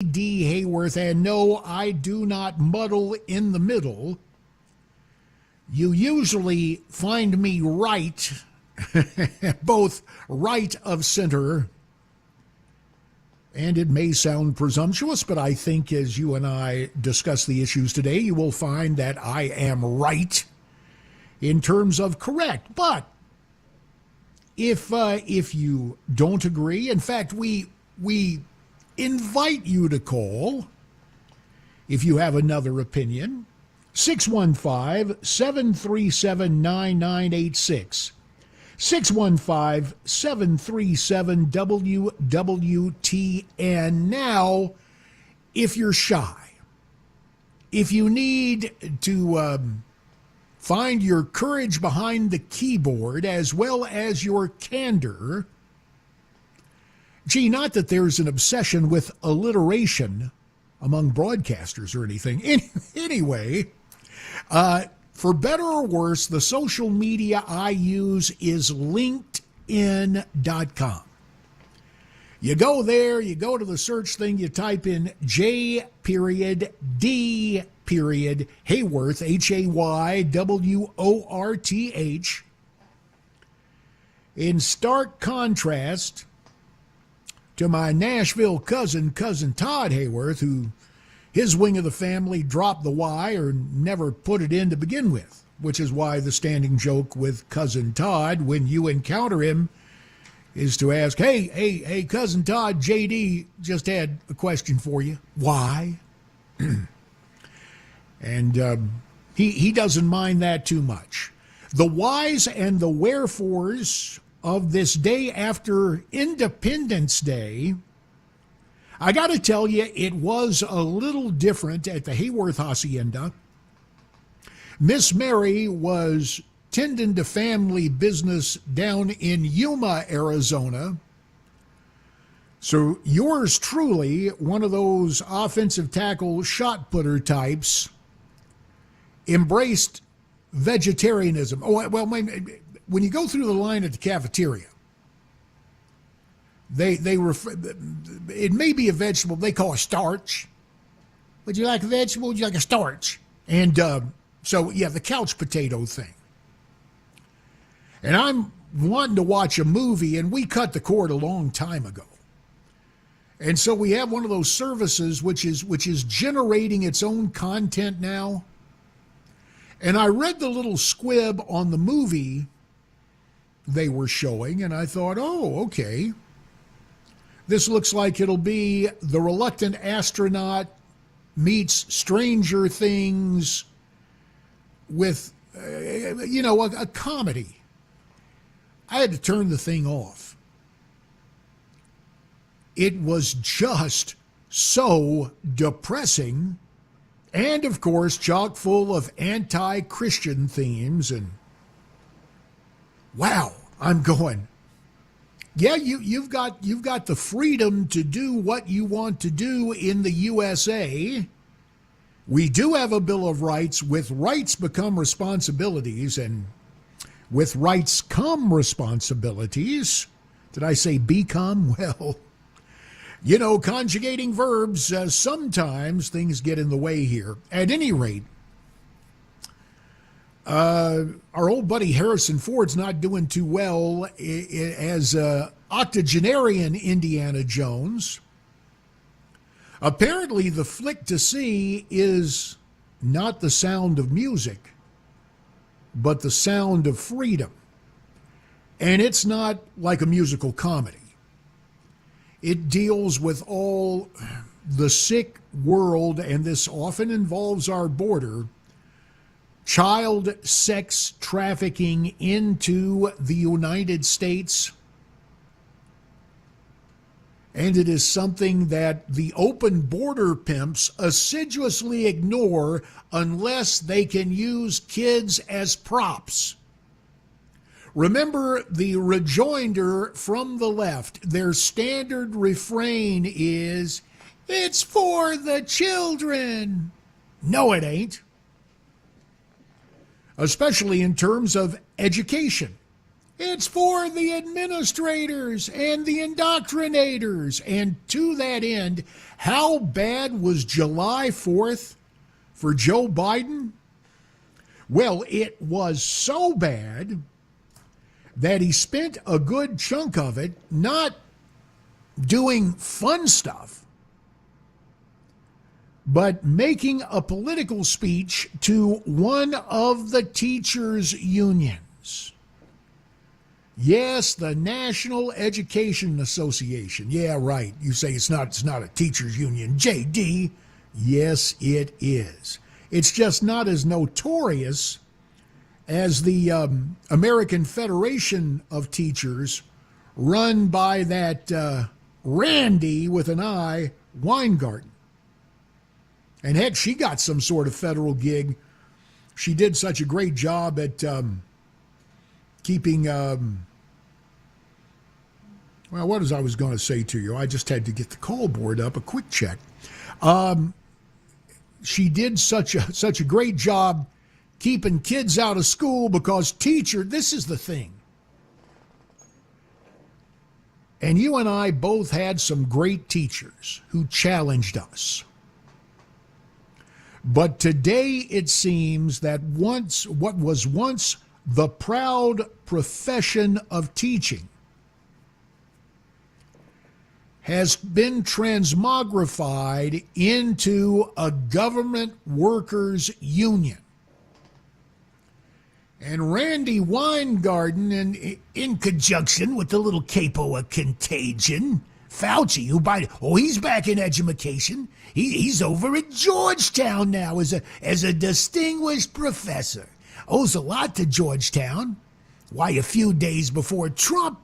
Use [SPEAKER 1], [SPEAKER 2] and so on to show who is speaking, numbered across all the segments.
[SPEAKER 1] JD Hayworth, and no, I do not muddle in the middle. You usually find me right, both right of center, and it may sound presumptuous, but I think as you and I discuss the issues today, you will find that I am right in terms of correct. But if you don't agree, in fact, we invite you to call if you have another opinion. 615-737-9986. 615-737-WWTN. Now, if you're shy, if you need to find your courage behind the keyboard as well as your candor, gee, not that there's an obsession with alliteration among broadcasters or anything. Anyway, for better or worse, the social media I use is LinkedIn.com. You go there, you go to the search thing, you type in J.D. Hayworth, Hayworth. In stark contrast to my Nashville cousin Todd Hayworth, who his wing of the family dropped the Y or never put it in to begin with, which is why the standing joke with Cousin Todd when you encounter him is to ask, hey, Cousin Todd, JD just had a question for you. Why? And he doesn't mind that too much. The whys and the wherefores of this day after Independence Day, I got to tell you, it was a little different at the Hayworth Hacienda. Miss Mary was tending to family business down in Yuma, Arizona. So yours truly, one of those offensive tackle shot putter types, embraced vegetarianism. Oh, well, when you go through the line at the cafeteria, it may be a vegetable they call a starch. Would you like a vegetable? Would you like a starch? And so, yeah, the couch potato thing. And I'm wanting to watch a movie, and we cut the cord a long time ago. And so we have one of those services which is generating its own content now. And I read the little squib on the movie they were showing, and I thought, oh, okay. This looks like it'll be The Reluctant Astronaut meets Stranger Things with, a comedy. I had to turn the thing off. It was just so depressing and, of course, chock full of anti-Christian themes. And, wow, I'm going, yeah, you've got the freedom to do what you want to do in the USA. We do have a Bill of Rights. With rights become responsibilities, and with rights come responsibilities. Did I say become? Well, conjugating verbs, sometimes things get in the way here. At any rate, our old buddy Harrison Ford's not doing too well as octogenarian Indiana Jones. Apparently, the flick to see is not the sound of music, but the sound of freedom. And it's not like a musical comedy. It deals with all the sick world, and this often involves our border, child sex trafficking into the United States. And it is something that the open border pimps assiduously ignore unless they can use kids as props. Remember the rejoinder from the left. Their standard refrain is, "It's for the children." No, it ain't. Especially in terms of education. It's for the administrators and the indoctrinators. And to that end, how bad was July 4th for Joe Biden? Well, it was so bad that he spent a good chunk of it not doing fun stuff, but making a political speech to one of the teachers' unions. Yes, the National Education Association. Yeah, right. You say it's not a teachers' union. JD, yes, it is. It's just not as notorious as the American Federation of Teachers, run by that Randy with an I, Weingarten. And heck, she got some sort of federal gig. She did such a great job at keeping, well, what was I was going to say to you? I just had to get the call board up, a quick check. She did such a great job keeping kids out of school because this is the thing. And you and I both had some great teachers who challenged us. But today it seems that what was once the proud profession of teaching has been transmogrified into a government workers' union. And Randy Weingarten, in conjunction with the little capo of contagion, Fauci, he's back in education. He's over at Georgetown now as a distinguished professor. Owes a lot to Georgetown. Why, a few days before Trump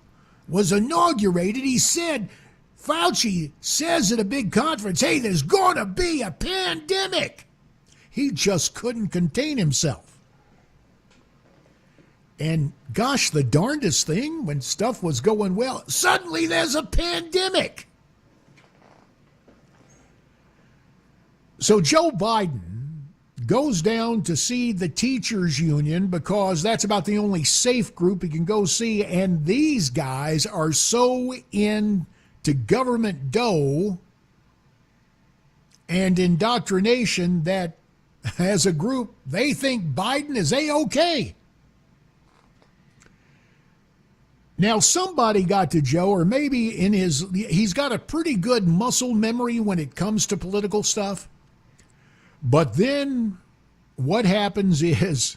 [SPEAKER 1] was inaugurated, he said, Fauci says at a big conference, hey, there's going to be a pandemic. He just couldn't contain himself. And gosh, the darndest thing, when stuff was going well, suddenly there's a pandemic. So Joe Biden goes down to see the teachers union because that's about the only safe group he can go see. And these guys are so into government dough and indoctrination that as a group, they think Biden is A-OK. Now, somebody got to Joe, or maybe he's got a pretty good muscle memory when it comes to political stuff. But then what happens is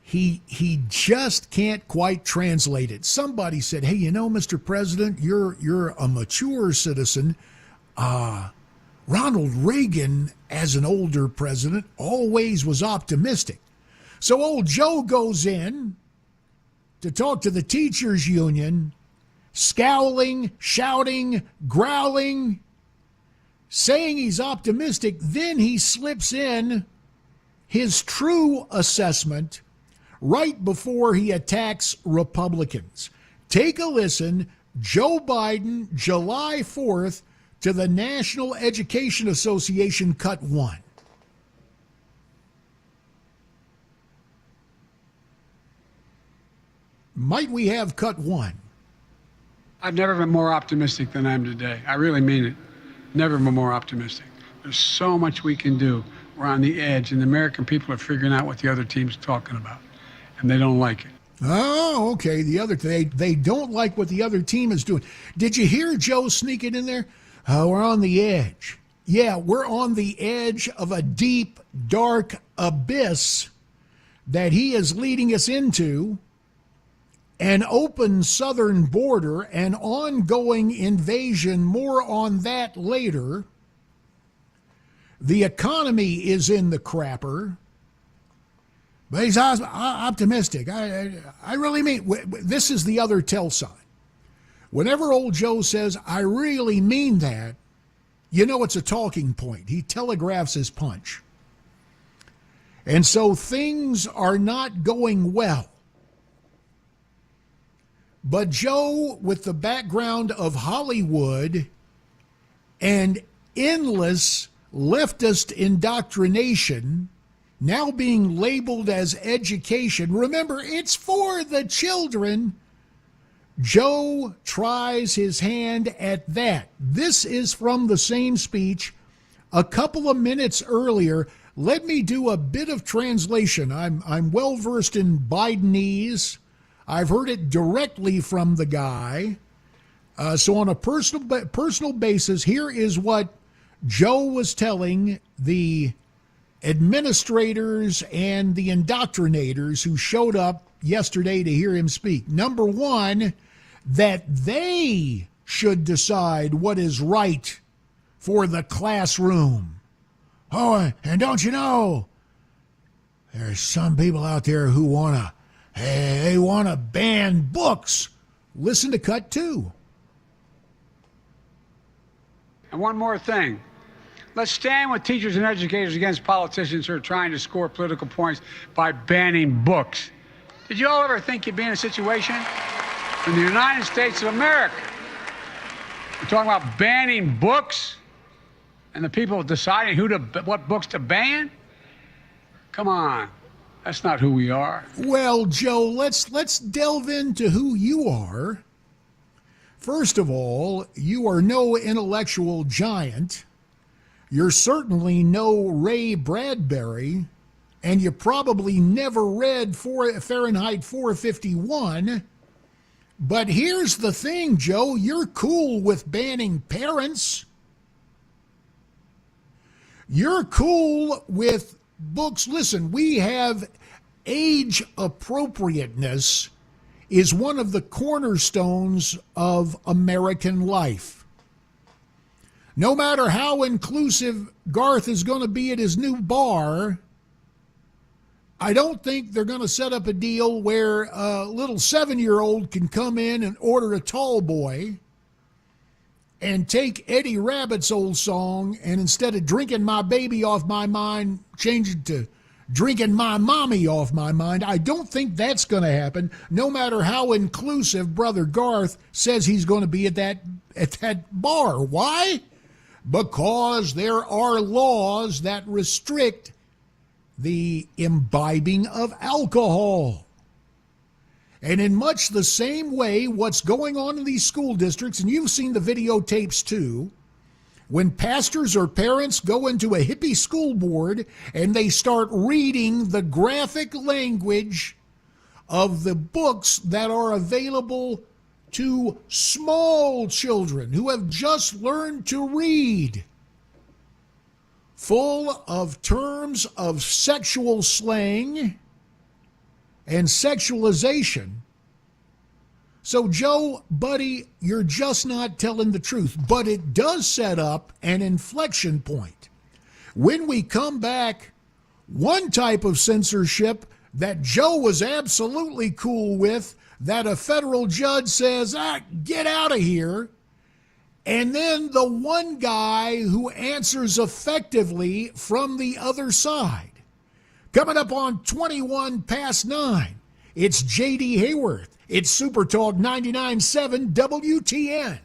[SPEAKER 1] he just can't quite translate it. Somebody said, hey, Mr. President, you're a mature citizen. Ronald Reagan, as an older president, always was optimistic. So old Joe goes in to talk to the teachers union, scowling, shouting, growling, saying he's optimistic. Then he slips in his true assessment right before he attacks Republicans. Take a listen. Joe Biden, July 4th, to the National Education Association, cut 1. Might we have cut 1?
[SPEAKER 2] I've never been more optimistic than I am today. I really mean it. Never been more optimistic. There's so much we can do. We're on the edge, and the American people are figuring out what the other team's talking about, and they don't like it.
[SPEAKER 1] Oh, okay. They don't like what the other team is doing. Did you hear Joe sneak it in there? We're on the edge. Yeah, we're on the edge of a deep, dark abyss that he is leading us into. An open southern border, an ongoing invasion, more on that later. The economy is in the crapper. But he's optimistic. I really mean, this is the other tell sign. Whenever old Joe says, I really mean that, it's a talking point. He telegraphs his punch. And so things are not going well. But Joe, with the background of Hollywood and endless leftist indoctrination, now being labeled as education. Remember, it's for the children. Joe tries his hand at that. This is from the same speech a couple of minutes earlier. Let me do a bit of translation. I'm well versed in Bidenese. I've heard it directly from the guy. So on a personal basis, here is what Joe was telling the administrators and the indoctrinators who showed up yesterday to hear him speak. Number one, that they should decide what is right for the classroom. Oh, and don't you know, there's some people out there who want to ban books. Listen to cut 2.
[SPEAKER 2] And one more thing. Let's stand with teachers and educators against politicians who are trying to score political points by banning books. Did you all ever think you'd be in a situation in the United States of America? We're talking about banning books and the people deciding what books to ban? Come on. That's not who we are.
[SPEAKER 1] Well, Joe, let's delve into who you are. First of all, you are no intellectual giant. You're certainly no Ray Bradbury, and you probably never read Fahrenheit 451. But here's the thing, Joe, you're cool with banning parents. You're cool with books. Listen, we have age appropriateness is one of the cornerstones of American life. No matter how inclusive Garth is going to be at his new bar, I don't think they're going to set up a deal where a little 7-year-old can come in and order a tall boy and take Eddie Rabbitt's old song and instead of drinking my baby off my mind, change it to drinking my mommy off my mind. I don't think that's going to happen, no matter how inclusive Brother Garth says he's going to be at that bar. Why? Because there are laws that restrict the imbibing of alcohol. And in much the same way, what's going on in these school districts, and you've seen the videotapes too, when pastors or parents go into a hippie school board and they start reading the graphic language of the books that are available to small children who have just learned to read, full of terms of sexual slang and sexualization. So, Joe, buddy, you're just not telling the truth. But it does set up an inflection point. When we come back, one type of censorship that Joe was absolutely cool with, that a federal judge says, get out of here. And then the one guy who answers effectively from the other side. Coming up on 21 past 9, it's JD Hayworth. It's Super Talk 99.7 WTN.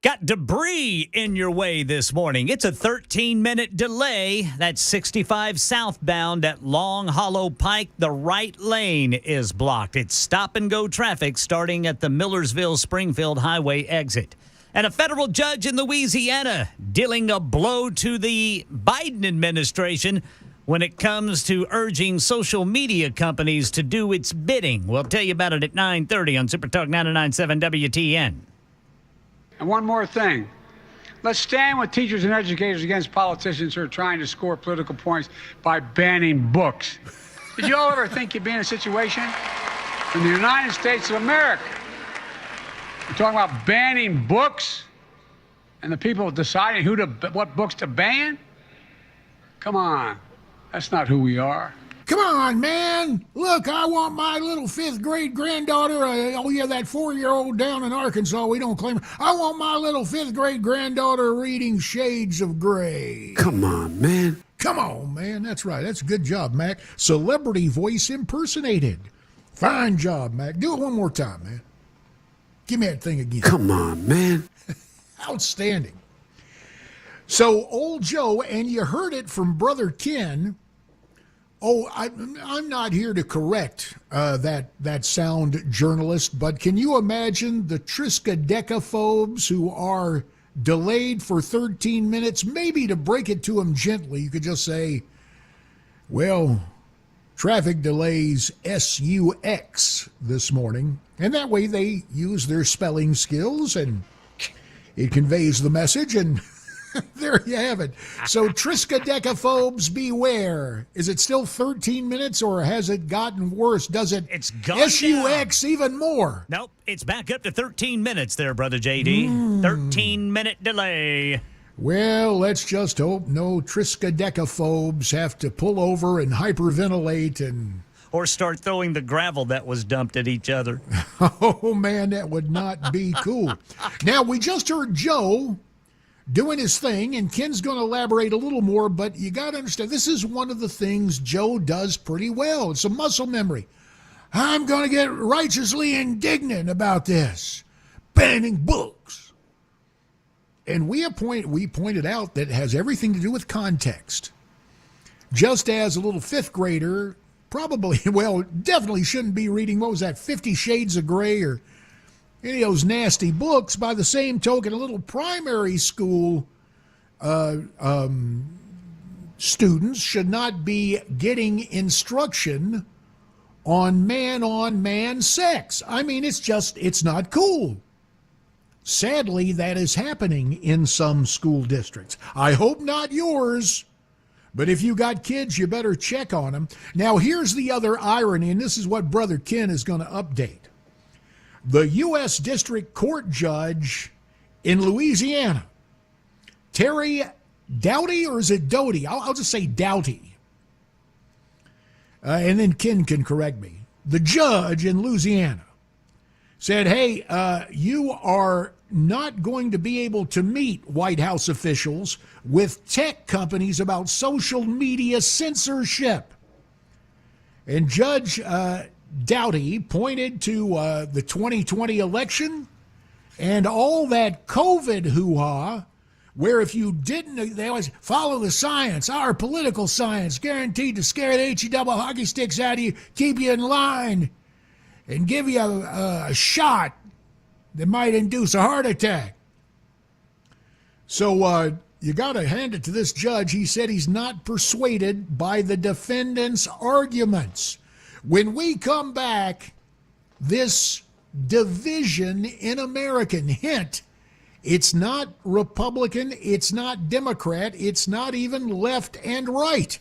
[SPEAKER 3] Got debris in your way this morning. It's a 13-minute delay. That's 65 southbound at Long Hollow Pike. The right lane is blocked. It's stop-and-go traffic starting at the Millersville-Springfield Highway exit. And a federal judge in Louisiana dealing a blow to the Biden administration when it comes to urging social media companies to do its bidding. We'll tell you about it at 9:30 on Super Talk 99.7 WTN.
[SPEAKER 2] And one more thing. Let's stand with teachers and educators against politicians who are trying to score political points by banning books. Did you all ever think you'd be in a situation in the United States of America? We're talking about banning books and the people deciding what books to ban? Come on. That's not who we are.
[SPEAKER 1] Come on, man. Look, I want my little fifth grade granddaughter, that 4-year-old down in Arkansas, we don't claim her. I want my little fifth grade granddaughter reading Shades of Grey.
[SPEAKER 4] Come on, man.
[SPEAKER 1] Come on, man. That's right. That's a good job, Mac. Celebrity voice impersonated. Fine job, Mac. Do it one more time, man. Give me that thing again.
[SPEAKER 4] Come on, man.
[SPEAKER 1] Outstanding. So, old Joe, and you heard it from Brother Ken. Oh, I'm not here to correct that sound journalist, but can you imagine the triskaidekaphobes who are delayed for 13 minutes? Maybe to break it to them gently, you could just say, well, traffic delays SUX this morning. And that way they use their spelling skills and it conveys the message, and there you have it. So triskaidekaphobes, beware. Is it still 13 minutes or has it gotten worse? Does it
[SPEAKER 3] It's gone
[SPEAKER 1] SUX
[SPEAKER 3] down.
[SPEAKER 1] even more?
[SPEAKER 3] Nope, it's back up to 13 minutes there, Brother JD. 13-minute delay.
[SPEAKER 1] Well, let's just hope no triskaidekaphobes have to pull over and hyperventilate and...
[SPEAKER 3] Or start throwing the gravel that was dumped at each other.
[SPEAKER 1] Oh, man, that would not be cool. Now, we just heard Joe doing his thing, and Ken's going to elaborate a little more, but you got to understand, this is one of the things Joe does pretty well. It's a muscle memory. I'm going to get righteously indignant about this. Banning books. And we pointed out that it has everything to do with context. Just as a little fifth grader definitely shouldn't be reading, 50 Shades of Grey or any of those nasty books. By the same token, a little primary school students should not be getting instruction on man sex. I mean, it's not cool. Sadly, that is happening in some school districts. I hope not yours. But if you got kids, you better check on them. Now, here's the other irony, and this is what Brother Ken is going to update. The U.S. District Court judge in Louisiana, Terry Doughty, or is it Doty? I'll just say Doughty. And then Ken can correct me. The judge in Louisiana said, hey, you are not going to be able to meet White House officials with tech companies about social media censorship. And Judge Doughty pointed to the 2020 election and all that COVID hoo-ha, where if you didn't, they always follow the science, our political science, guaranteed to scare the H-E-double hockey sticks out of you, keep you in line, and give you a shot that might induce a heart attack. So you got to hand it to this judge. He said he's not persuaded by the defendant's arguments. When we come back, this division in America, hint, it's not Republican, it's not Democrat, it's not even left and right.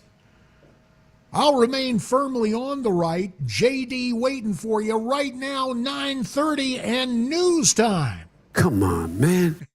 [SPEAKER 1] I'll remain firmly on the right. JD waiting for you right now, 9:30 and news time.
[SPEAKER 4] Come on, man.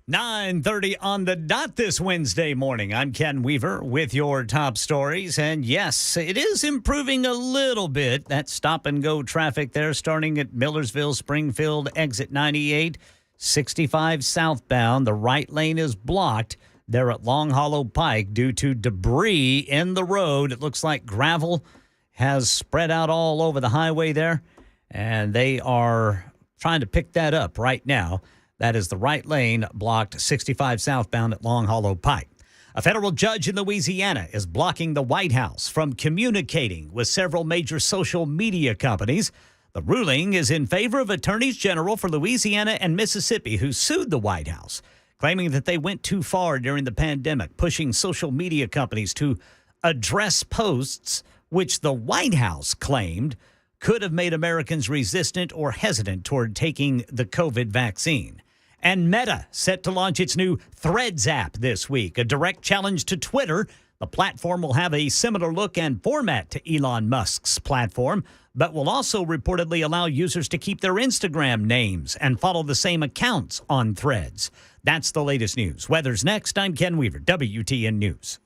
[SPEAKER 3] "9:30 on the dot this Wednesday morning. I'm Ken Weaver with your top stories. And yes, it is improving a little bit. That stop-and-go traffic there starting at Millersville, Springfield, exit 98. 65 southbound. The right lane is blocked there at Long Hollow Pike due to debris in the road. It looks like gravel has spread out all over the highway there, and they are trying to pick that up right now. That is the right lane blocked 65 southbound at Long Hollow Pike. A federal judge in Louisiana is blocking the White House from communicating with several major social media companies. The ruling is in favor of attorneys general for Louisiana and Mississippi who sued the White House, claiming that they went too far during the pandemic, pushing social media companies to address posts which the White House claimed could have made Americans resistant or hesitant toward taking the COVID vaccine. And Meta set to launch its new Threads app this week, a direct challenge to Twitter. The platform will have a similar look and format to Elon Musk's platform, but will also reportedly allow users to keep their Instagram names and follow the same accounts on Threads. That's the latest news. Weather's next. I'm Ken Weaver, WTN News.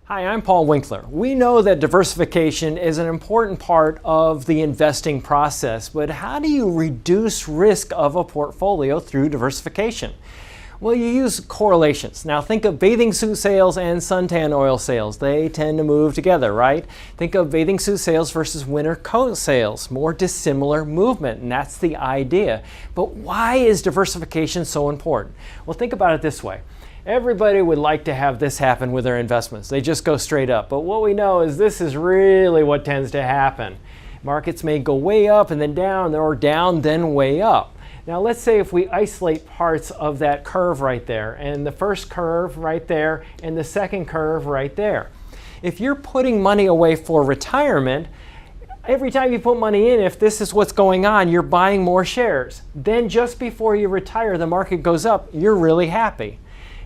[SPEAKER 5] Hi, I'm Paul Winkler. We know that diversification is an important part of the investing process, but how do you reduce risk of a portfolio through diversification? Well, you use correlations. Now think of bathing suit sales and suntan oil sales. They tend to move together, right? Think of bathing suit sales versus winter coat sales. More dissimilar movement, and that's the idea. But why is diversification so important? Well, think about it this way. Everybody would like to have this happen with their investments. They just go straight up. But what we know is this is really what tends to happen. Markets may go way up and then down, or down then way up. Now let's say if we isolate parts of that curve right there, and the first curve right there, and the second curve right there. If you're putting money away for retirement, every time you put money in, if this is what's going on, you're buying more shares. Then just before you retire, the market goes up, you're really happy.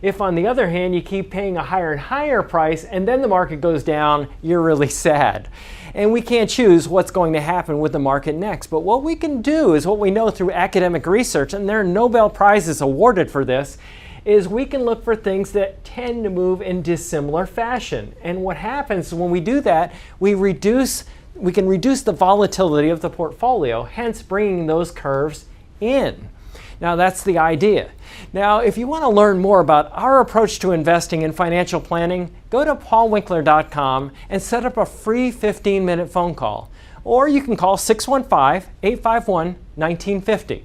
[SPEAKER 5] If, on the other hand, you keep paying a higher and higher price and then the market goes down, you're really sad. And we can't choose what's going to happen with the market next. But what we can do is what we know through academic research, and there are Nobel Prizes awarded for this, is we can look for things that tend to move in dissimilar fashion. And what happens when we do that, we can reduce the volatility of the portfolio, hence bringing those curves in. Now that's the idea. Now if you want to learn more about our approach to investing and financial planning, go to paulwinkler.com and set up a free 15-minute phone call. Or you can call 615-851-1950.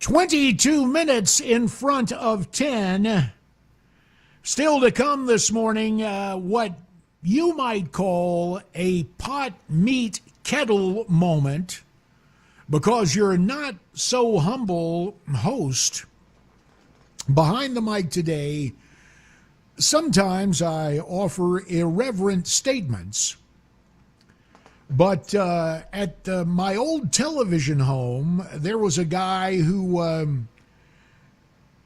[SPEAKER 1] 22 minutes in front of 10. Still to come this morning, what you might call a pot meet kettle moment, because you're not so humble host. Behind the mic today, sometimes I offer irreverent statements. But at my old television home, there was a guy who,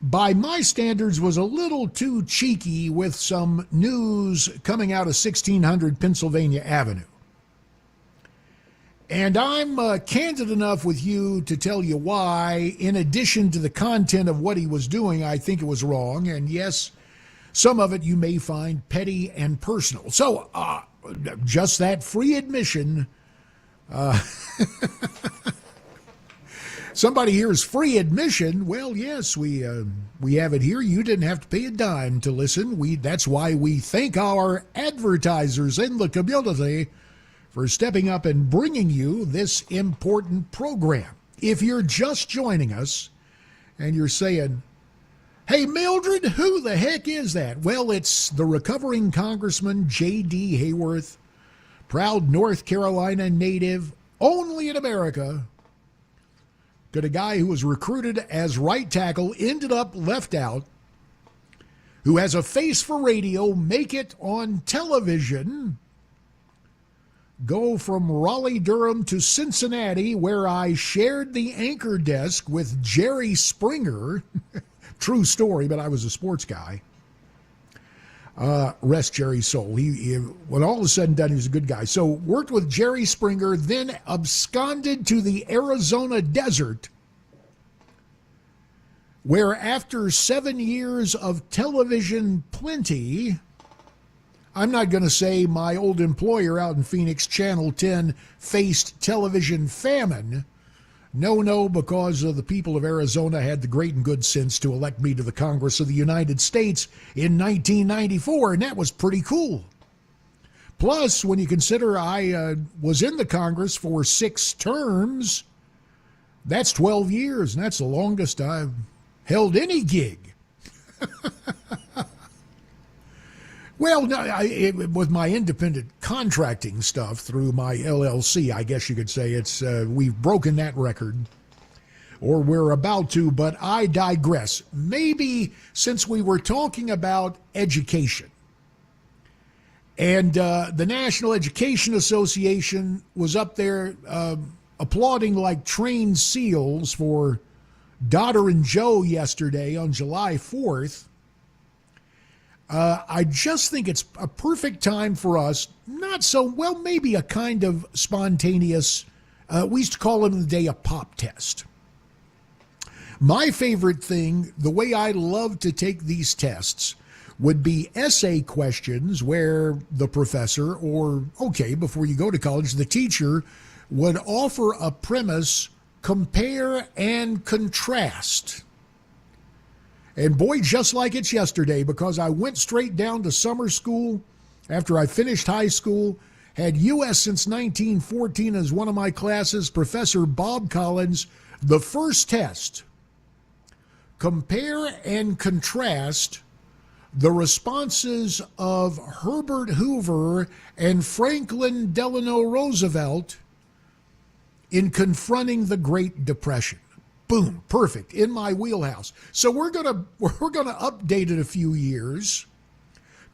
[SPEAKER 1] by my standards, was a little too cheeky with some news coming out of 1600 Pennsylvania Avenue. And I'm candid enough with you to tell you why, in addition to the content of what he was doing, I think it was wrong. And yes, some of it you may find petty and personal. So, just that free admission. Somebody here is free admission. Well, yes, we have it here. You didn't have to pay a dime to listen. That's why we thank our advertisers in the community for stepping up and bringing you this important program. If you're just joining us and you're saying, "Hey, Mildred, who the heck is that?" Well, it's the recovering Congressman JD Hayworth, proud North Carolina native, only in America. Got a guy who was recruited as right tackle, ended up left out, who has a face for radio, make it on television, go from Raleigh-Durham to Cincinnati, where I shared the anchor desk with Jerry Springer. True story, but I was a sports guy. Rest Jerry's soul. He, when all is said and done, he was a good guy. So worked with Jerry Springer, then absconded to the Arizona desert, where after 7 years of television plenty, I'm not going to say my old employer out in Phoenix, Channel 10, faced television famine. No, because the people of Arizona had the great and good sense to elect me to the Congress of the United States in 1994, and that was pretty cool. Plus, when you consider I was in the Congress for 6 terms, that's 12 years, and that's the longest I've held any gig. Well, no, with my independent contracting stuff through my LLC, I guess you could say we've broken that record, or we're about to, but I digress. Maybe since we were talking about education, and the National Education Association was up there applauding like trained seals for Daughter and Joe yesterday on July 4th, I just think it's a perfect time for us, maybe a kind of spontaneous, we used to call it in the day a pop test. My favorite thing, the way I love to take these tests, would be essay questions where the professor, before you go to college, the teacher would offer a premise, compare and contrast. And boy, just like it's yesterday, because I went straight down to summer school after I finished high school, had U.S. since 1914 as one of my classes, Professor Bob Collins, the first test, compare and contrast the responses of Herbert Hoover and Franklin Delano Roosevelt in confronting the Great Depression. Boom, perfect, in my wheelhouse. So we're gonna update it a few years,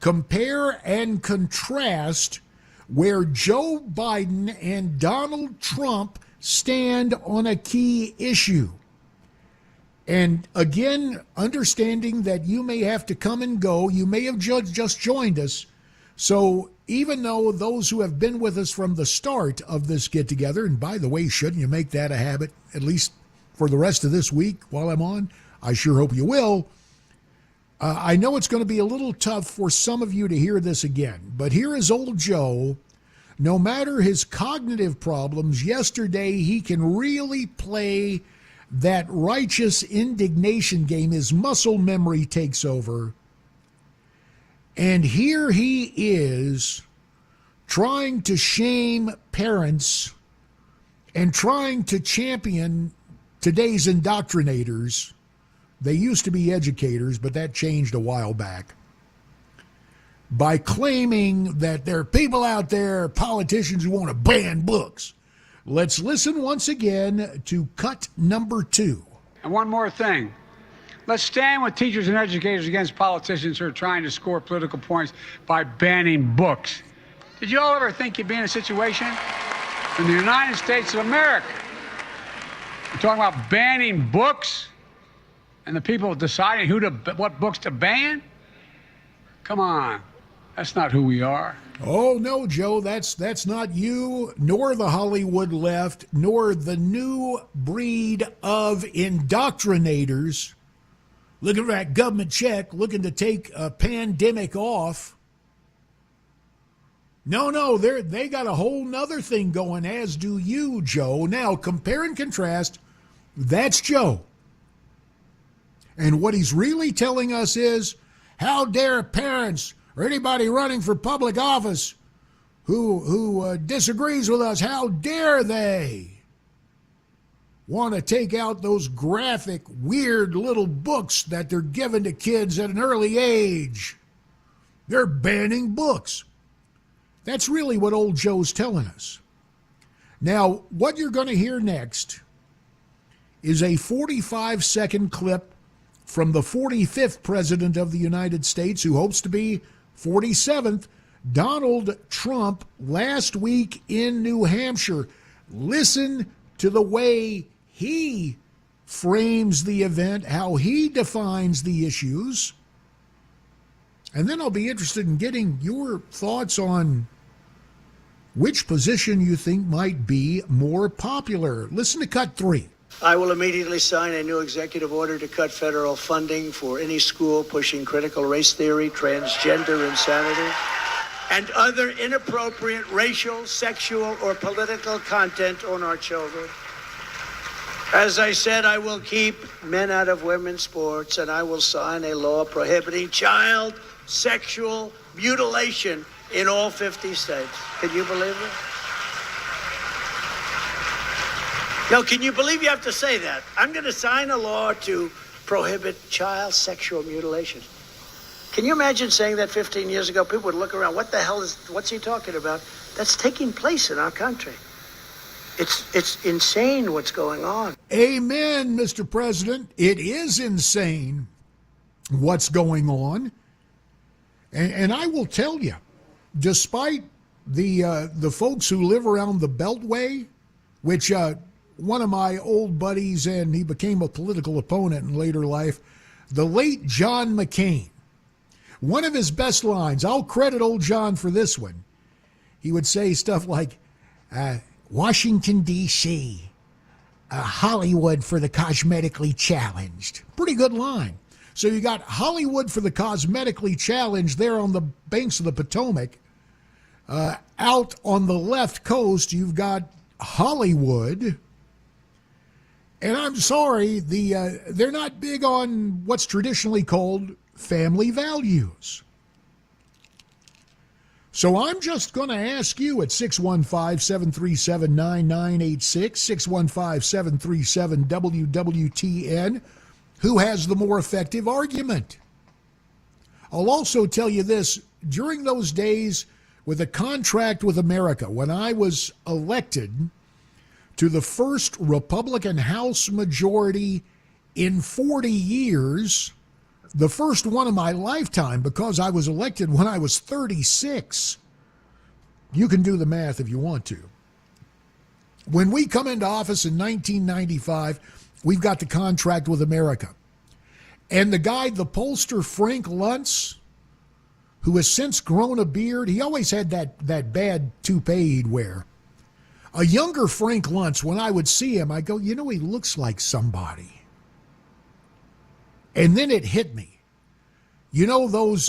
[SPEAKER 1] compare and contrast where Joe Biden and Donald Trump stand on a key issue. And again, understanding that you may have to come and go, you may have just joined us. So even though those who have been with us from the start of this get-together, and by the way, shouldn't you make that a habit, at least for the rest of this week while I'm on? I sure hope you will. I know it's going to be a little tough for some of you to hear this again, but here is old Joe. No matter his cognitive problems, yesterday he can really play that righteous indignation game. His muscle memory takes over. And here he is trying to shame parents and trying to champion today's indoctrinators, they used to be educators, but that changed a while back, by claiming that there are people out there, politicians, who want to ban books. Let's listen once again to cut number 2.
[SPEAKER 2] And one more thing. Let's stand with teachers and educators against politicians who are trying to score political points by banning books. Did you all ever think you'd be in a situation in the United States of America? We're talking about banning books and the people deciding what books to ban? Come on. That's not who we are.
[SPEAKER 1] Oh, no, Joe, that's not you, nor the Hollywood left, nor the new breed of indoctrinators looking for that government check, looking to take a pandemic off. No, they got a whole nother thing going, as do you, Joe. Now, compare and contrast, that's Joe. And what he's really telling us is, how dare parents or anybody running for public office who disagrees with us, how dare they want to take out those graphic, weird little books that they're giving to kids at an early age? They're banning books. That's really what old Joe's telling us. Now, what you're going to hear next is a 45-second clip from the 45th President of the United States, who hopes to be 47th, Donald Trump, last week in New Hampshire. Listen to the way he frames the event, how he defines the issues. And then I'll be interested in getting your thoughts on which position you think might be more popular. Listen to cut 3.
[SPEAKER 6] I will immediately sign a new executive order to cut federal funding for any school pushing critical race theory, transgender insanity, and other inappropriate racial, sexual, or political content on our children. As I said, I will keep men out of women's sports, and I will sign a law prohibiting child sexual mutilation in all 50 states. Can you believe it? No, can you believe you have to say that? I'm going to sign a law to prohibit child sexual mutilation. Can you imagine saying that 15 years ago? People would look around, what's he talking about? That's taking place in our country. It's insane what's going on.
[SPEAKER 1] Amen, Mr. President. It is insane what's going on. And I will tell you, despite the folks who live around the Beltway, which one of my old buddies, and he became a political opponent in later life, the late John McCain. One of his best lines, I'll credit old John for this one. He would say stuff like, Washington, D.C., Hollywood for the cosmetically challenged. Pretty good line. So you got Hollywood for the cosmetically challenged there on the banks of the Potomac. Out on the left coast, you've got Hollywood. And I'm sorry, they're not big on what's traditionally called family values. So I'm just going to ask you at 615-737-9986, 615-737-WWTN, who has the more effective argument? I'll also tell you this, during those days with a contract with America, when I was elected to the first Republican House majority in 40 years, the first one of my lifetime, because I was elected when I was 36. You can do the math if you want to. When we come into office in 1995, we've got the contract with America. And the guy, the pollster Frank Luntz, who has since grown a beard, he always had that bad toupee he'd wear. A younger Frank Luntz, when I would see him, I go, he looks like somebody. And then it hit me. You know those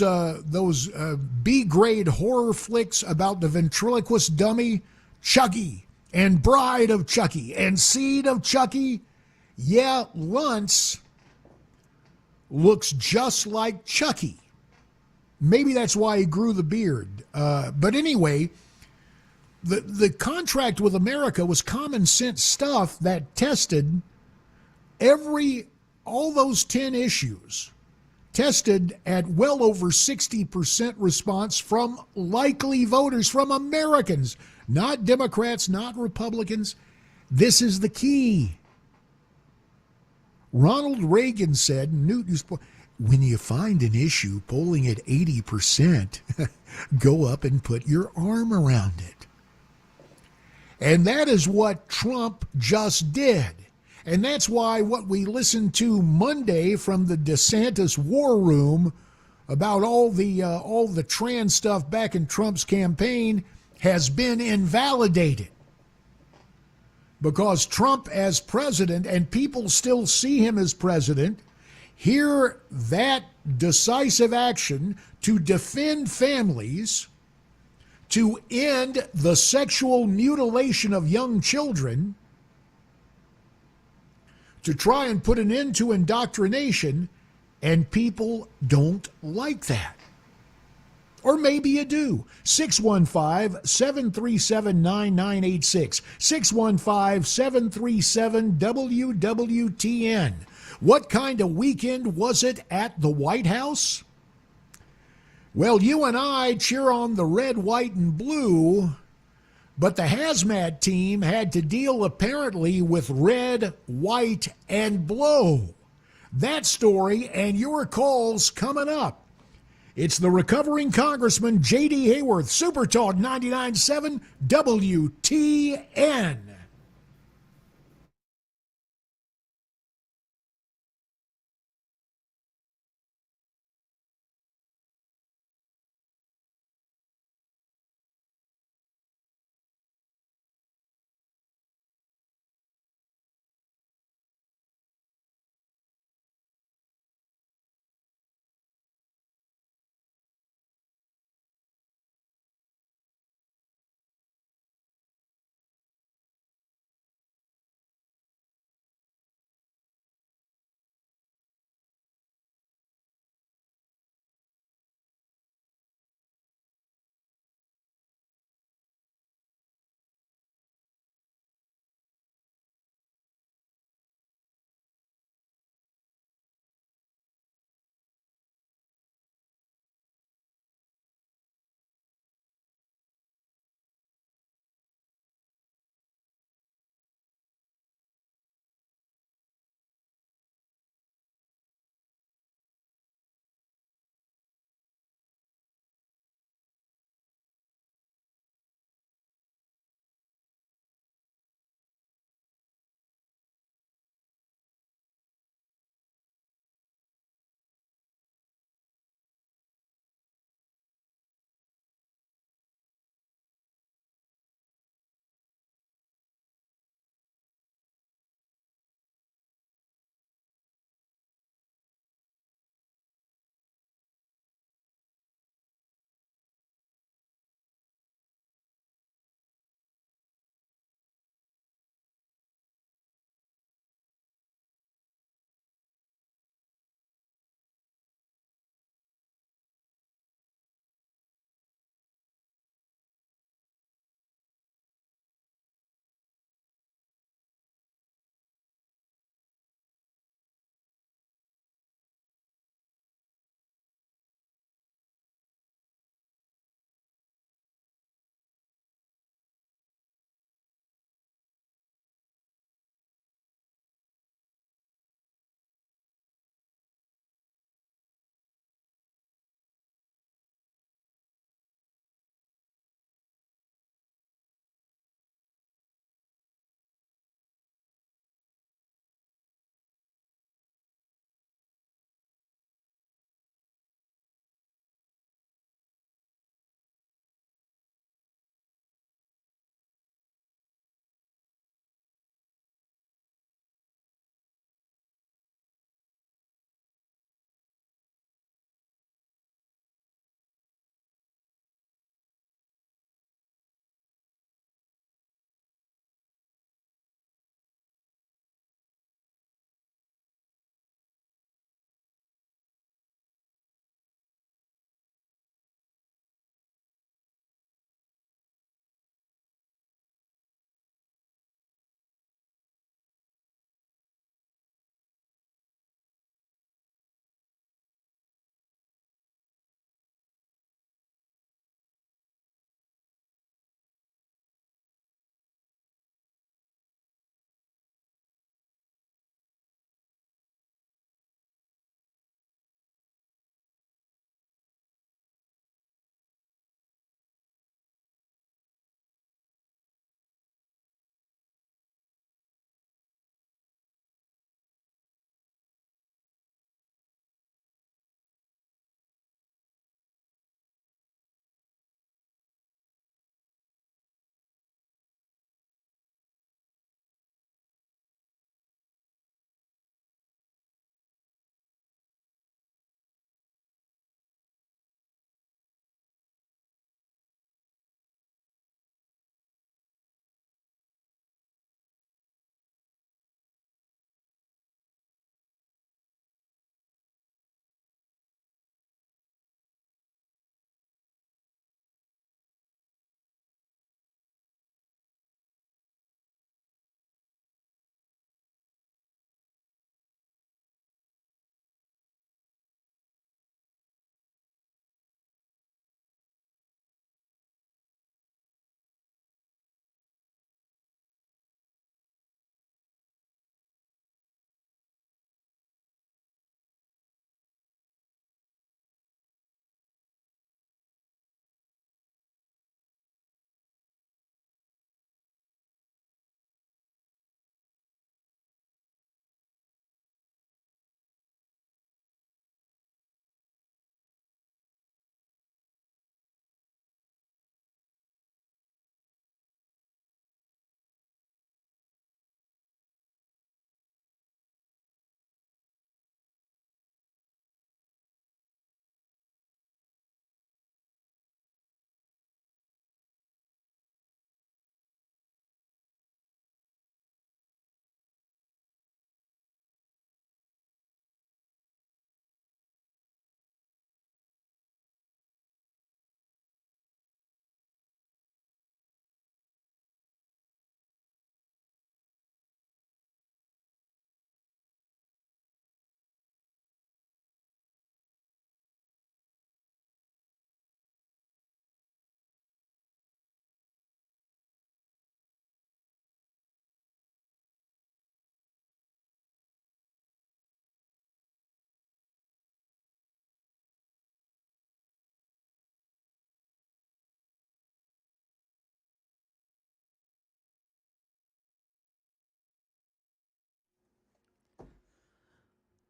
[SPEAKER 1] B-grade horror flicks about the ventriloquist dummy, Chucky, and Bride of Chucky, and Seed of Chucky? Yeah, Luntz looks just like Chucky. Maybe that's why he grew the beard. But anyway, the contract with America was common sense stuff that tested all those 10 issues tested at well over 60% response from likely voters, from Americans, not Democrats, not Republicans. This is the key. Ronald Reagan said, when you find an issue polling at 80%, go up and put your arm around it. And that is what Trump just did. And that's why what we listened to Monday from the DeSantis war room about all the trans stuff back in Trump's campaign has been invalidated. Because Trump as president, and people still see him as president, hear that decisive action to defend families, to end the sexual mutilation of young children, to try and put an end to indoctrination, and people don't like that. Or maybe you do. 615-737-9986. 615-737-WWTN. What kind of weekend was it at the White House? Well, you and I cheer on the red, white, and blue, but the hazmat team had to deal apparently with red, white, and blow. That story and your calls coming up. It's the recovering Congressman JD Hayworth, Super Talk 99.7 WTN.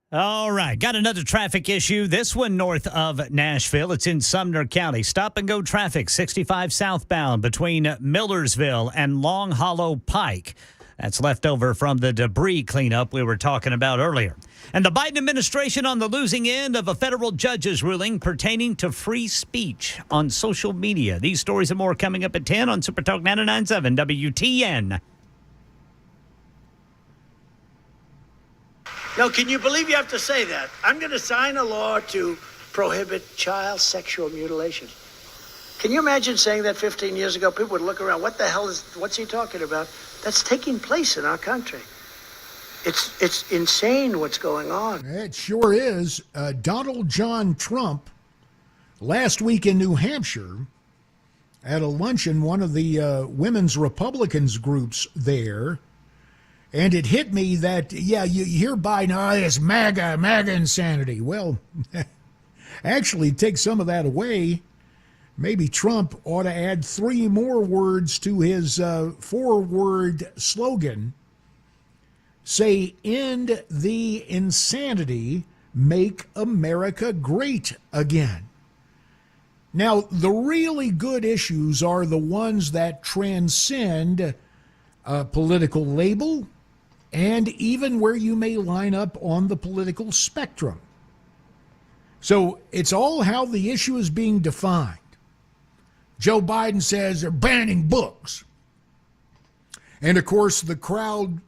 [SPEAKER 3] All right, got another traffic issue. This one north of Nashville. It's in Sumner County. Stop and go traffic, 65 southbound between Millersville and Long Hollow Pike. That's left over from the debris cleanup we were talking about earlier. And the Biden administration on the losing end of a federal judge's ruling pertaining to free speech on social media. These stories and more coming up at 10 on Super Talk 99.7 WTN.
[SPEAKER 6] No, can you believe you have to say that? I'm going to sign a law to prohibit child sexual mutilation. Can you imagine saying that 15 years ago? People would look around. What's he talking about? That's taking place in our country. It's insane what's going on.
[SPEAKER 1] It sure is. Donald John Trump, last week in New Hampshire, at a luncheon, one of the women's Republicans groups there, and it hit me that, you hear Biden, it's MAGA insanity. Well, actually, take some of that away. Maybe Trump ought to add 3 more words to his 4-word slogan. Say, end the insanity, make America great again. Now, the really good issues are the ones that transcend a political label and even where you may line up on the political spectrum. So it's all how the issue is being defined. Joe Biden says they're banning books. And of course, the crowd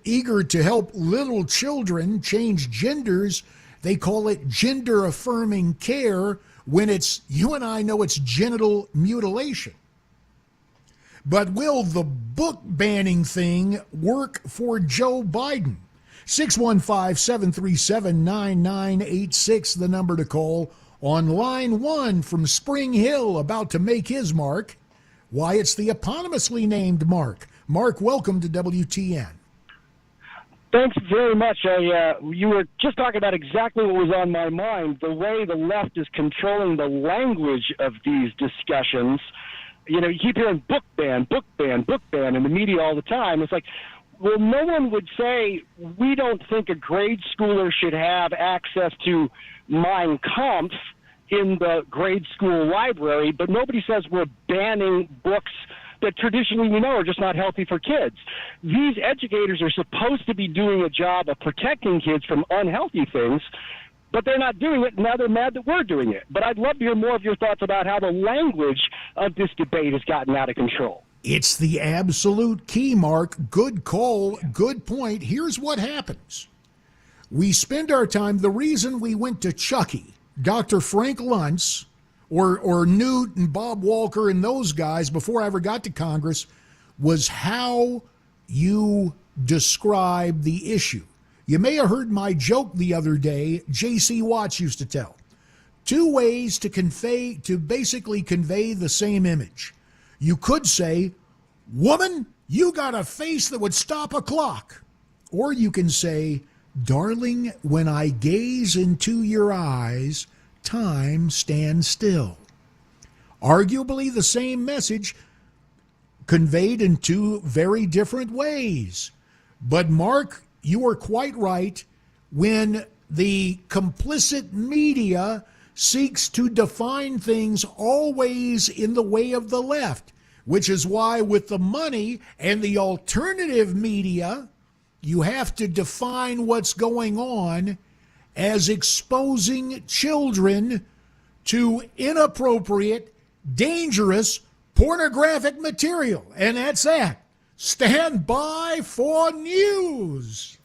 [SPEAKER 1] eager to help little children change genders, they call it gender affirming care when you and I know it's genital mutilation. But will the book banning thing work for Joe Biden? 615-737-9986, the number to call. On line 1 from Spring Hill, about to make his mark. Why, it's the eponymously named Mark. Mark, welcome to WTN.
[SPEAKER 7] Thanks very much. You were just talking about exactly what was on my mind, the way the left is controlling the language of these discussions. You keep hearing book ban in the media all the time. It's like, well, no one would say we don't think a grade schooler should have access to Mein Kampf in the grade school library, but nobody says we're banning books that traditionally we know are just not healthy for kids. These educators are supposed to be doing a job of protecting kids from unhealthy things, but they're not doing it. Now they're mad that we're doing it. But I'd love to hear more of your thoughts about how the language of this debate has gotten out of control.
[SPEAKER 1] It's the absolute key, Mark. Good call, good point. Here's what happens. We spend our time, the reason we went to Chucky, Dr. Frank Luntz, or Newt and Bob Walker and those guys before I ever got to Congress, was how you describe the issue. You may have heard my joke the other day, J.C. Watts used to tell. 2 ways to basically convey the same image. You could say, woman, you got a face that would stop a clock. Or you can say, darling, when I gaze into your eyes, time stands still. Arguably the same message conveyed in 2 very different ways. But Mark, you are quite right. When the complicit media seeks to define things always in the way of the left, which is why with the money and the alternative media, you have to define what's going on as exposing children to inappropriate, dangerous, pornographic material. And that's that. Stand by for news.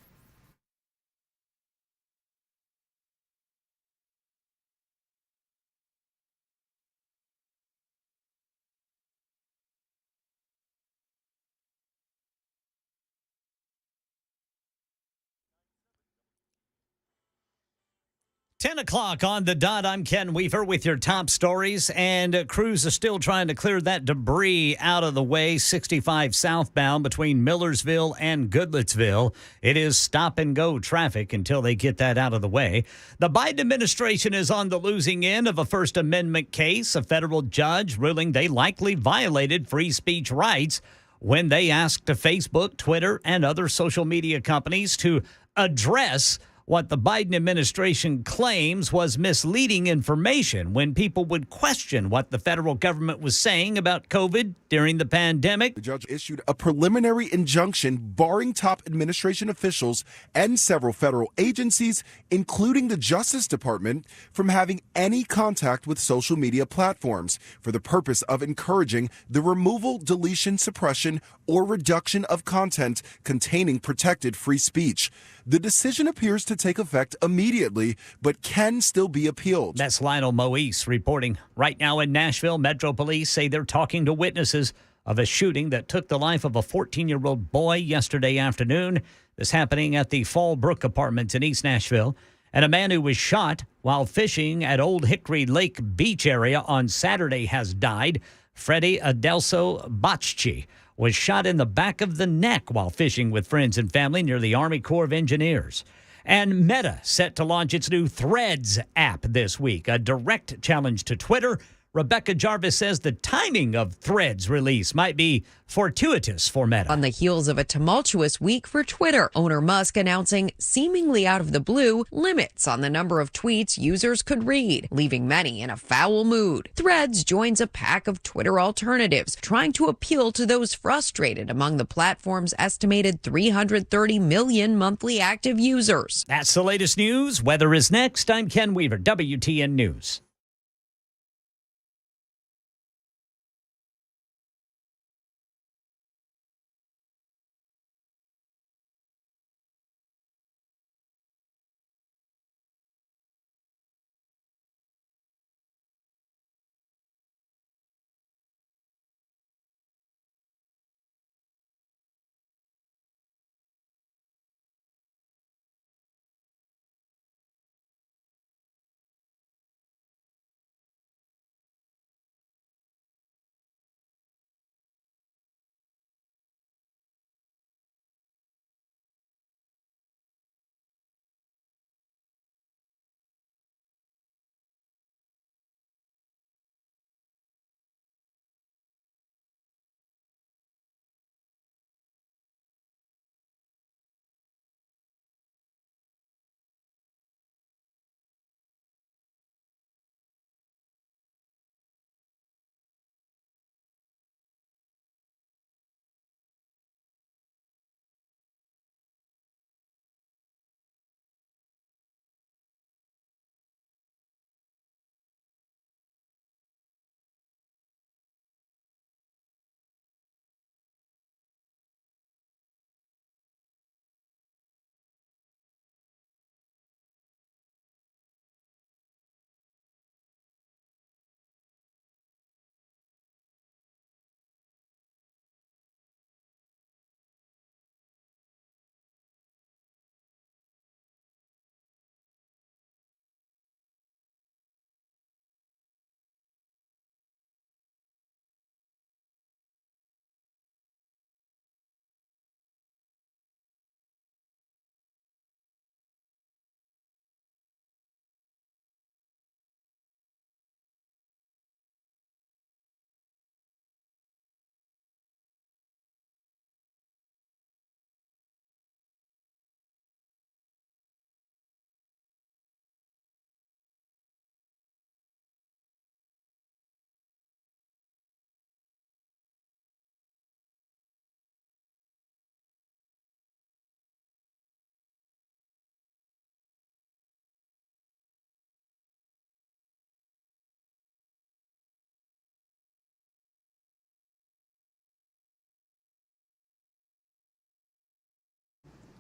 [SPEAKER 3] Ten o'clock on the dot. I'm Ken Weaver with your top stories, and crews are still trying to clear that debris out of the way. 65 southbound between Millersville and Goodlettsville. It is stop and go traffic until they get that out of the way. The Biden administration is on the losing end of a First Amendment case. A federal judge ruling they likely violated free speech rights when they asked Facebook, Twitter, and other social media companies to address what the Biden administration claims was misleading information when people would question what the federal government was saying about COVID during the pandemic.
[SPEAKER 8] The judge issued a preliminary injunction barring top administration officials and several federal agencies, including the Justice Department, from having any contact with social media platforms for the purpose of encouraging the removal, deletion, suppression, or reduction of content containing protected free speech. The decision appears to take effect immediately, but can still be appealed.
[SPEAKER 3] That's Lionel Moise reporting. Right now in Nashville, Metro Police say they're talking to witnesses of a shooting that took the life of a 14-year-old boy yesterday afternoon. This happening at the Fallbrook Apartments in East Nashville. And a man who was shot while fishing at Old Hickory Lake Beach area on Saturday has died. Freddie Adelso Bacci was shot in the back of the neck while fishing with friends and family near the Army Corps of Engineers. And Meta set to launch its new Threads app this week, a direct challenge to Twitter. Rebecca Jarvis says the timing of Threads release might be fortuitous for Meta.
[SPEAKER 9] On the heels of a tumultuous week for Twitter, owner Musk announcing, seemingly out of the blue, limits on the number of tweets users could read, leaving many in a foul mood. Threads joins a pack of Twitter alternatives, trying to appeal to those frustrated among the platform's estimated 330 million monthly active users.
[SPEAKER 3] That's the latest news. Weather is next. I'm Ken Weaver, WTN News.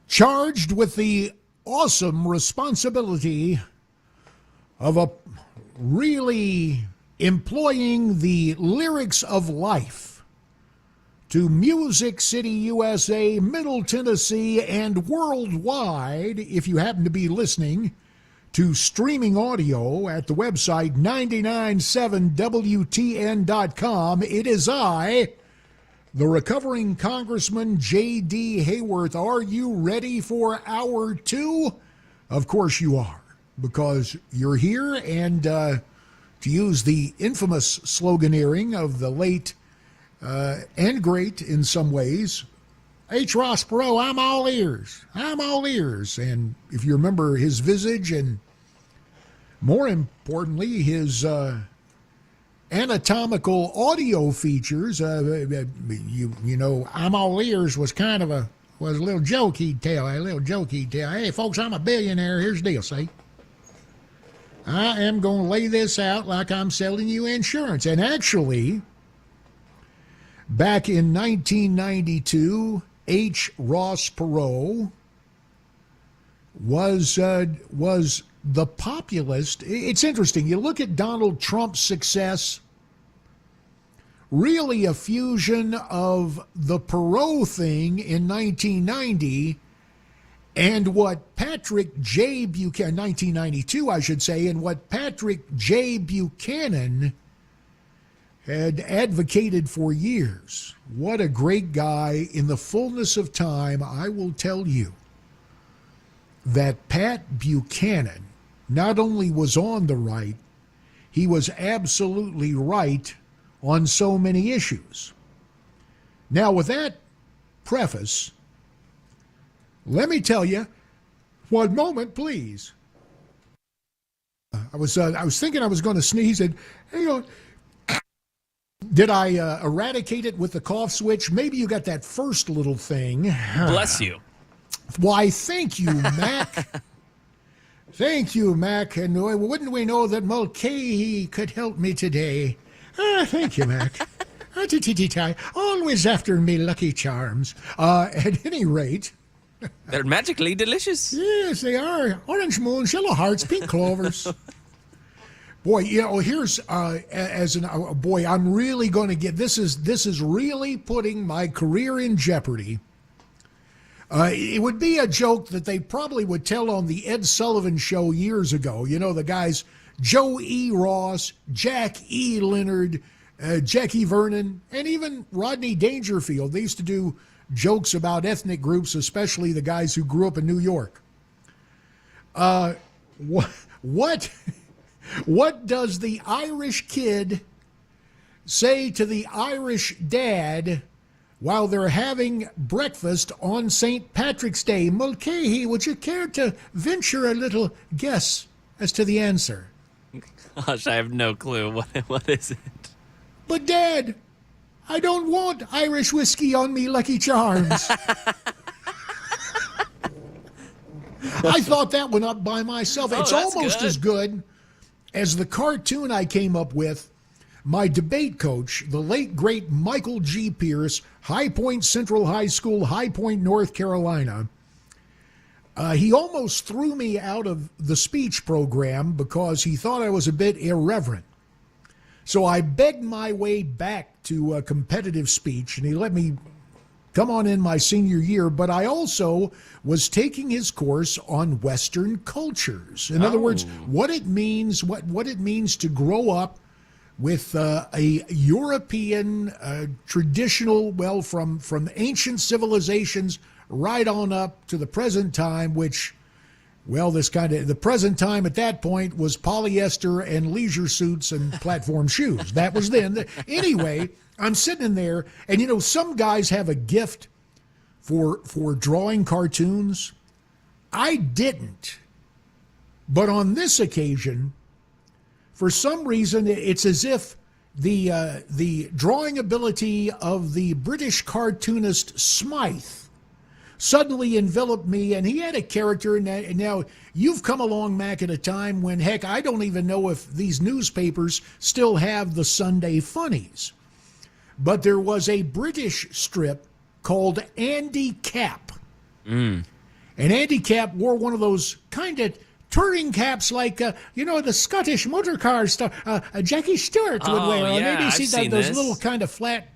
[SPEAKER 1] Charged with the awesome responsibility of really employing the lyrics of life to Music City, USA, Middle Tennessee, and worldwide, if you happen to be listening to streaming audio at the website 997WTN.com. It is I, the recovering Congressman JD Hayworth. Are you ready for hour two? Of course you are, because you're here, and to use the infamous sloganeering of the late and great in some ways, H. Ross Perot, I'm all ears. I'm all ears. And if you remember his visage and more importantly, his anatomical audio features, you know, I'm all ears was kind of a little joke he'd tell. Hey, folks, I'm a billionaire. Here's the deal, see? I am going to lay this out like I'm selling you insurance. And actually, back in 1992, H. Ross Perot was the populist. It's interesting. You look at Donald Trump's success, really a fusion of the Perot thing in 1990 and what Patrick J. Buchanan, 1992, I should say, and what Patrick J. Buchanan had advocated for years. What a great guy. In the fullness of time, I will tell you that Pat Buchanan not only was on the right, he was absolutely right on so many issues. Now, with that preface, let me tell you, one moment, please. I was thinking I was going to sneeze, and hang on. Did I eradicate it with the cough switch? Maybe you got that first little thing.
[SPEAKER 10] Bless you.
[SPEAKER 1] Why, thank you, Mac. Thank you, Mac. And wouldn't we know that Mulcahy could help me today? Thank you, Mac. Always after me lucky charms. At any rate.
[SPEAKER 10] They're magically delicious.
[SPEAKER 1] Yes, they are. Orange moons, yellow hearts, pink clovers. Boy, you know, here's boy, I'm really going to get this is really putting my career in jeopardy. It would be a joke that they probably would tell on the Ed Sullivan Show years ago. You know, the guys Joe E. Ross, Jack E. Leonard, Jackie Vernon, and even Rodney Dangerfield. They used to do jokes about ethnic groups, especially the guys who grew up in New York. What does the Irish kid say to the Irish dad while they're having breakfast on St. Patrick's Day? Mulcahy, would you care to venture a little guess as to the answer?
[SPEAKER 10] Gosh, I have no clue. What is it?
[SPEAKER 1] But Dad, I don't want Irish whiskey on me Lucky Charms. I thought that one up by myself. It's almost as good as the cartoon I came up with. My debate coach, the late, great Michael G. Pierce, High Point Central High School, High Point, North Carolina. He almost threw me out of the speech program because he thought I was a bit irreverent. So I begged my way back to competitive speech, and he let me come on in my senior year. But I also was taking his course on Western cultures. In other words, what it means to grow up with a European traditional, well, from ancient civilizations right on up to the present time, which, well, the present time at that point was polyester and leisure suits and platform shoes. That was then. Anyway, I'm sitting in there, and you know, some guys have a gift for drawing cartoons. I didn't. But on this occasion, for some reason, it's as if the drawing ability of the British cartoonist Smythe suddenly enveloped me, and he had a character. Now, you've come along, Mac, at a time when, heck, I don't even know if these newspapers still have the Sunday Funnies. But there was a British strip called Andy Cap. And Andy Cap wore one of those kind of touring caps like, the Scottish motor car star Jackie Stewart would wear on ABC. Those little kind of flat,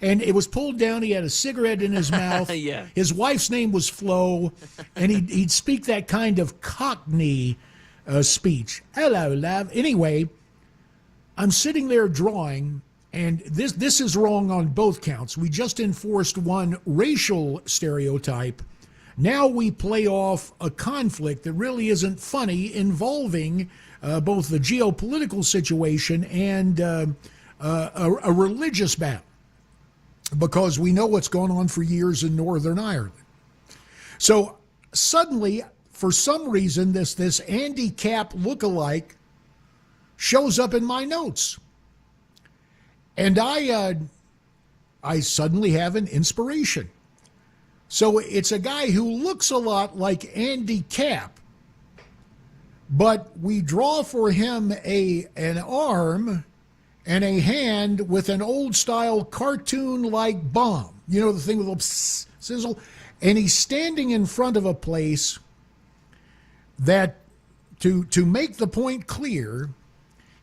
[SPEAKER 1] and it was pulled down. He had a cigarette in his mouth.
[SPEAKER 10] Yeah.
[SPEAKER 1] His wife's name was Flo, and he'd speak that kind of Cockney speech. Hello, love. Anyway, I'm sitting there drawing, and this is wrong on both counts. We just enforced one racial stereotype. Now we play off a conflict that really isn't funny, involving both the geopolitical situation and a religious battle. because we know what's gone on for years in Northern Ireland. So suddenly, for some reason, this Andy Capp lookalike shows up in my notes. And I suddenly have an inspiration. So it's a guy who looks a lot like Andy Capp, but we draw for him an arm and a hand with an old-style cartoon-like bomb. You know, the thing with a little sizzle? And he's standing in front of a place that, to make the point clear,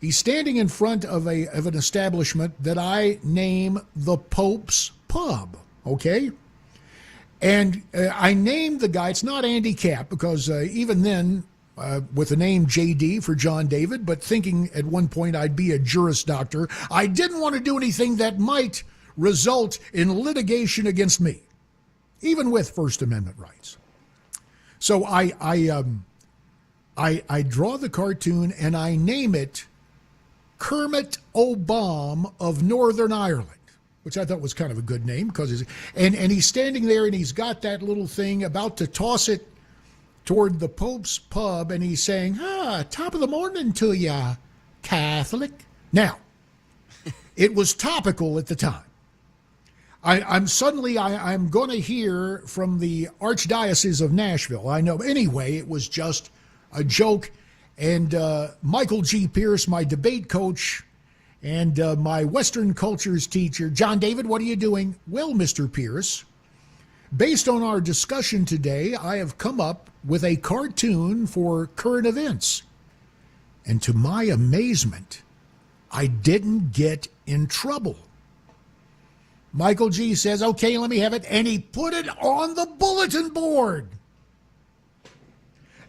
[SPEAKER 1] he's standing in front of an establishment that I name the Pope's Pub, okay? And I named the guy, it's not Andy Capp, because even then, with the name JD for John David, but thinking at one point I'd be a Juris Doctor, I didn't want to do anything that might result in litigation against me, even with First Amendment rights. So I draw the cartoon and I name it Kermit O'Bomb of Northern Ireland, which I thought was kind of a good name, because he's standing there and he's got that little thing about to toss it toward the Pope's Pub, and he's saying, top of the morning to ya, Catholic. Now, it was topical at the time. I'm going to hear from the Archdiocese of Nashville. I know. Anyway, it was just a joke. And Michael G. Pierce, my debate coach, and my Western cultures teacher, John David, what are you doing? Well, Mr. Pierce, based on our discussion today, I have come up with a cartoon for current events. And to my amazement, I didn't get in trouble. Michael G. says, okay, let me have it. And he put it on the bulletin board.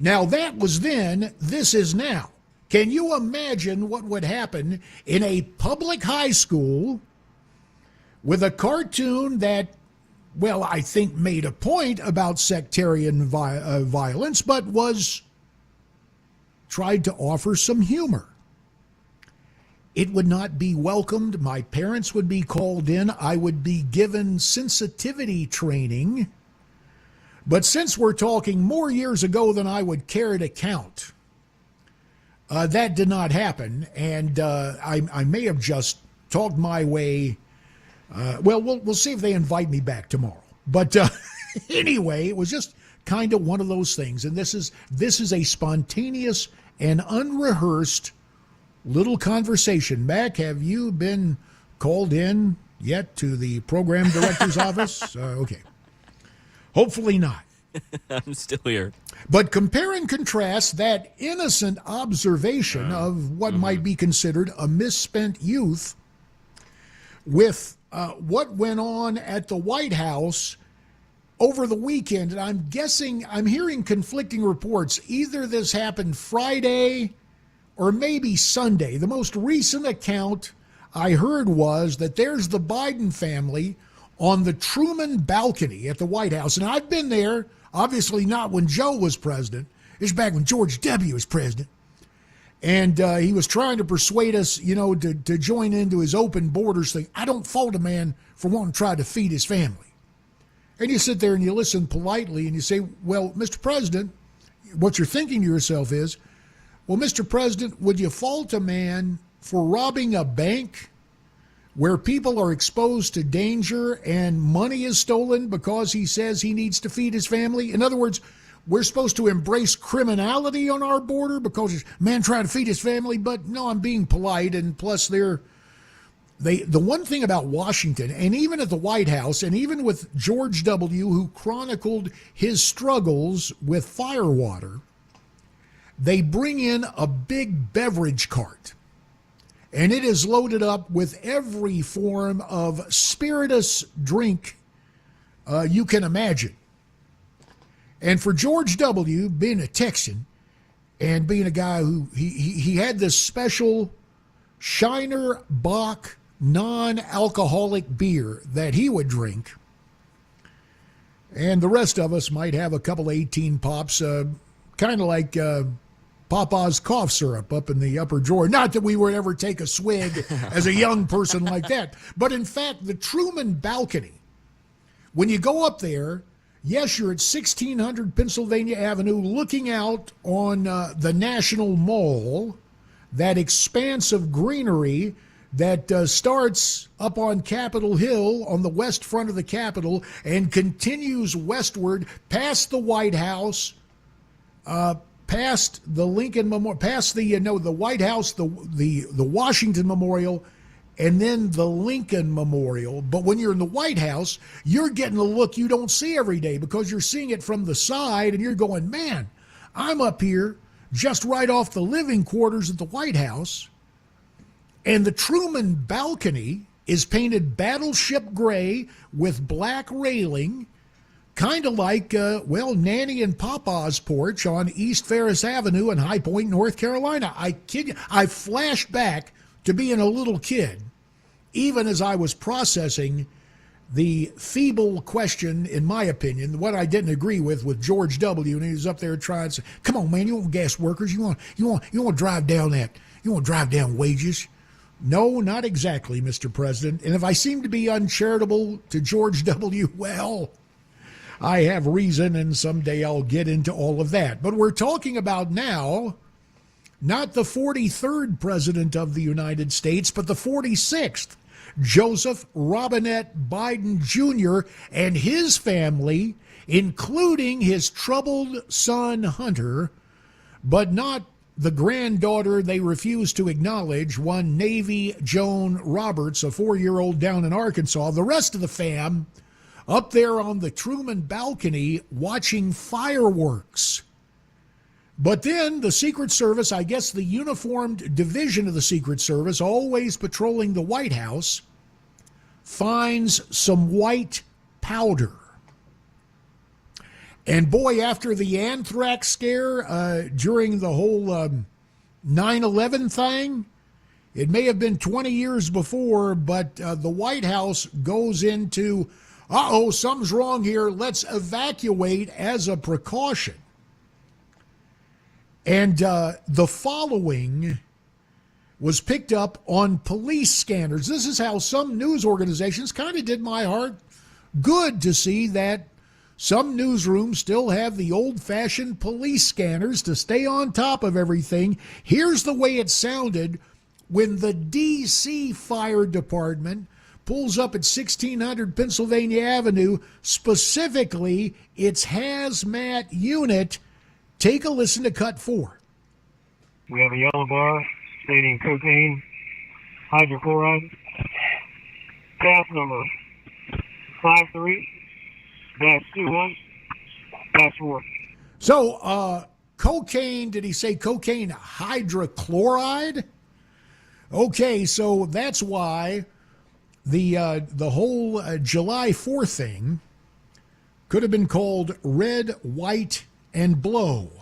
[SPEAKER 1] Now, that was then, this is now. Can you imagine what would happen in a public high school with a cartoon that, well, I think made a point about sectarian violence, but tried to offer some humor? It would not be welcomed. My parents would be called in. I would be given sensitivity training. But since we're talking more years ago than I would care to count, that did not happen. And I may have just talked my way. We'll see if they invite me back tomorrow. But anyway, it was just kind of one of those things. And this is a spontaneous and unrehearsed little conversation. Mac, have you been called in yet to the program director's office? Okay. Hopefully not.
[SPEAKER 10] I'm still here.
[SPEAKER 1] But compare and contrast that innocent observation of what might be considered a misspent youth with what went on at the White House over the weekend. And I'm hearing conflicting reports. Either this happened Friday or maybe Sunday. The most recent account I heard was that there's the Biden family on the Truman balcony at the White House. And I've been there, obviously not when Joe was president. It's back when George W. was president. And he was trying to persuade us, to join into his open borders thing. I don't fault a man for wanting to try to feed his family. And you sit there and you listen politely and you say, well, Mr. President, what you're thinking to yourself is, well, Mr. President, would you fault a man for robbing a bank where people are exposed to danger and money is stolen because he says he needs to feed his family? In other words, we're supposed to embrace criminality on our border because it's man trying to feed his family. But no, I'm being polite. And plus, the one thing about Washington, and even at the White House, and even with George W., who chronicled his struggles with firewater, they bring in a big beverage cart. And it is loaded up with every form of spirituous drink you can imagine. And for George W., being a Texan and being a guy who he had this special Shiner Bock non-alcoholic beer that he would drink. And the rest of us might have a couple 18 pops, kind of like Papa's cough syrup up in the upper drawer. Not that we would ever take a swig as a young person like that. But in fact, the Truman balcony, when you go up there, yes, you're at 1600 Pennsylvania Avenue looking out on the National Mall, that expanse of greenery that starts up on Capitol Hill on the west front of the Capitol and continues westward past the White House, past the Lincoln Memorial, past the White House, the Washington Memorial, and then the Lincoln Memorial. But when you're in the White House, you're getting a look you don't see every day because you're seeing it from the side and you're going, man, I'm up here just right off the living quarters at the White House. And the Truman balcony is painted battleship gray with black railing, kind of like, Nanny and Papa's porch on East Ferris Avenue in High Point, North Carolina. I kid you, I flashed back to being a little kid, even as I was processing the feeble question, in my opinion, what I didn't agree with George W. And he was up there trying to say, "Come on, man, you want gas workers? You want to drive down wages?" No, not exactly, Mr. President. And if I seem to be uncharitable to George W., well, I have reason, and someday I'll get into all of that. But we're talking about now not the 43rd President of the United States, but the 46th, Joseph Robinette Biden Jr. and his family, including his troubled son Hunter, but not the granddaughter they refuse to acknowledge, one Navy Joan Roberts, a 4-year-old down in Arkansas. The rest of the fam up there on the Truman balcony watching fireworks. But then the Secret Service, I guess the uniformed division of the Secret Service, always patrolling the White House, finds some white powder. And boy, after the anthrax scare during the whole 9/11 thing, it may have been 20 years before, but the White House goes into, something's wrong here, let's evacuate as a precaution. And the following was picked up on police scanners. This is how some news organizations kind of did my heart good to see that some newsrooms still have the old-fashioned police scanners to stay on top of everything. Here's the way it sounded when the D.C. Fire Department pulls up at 1600 Pennsylvania Avenue, specifically its hazmat unit. Take a listen to cut 4.
[SPEAKER 11] We have a yellow bar stating cocaine, hydrochloride, task number 53-21-4.
[SPEAKER 1] So, cocaine, did he say cocaine hydrochloride? Okay, so that's why the whole July 4th thing could have been called Red, White, and Blow.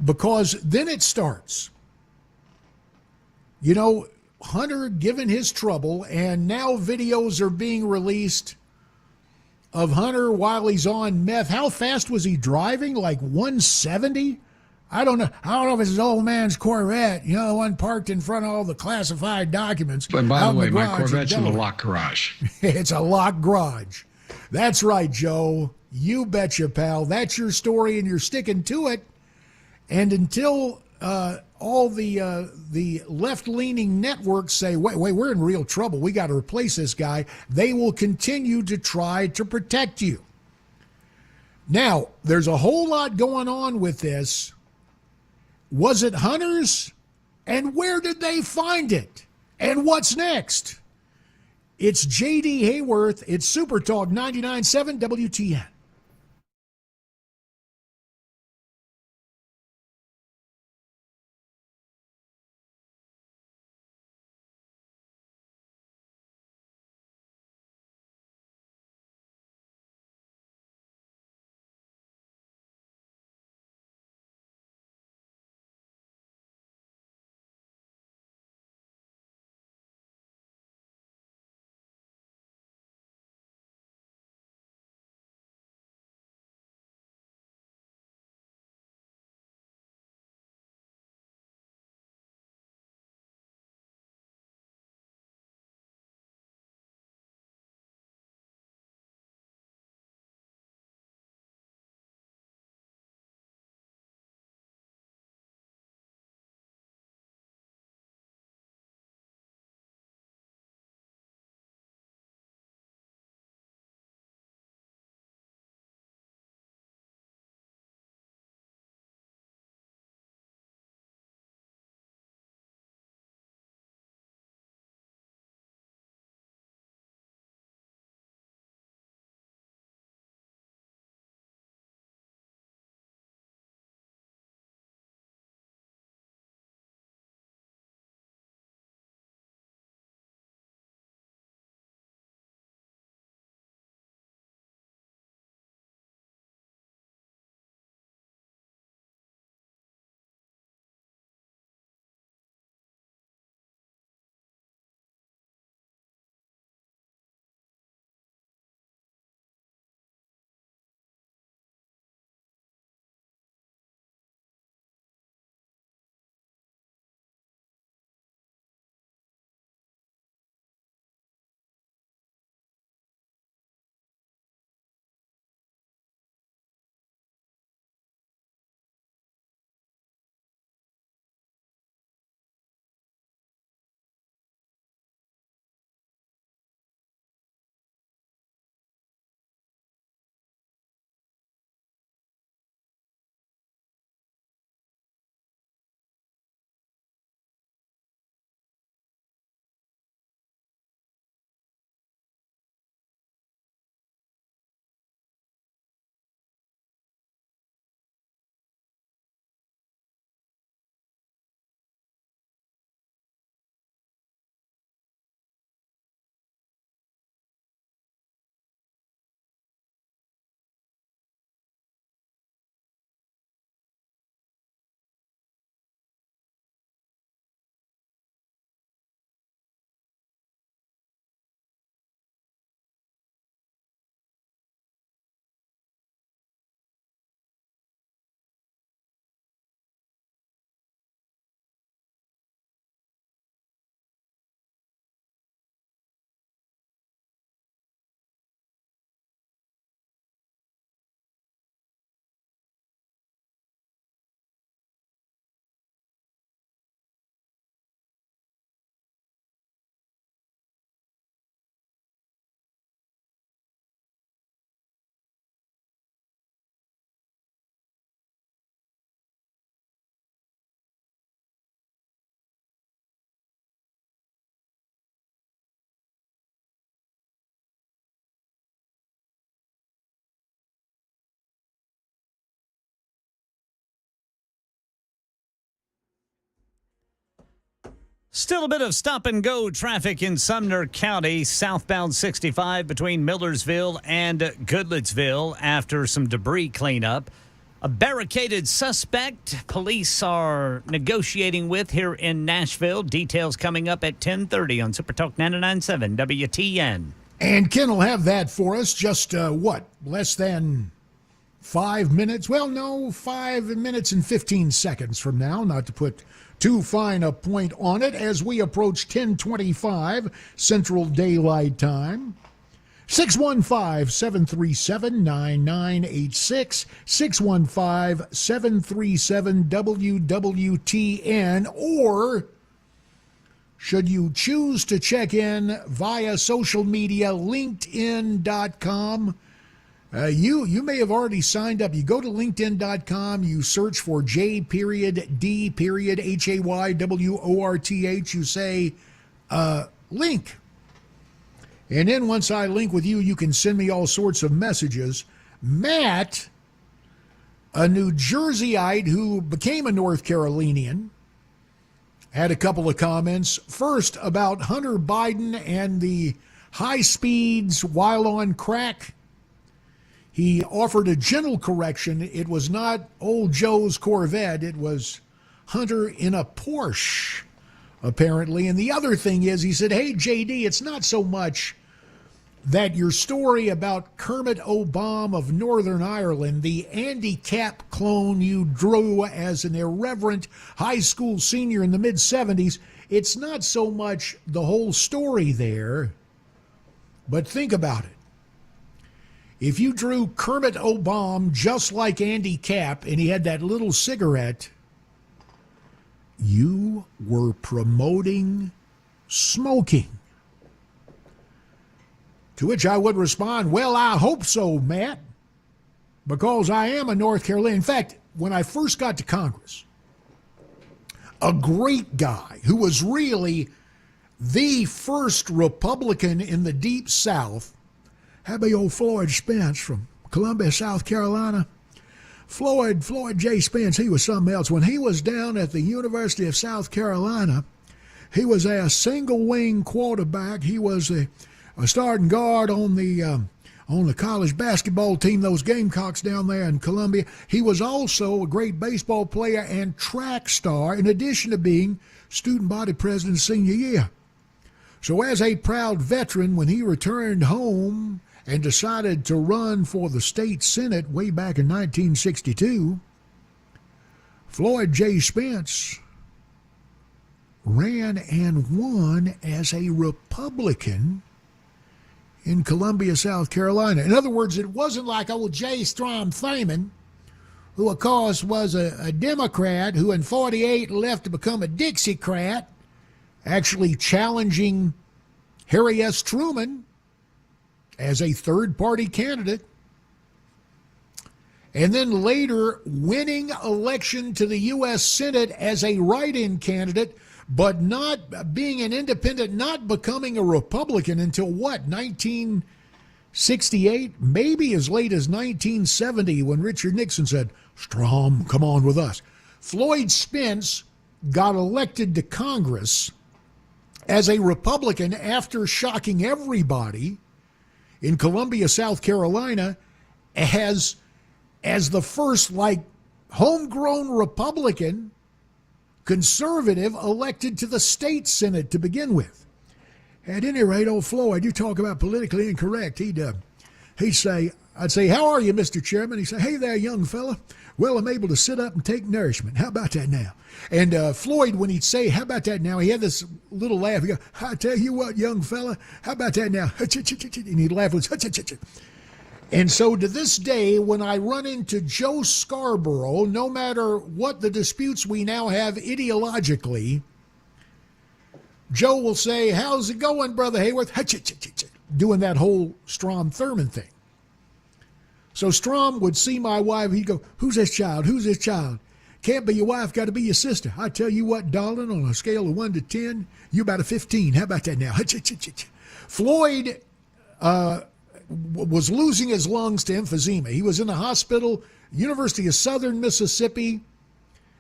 [SPEAKER 1] Because then it starts. You know, Hunter given his trouble, and now videos are being released of Hunter while he's on meth. How fast was he driving? Like 170? I don't know. I don't know if it's his old man's Corvette, you know, the one parked in front of all the classified documents.
[SPEAKER 2] But by the way, my
[SPEAKER 1] garage
[SPEAKER 2] Corvette's in a locked garage.
[SPEAKER 1] It's a locked garage. That's right, Joe. You betcha, pal. That's your story, and you're sticking to it. And until all the left-leaning networks say, wait, we're in real trouble, we got to replace this guy, they will continue to try to protect you. Now, there's a whole lot going on with this. Was it Hunter's? And where did they find it? And what's next? It's JD Hayworth. It's Super Talk 99.7 WTN.
[SPEAKER 3] Still a bit of stop and go traffic in Sumner County, southbound 65 between Millersville and Goodlettsville after some debris cleanup. A barricaded suspect police are negotiating with here in Nashville. Details coming up at 10:30 on Super Talk 99.7 WTN.
[SPEAKER 1] And Ken will have that for us just, less than 5 minutes? Well, no, 5 minutes and 15 seconds from now, not to put too fine a point on it, as we approach 10:25 Central Daylight Time. 615-737-9986, 615-737-WWTN, or should you choose to check in via social media, LinkedIn.com, you may have already signed up. You go to LinkedIn.com, you search for J.D.Hayworth, you say link. And then once I link with you, you can send me all sorts of messages. Matt, a New Jerseyite who became a North Carolinian, had a couple of comments. First, about Hunter Biden and the high speeds while on crack. He offered a gentle correction. It was not old Joe's Corvette. It was Hunter in a Porsche, apparently. And the other thing is, he said, hey, JD, it's not so much that your story about Kermit O'Bom of Northern Ireland, the Andy Capp clone you drew as an irreverent high school senior in the mid-'70s, it's not so much the whole story there, but think about it. If you drew Kermit O'Bom just like Andy Capp and he had that little cigarette, you were promoting smoking. To which I would respond, well, I hope so, Matt, because I am a North Carolinian. In fact, when I first got to Congress, a great guy who was really the first Republican in the Deep South, had be old Floyd Spence from Columbia, South Carolina. Floyd J. Spence, he was something else. When he was down at the University of South Carolina, he was a single-wing quarterback. He was a starting guard on the college basketball team, those Gamecocks down there in Columbia. He was also a great baseball player and track star, in addition to being student body president senior year. So as a proud veteran, when he returned home and decided to run for the state Senate way back in 1962, Floyd J. Spence ran and won as a Republican in Columbia, South Carolina. In other words, it wasn't like old J. Strom Thurmond, who of course was a Democrat who in 48 left to become a Dixiecrat, actually challenging Harry S. Truman as a third-party candidate, and then later winning election to the U.S. Senate as a write-in candidate, but not being an independent, not becoming a Republican until what, 1968? Maybe as late as 1970 when Richard Nixon said, Strom, come on with us. Floyd Spence got elected to Congress as a Republican after shocking everybody in Columbia, South Carolina, as the first, homegrown Republican, conservative elected to the state Senate to begin with. At any rate, old Floyd, you talk about politically incorrect. He'd say, I'd say, how are you, Mr. Chairman? He'd say, hey there, young fella. Well, I'm able to sit up and take nourishment. How about that now? And Floyd, when he'd say, how about that now, he had this little laugh. He'd go, I tell you what, young fella, how about that now? And he'd laugh with, and so to this day, when I run into Joe Scarborough, no matter what the disputes we now have ideologically, Joe will say, how's it going, Brother Hayworth? Doing that whole Strom Thurmond thing. So Strom would see my wife, he'd go, who's this child? Who's this child? Can't be your wife, got to be your sister. I tell you what, darling, on a scale of 1 to 10, you're about a 15. How about that now? Floyd was losing his lungs to emphysema. He was in the hospital, University of Southern Mississippi,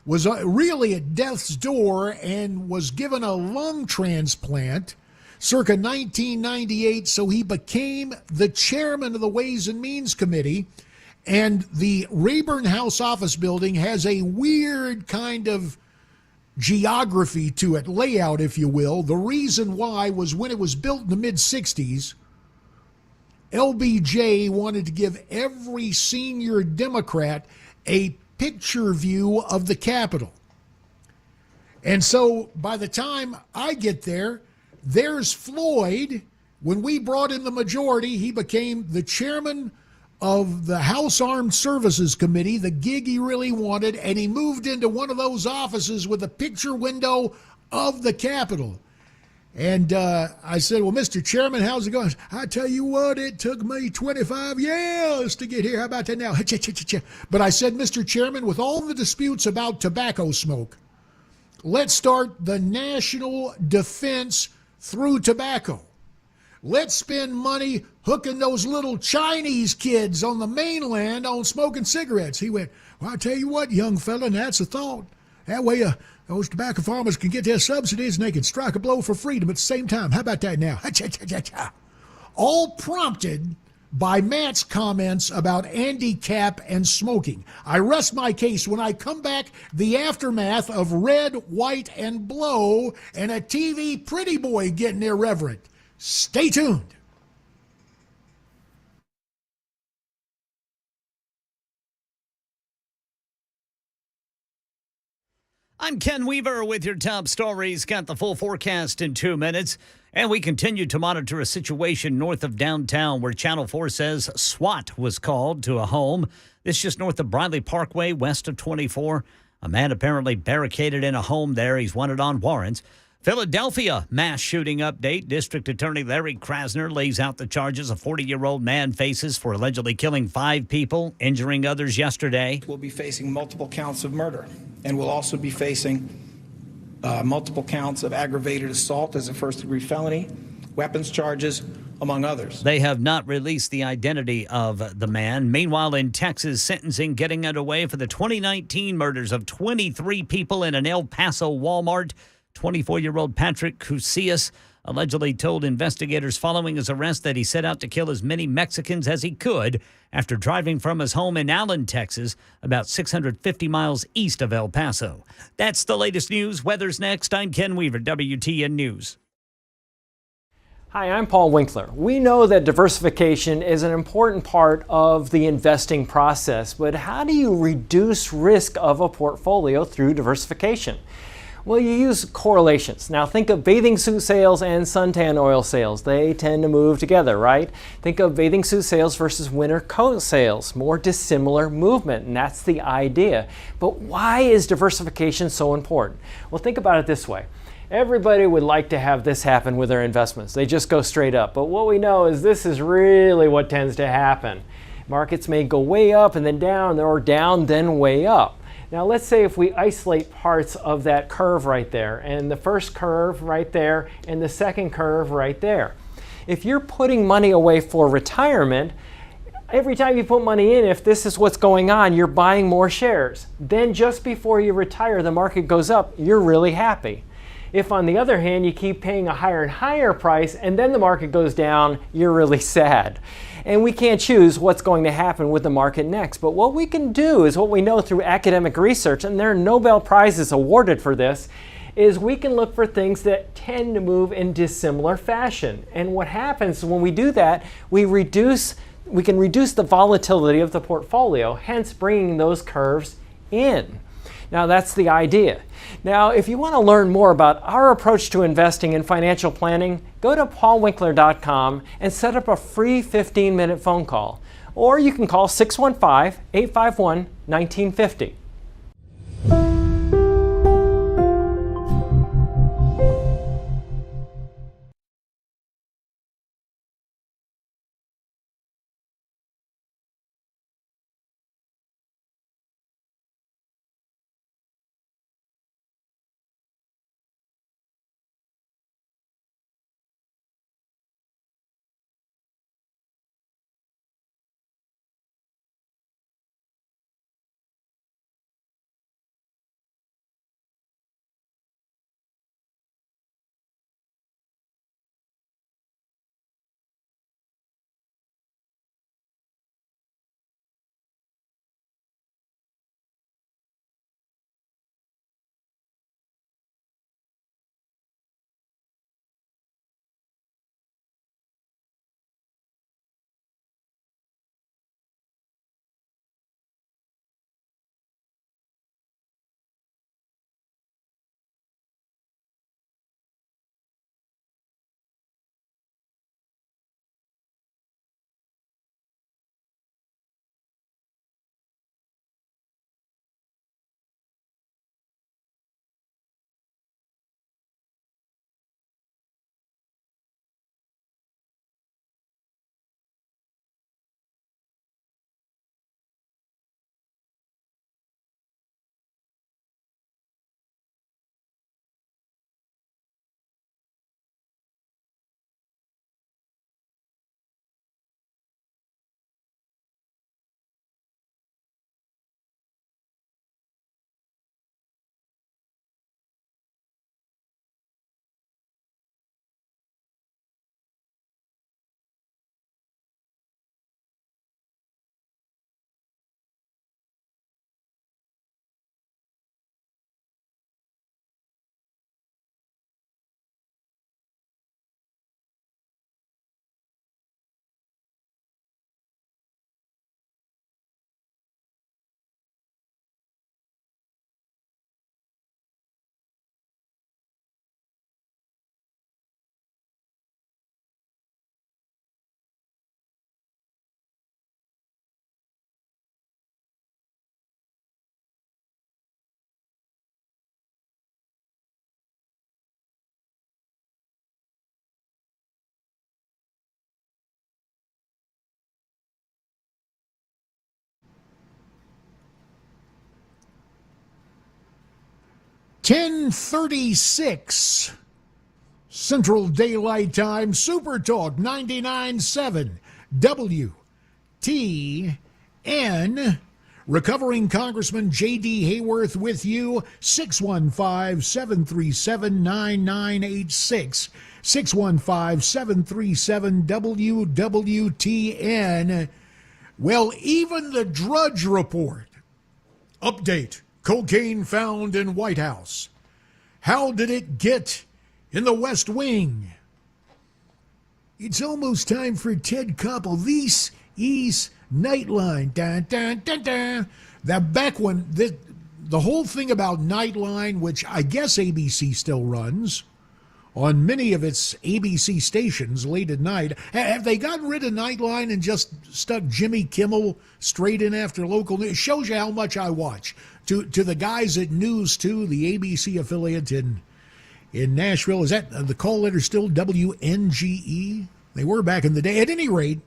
[SPEAKER 1] was really at death's door and was given a lung transplant circa 1998, so he became the chairman of the Ways and Means Committee. And the Rayburn House office building has a weird kind of geography to it, layout, if you will. The reason why was when it was built in the mid-60s, LBJ wanted to give every senior Democrat a picture view of the Capitol. And so by the time I get there, there's Floyd. When we brought in the majority, he became the chairman of the House Armed Services Committee, the gig he really wanted, and he moved into one of those offices with a picture window of the Capitol. And I said, well, Mr. Chairman, how's it going? I tell you what, it took me 25 years to get here. How about that now? But I said, Mr. Chairman, with all the disputes about tobacco smoke, let's start the national defense through tobacco. Let's spend money hooking those little Chinese kids on the mainland on smoking cigarettes. He went, well, I tell you what, young fella, and that's a thought. That way those tobacco farmers can get their subsidies and they can strike a blow for freedom at the same time. How about that now? All prompted by Matt's comments about Andy Capp and smoking. I rest my case. When I come back, the aftermath of Red, White, and Blow and a TV pretty boy getting irreverent. Stay tuned.
[SPEAKER 3] I'm Ken Weaver with your top stories. Got the full forecast in 2 minutes. And we continue to monitor a situation north of downtown where Channel 4 says SWAT was called to a home. This just north of Briley Parkway, west of 24. A man apparently barricaded in a home there. He's wanted on warrants. Philadelphia mass shooting update. District Attorney Larry Krasner lays out the charges a 40-year-old man faces for allegedly killing 5 people, injuring others yesterday.
[SPEAKER 12] We'll be facing multiple counts of murder, and we'll also be facing multiple counts of aggravated assault as a first-degree felony, weapons charges, among others.
[SPEAKER 3] They have not released the identity of the man. Meanwhile, in Texas, sentencing getting underway for the 2019 murders of 23 people in an El Paso Walmart. 24-year-old Patrick Cusillas allegedly told investigators following his arrest that he set out to kill as many Mexicans as he could after driving from his home in Allen, Texas, about 650 miles east of El Paso. That's the latest news. Weather's next. I'm Ken Weaver, WTN News.
[SPEAKER 5] Hi, I'm Paul Winkler. We know that diversification is an important part of the investing process, but how do you reduce risk of a portfolio through diversification? Well, you use correlations. Now think of bathing suit sales and suntan oil sales. They tend to move together, right? Think of bathing suit sales versus winter coat sales. More dissimilar movement, and that's the idea. But why is diversification so important? Well, think about it this way. Everybody would like to have this happen with their investments. They just go straight up. But what we know is this is really what tends to happen. Markets may go way up and then down, or down then way up. Now let's say if we isolate parts of that curve right there, and the first curve right there, and the second curve right there. If you're putting money away for retirement, every time you put money in, if this is what's going on, you're buying more shares. Then just before you retire, the market goes up, you're really happy. If on the other hand, you keep paying a higher and higher price, and then the market goes down, you're really sad. And we can't choose what's going to happen with the market next. But what we can do is what we know through academic research, and there are Nobel Prizes awarded for this, is we can look for things that tend to move in dissimilar fashion. And what happens when we do that, we can reduce the volatility of the portfolio, hence bringing those curves in. Now that's the idea. Now if you want to learn more about our approach to investing and financial planning, go to paulwinkler.com and set up a free 15-minute phone call. Or you can call 615-851-1950.
[SPEAKER 1] 10:36 Central Daylight Time. Super Talk 99.7 WTN. Recovering Congressman JD Hayworth with you. 615-737-9986. 615-737-WWTN. Well, even the Drudge Report. Update. Cocaine found in White House. How did it get in the West Wing? It's almost time for Ted Koppel. This is Nightline. Dun, dun, dun, dun. That back when the whole thing about Nightline, which I guess ABC still runs on many of its ABC stations late at night. Have they gotten rid of Nightline and just stuck Jimmy Kimmel straight in after local news? It shows you how much I watch. To the guys at News 2, the ABC affiliate in Nashville, is that the call letter still WNGE? They were back in the day. At any rate,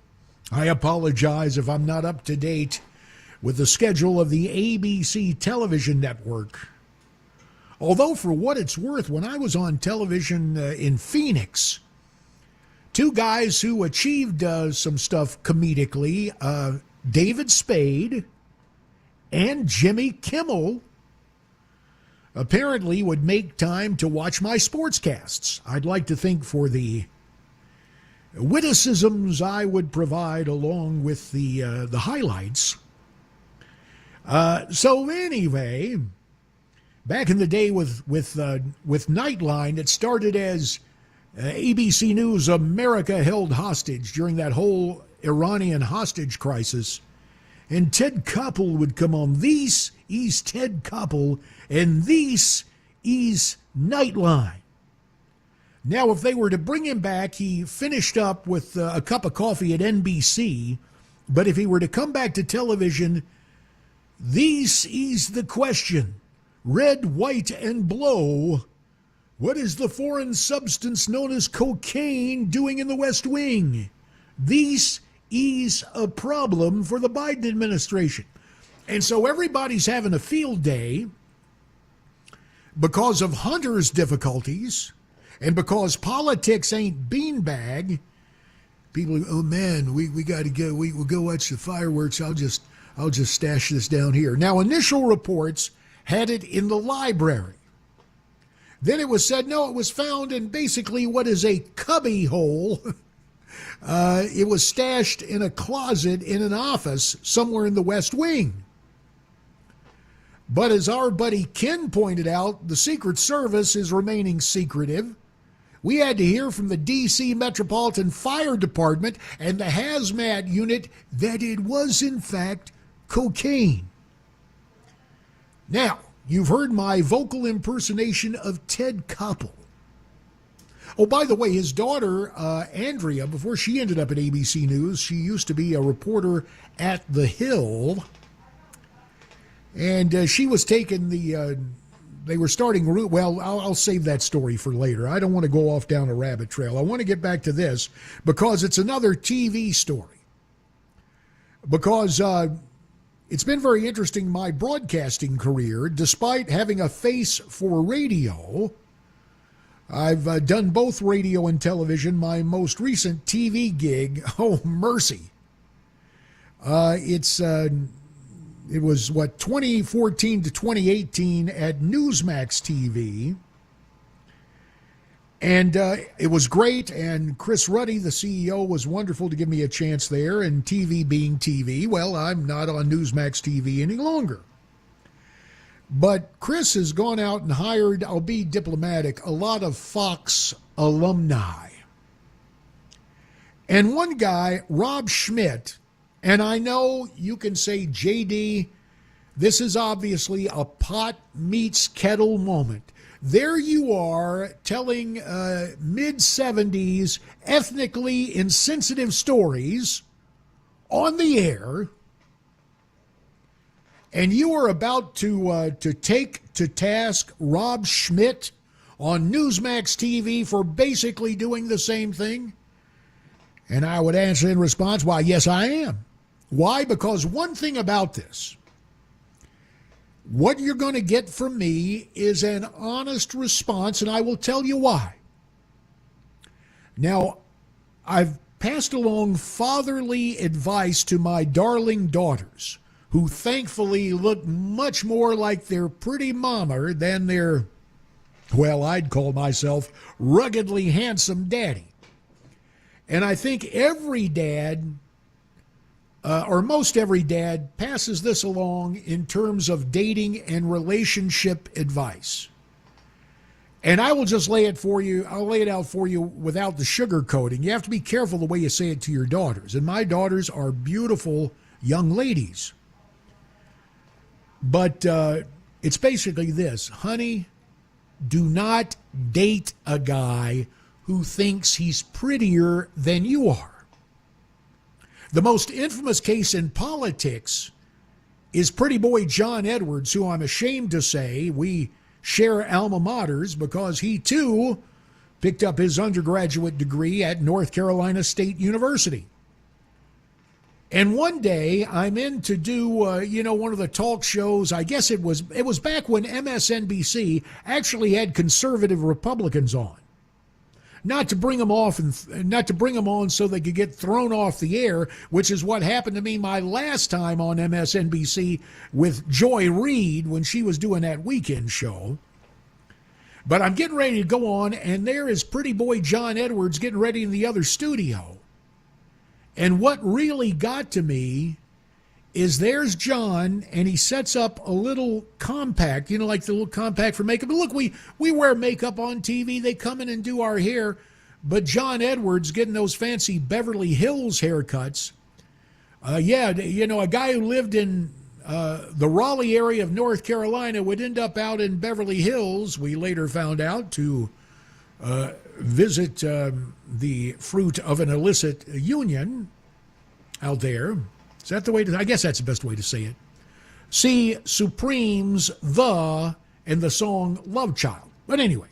[SPEAKER 1] I apologize if I'm not up to date with the schedule of the ABC television network. Although, for what it's worth, when I was on television in Phoenix, two guys who achieved some stuff comedically, David Spade and Jimmy Kimmel, apparently would make time to watch my sportscasts. I'd like to think for the witticisms I would provide along with the highlights. So anyway, back in the day with Nightline, it started as ABC News America held hostage during that whole Iranian hostage crisis. And Ted Koppel would come on. This is Ted Koppel, and this is Nightline. Now, if they were to bring him back, he finished up with a cup of coffee at NBC. But if he were to come back to television, this is the question. Red, white, and blow. What is the foreign substance known as cocaine doing in the West Wing? This is a problem for the Biden administration. And so everybody's having a field day because of Hunter's difficulties and because politics ain't beanbag. People, oh man, we got to go. We'll go watch the fireworks. I'll just stash this down here. Now, initial reports had it in the library. Then it was said, no, it was found in basically what is a cubby hole. It was stashed in a closet in an office somewhere in the West Wing. But as our buddy Ken pointed out, the Secret Service is remaining secretive. We had to hear from the D.C. Metropolitan Fire Department and the hazmat unit that it was, in fact, cocaine. Now, you've heard my vocal impersonation of Ted Koppel. Oh, by the way, his daughter, Andrea, before she ended up at ABC News, she used to be a reporter at The Hill. And she was taking they were starting, well, I'll save that story for later. I don't want to go off down a rabbit trail. I want to get back to this because it's another TV story. Because it's been very interesting, my broadcasting career, despite having a face for radio. I've done both radio and television. My most recent TV gig, oh, mercy. It was, 2014 to 2018 at Newsmax TV. And it was great, and Chris Ruddy, the CEO, was wonderful to give me a chance there, and TV being TV, well, I'm not on Newsmax TV any longer. But Chris has gone out and hired, I'll be diplomatic, a lot of Fox alumni. And one guy, Rob Schmidt, and I know you can say, JD, this is obviously a pot meets kettle moment. There you are telling mid-70s ethnically insensitive stories on the air, and you are about to take to task Rob Schmidt on Newsmax TV for basically doing the same thing? And I would answer in response, why, yes, I am. Why? Because one thing about this, What you're going to get from me is an honest response, and I will tell you why. Now, I've passed along fatherly advice to my darling daughters, who thankfully look much more like their pretty mama than their, well, I'd call myself ruggedly handsome daddy. And I think every dad, or most every dad, passes this along in terms of dating and relationship advice. And I will just lay it for you. I'll lay it out for you without the sugar coating. You have to be careful the way you say it to your daughters. And my daughters are beautiful young ladies. But it's basically this: honey, do not date a guy who thinks he's prettier than you are. The most infamous case in politics is pretty boy John Edwards, who I'm ashamed to say we share alma maters because he too picked up his undergraduate degree at North Carolina State University. And one day I'm in to do, one of the talk shows. I guess it was back when MSNBC actually had conservative Republicans on. Not to bring them on so they could get thrown off the air, which is what happened to me my last time on MSNBC with Joy Reid when she was doing that weekend show. But I'm getting ready to go on, and there is pretty boy John Edwards getting ready in the other studio. And what really got to me is there's John, and he sets up a little compact, like the little compact for makeup. But look, we wear makeup on TV. They come in and do our hair. But John Edwards getting those fancy Beverly Hills haircuts. A guy who lived in the Raleigh area of North Carolina would end up out in Beverly Hills, we later found out, to visit the fruit of an illicit union out there. Is that the way to? I guess that's the best way to say it. See Supreme's and the song Love Child. But anyway,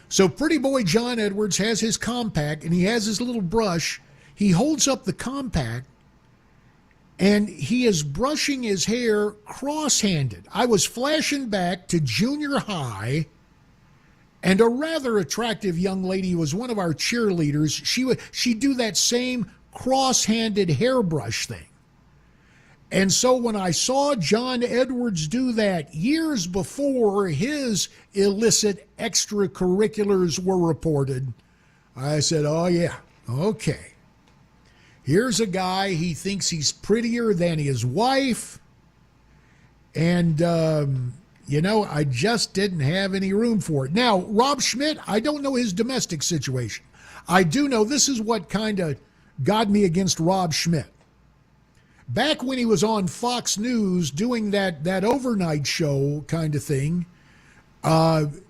[SPEAKER 1] so pretty boy John Edwards has his compact, and he has his little brush. He holds up the compact, and he is brushing his hair cross-handed. I was flashing back to junior high, and a rather attractive young lady was one of our cheerleaders. She'd do that same cross-handed hairbrush thing. And so when I saw John Edwards do that years before his illicit extracurriculars were reported, I said, oh yeah, okay. Here's a guy, he thinks he's prettier than his wife. And, I just didn't have any room for it. Now, Rob Schmidt, I don't know his domestic situation. I do know this is what kind of got me against Rob Schmidt. Back when he was on Fox News doing that overnight show kind of thing,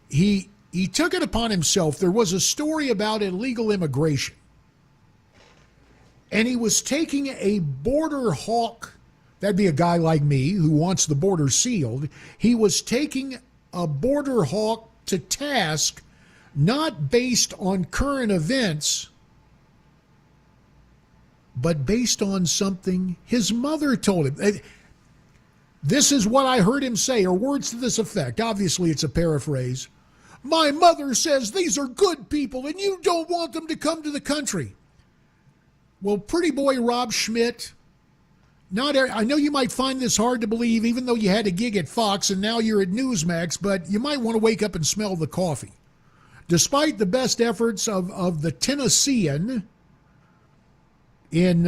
[SPEAKER 1] he took it upon himself. There was a story about illegal immigration. And he was taking a border hawk, that'd be a guy like me who wants the border sealed. He was taking a border hawk to task, not based on current events, but based on something his mother told him. This is what I heard him say, or words to this effect. Obviously, it's a paraphrase. My mother says these are good people, and you don't want them to come to the country. Well, pretty boy Rob Schmidt, I know you might find this hard to believe, even though you had a gig at Fox and now you're at Newsmax, but you might want to wake up and smell the coffee. Despite the best efforts of the Tennessean in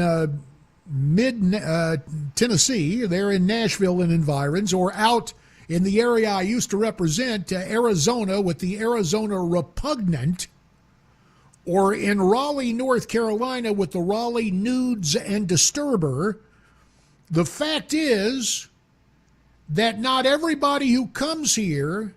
[SPEAKER 1] mid-Tennessee, there in Nashville and environs, or out in the area I used to represent, Arizona, with the Arizona Repugnant, or in Raleigh, North Carolina, with the Raleigh Nudes and Disturber, the fact is that not everybody who comes here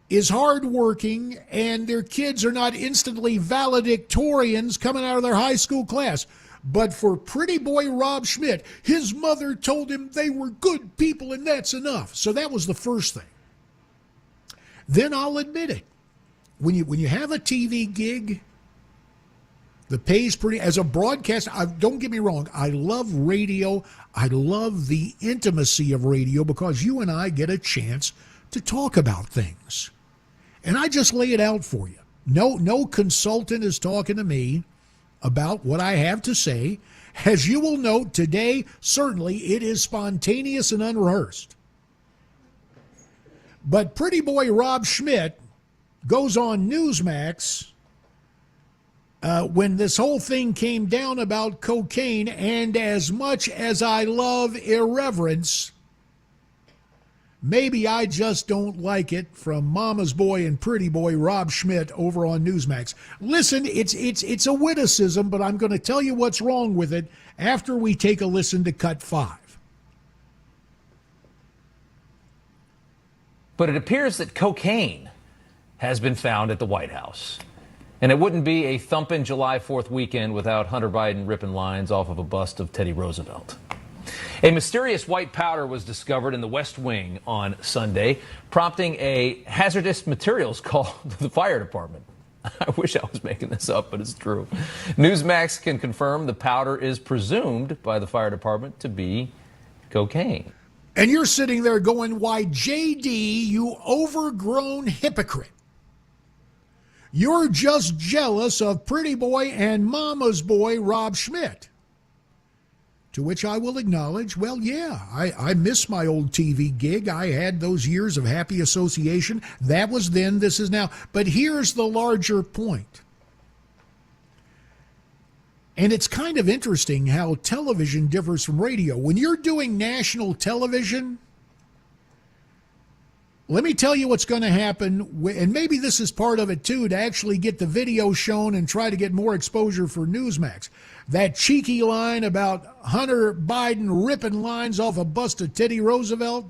[SPEAKER 1] is hardworking, and their kids are not instantly valedictorians coming out of their high school class. But for pretty boy Rob Schmidt, his mother told him they were good people, and that's enough. So that was the first thing. Then I'll admit it. When you have a TV gig, The pay's pretty, as a broadcaster, don't get me wrong, I love radio. I love the intimacy of radio because you and I get a chance to talk about things. And I just lay it out for you. No consultant is talking to me about what I have to say. As you will note today, certainly it is spontaneous and unrehearsed. But pretty boy Rob Schmidt goes on Newsmax when this whole thing came down about cocaine, and as much as I love irreverence, maybe I just don't like it from Mama's boy and pretty boy Rob Schmidt over on Newsmax. Listen, it's a witticism, but I'm going to tell you what's wrong with it after we take a listen to Cut 5.
[SPEAKER 13] But it appears that cocaine has been found at the White House. And it wouldn't be a thumping July 4th weekend without Hunter Biden ripping lines off of a bust of Teddy Roosevelt. A mysterious white powder was discovered in the West Wing on Sunday, prompting a hazardous materials call to the fire department. I wish I was making this up, but it's true. Newsmax can confirm the powder is presumed by the fire department to be cocaine.
[SPEAKER 1] And you're sitting there going, why, JD, you overgrown hypocrite. You're just jealous of pretty boy and mama's boy, Rob Schmidt. To which I will acknowledge, well, yeah, I miss my old TV gig. I had those years of happy association. That was then, this is now. But here's the larger point. And it's kind of interesting how television differs from radio. When you're doing national television, let me tell you what's going to happen, and maybe this is part of it too, to actually get the video shown and try to get more exposure for Newsmax. That cheeky line about Hunter Biden ripping lines off a bust of Teddy Roosevelt,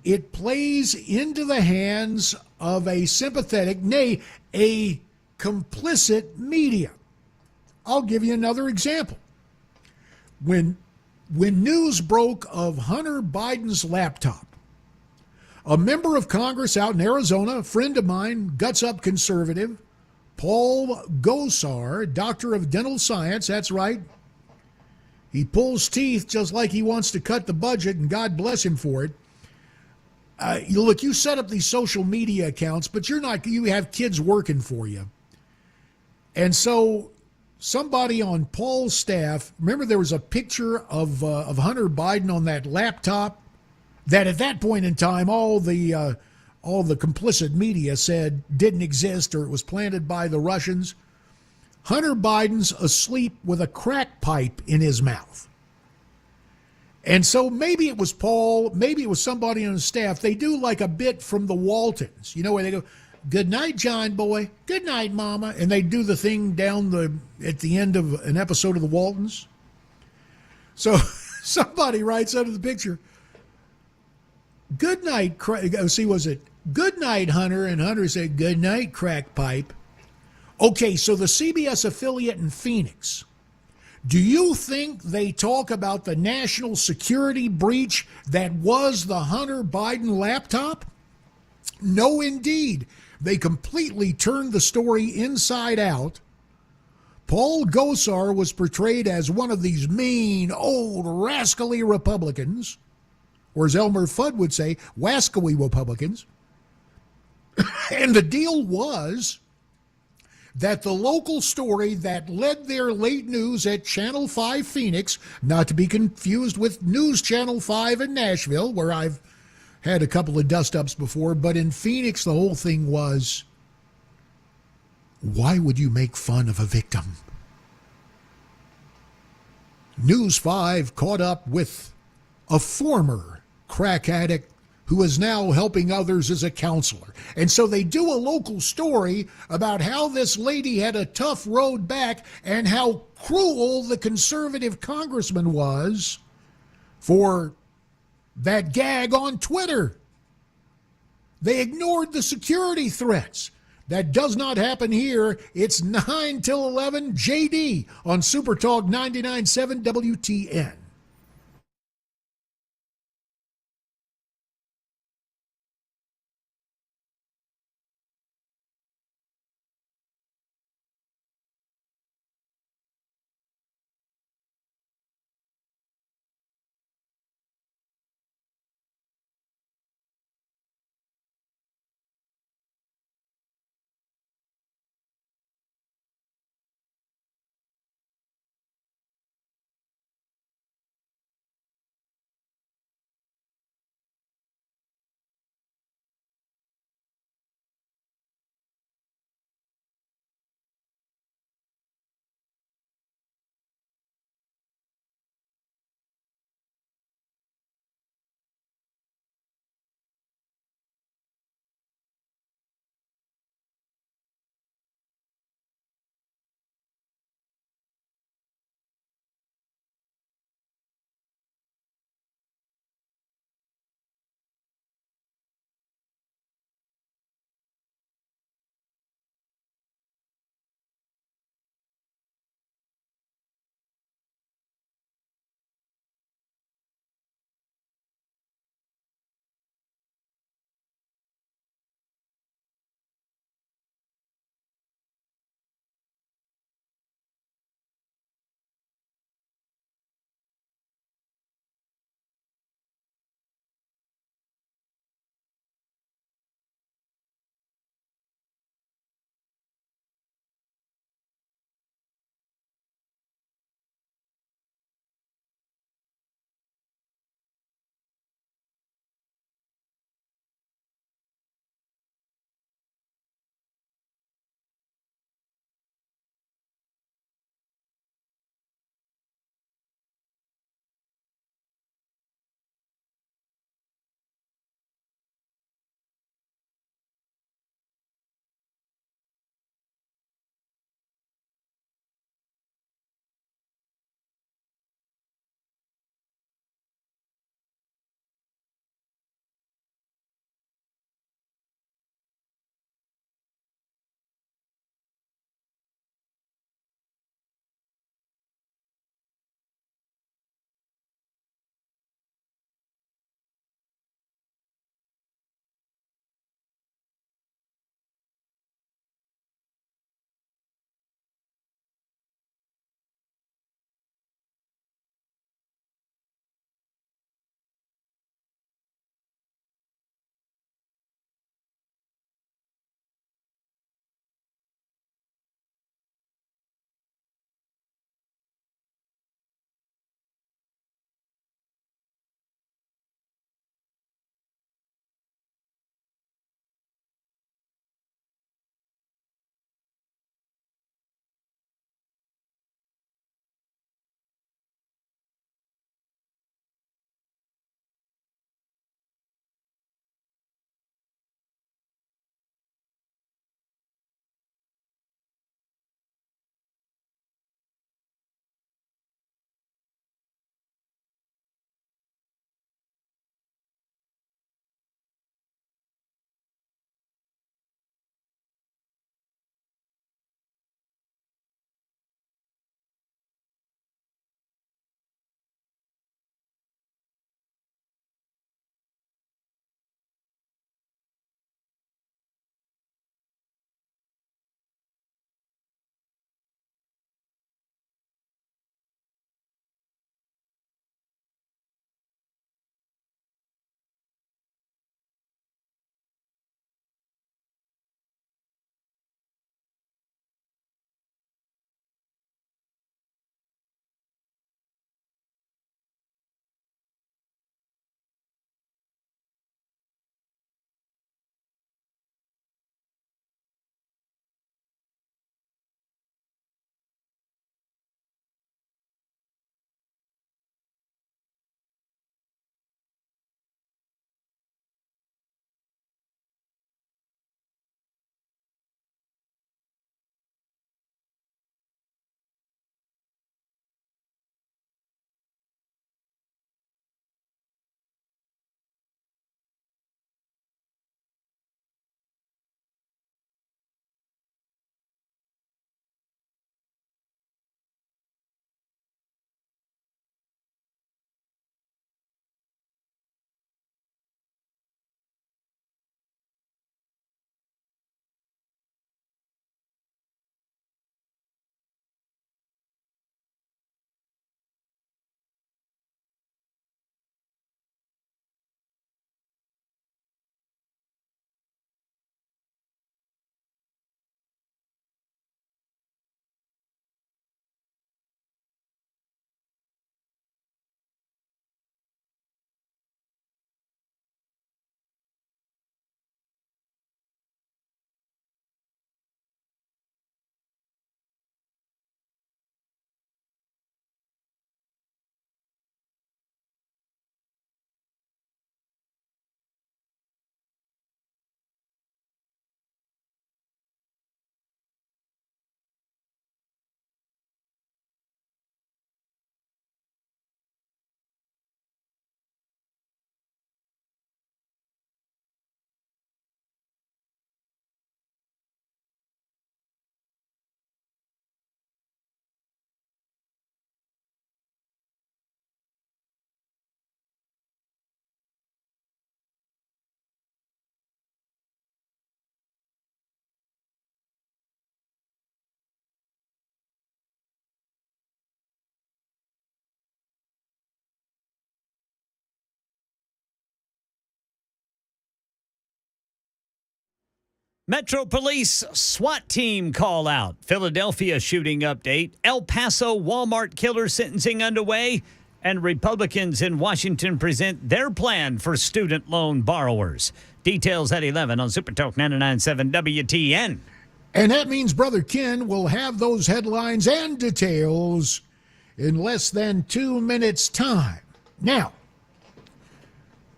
[SPEAKER 1] it plays into the hands of a sympathetic, nay, a complicit media. I'll give you another example. When news broke of Hunter Biden's laptop, a member of Congress out in Arizona, a friend of mine, guts up conservative, Paul Gosar, doctor of dental science, that's right. He pulls teeth just like he wants to cut the budget, and God bless him for it. Look, you set up these social media accounts, but you have kids working for you. And so somebody on Paul's staff, remember there was a picture of Hunter Biden on that laptop that at that point in time all the complicit media said didn't exist or it was planted by the Russians. Hunter Biden's asleep with a crack pipe in his mouth. And so maybe it was Paul, maybe it was somebody on his staff. They do like a bit from the Waltons, you know, where they go, "Good night, John boy. Good night, Mama." And they do the thing at the end of an episode of the Waltons. So somebody writes under the picture, "Good night, was it good night, Hunter?" And Hunter said, "Good night, crack pipe." Okay, so the CBS affiliate in Phoenix, do you think they talk about the national security breach that was the Hunter Biden laptop? No, indeed. They completely turned the story inside out. Paul Gosar was portrayed as one of these mean, old, rascally Republicans, or as Elmer Fudd would say, wascally Republicans. And the deal was that the local story that led their late news at Channel 5 Phoenix, not to be confused with News Channel 5 in Nashville, where I've had a couple of dust-ups before, but in Phoenix the whole thing was, why would you make fun of a victim? News 5 caught up with a former crack addict who is now helping others as a counselor. And so they do a local story about how this lady had a tough road back and how cruel the conservative congressman was for that gag on Twitter. They ignored the security threats. That does not happen here. It's 9 till 11, JD on Super Talk 99.7 WTN.
[SPEAKER 3] Metro Police SWAT team call out. Philadelphia shooting update. El Paso Walmart killer sentencing underway. And Republicans in Washington present their plan for student loan borrowers. Details at 11 on Super Talk 99.7 WTN.
[SPEAKER 1] And that means Brother Ken will have those headlines and details in less than 2 minutes' time. Now,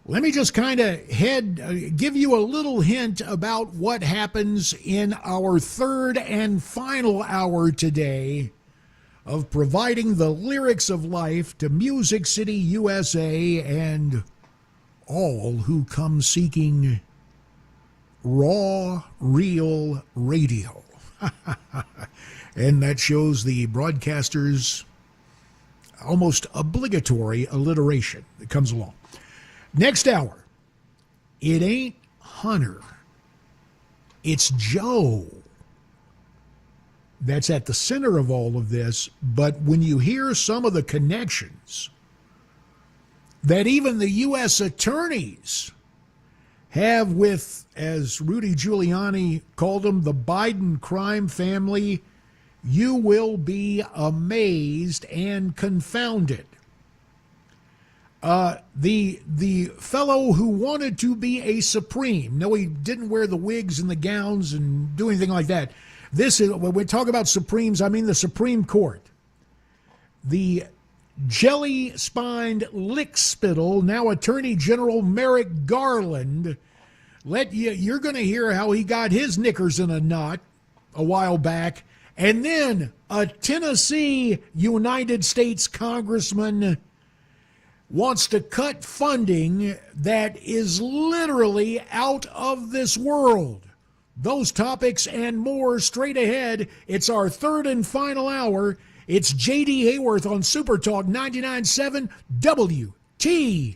[SPEAKER 1] let me just kind of give you a little hint about what happens in our third and final hour today of providing the lyrics of life to Music City, USA, and all who come seeking raw, real radio. And that shows the broadcaster's almost obligatory alliteration that comes along. Next hour, it ain't Hunter, it's Joe that's at the center of all of this. But when you hear some of the connections that even the U.S. attorneys have with, as Rudy Giuliani called them, the Biden crime family, you will be amazed and confounded. The fellow who wanted to be a Supreme, no, he didn't wear the wigs and the gowns and do anything like that. This is, when we talk about Supremes, I mean the Supreme Court. The jelly-spined lickspittle, now Attorney General Merrick Garland, you're going to hear how he got his knickers in a knot a while back. And then a Tennessee United States congressman wants to cut funding that is literally out of this world. Those topics and more straight ahead. It's our third and final hour. It's JD Hayworth on Super Talk 99.7 WTN.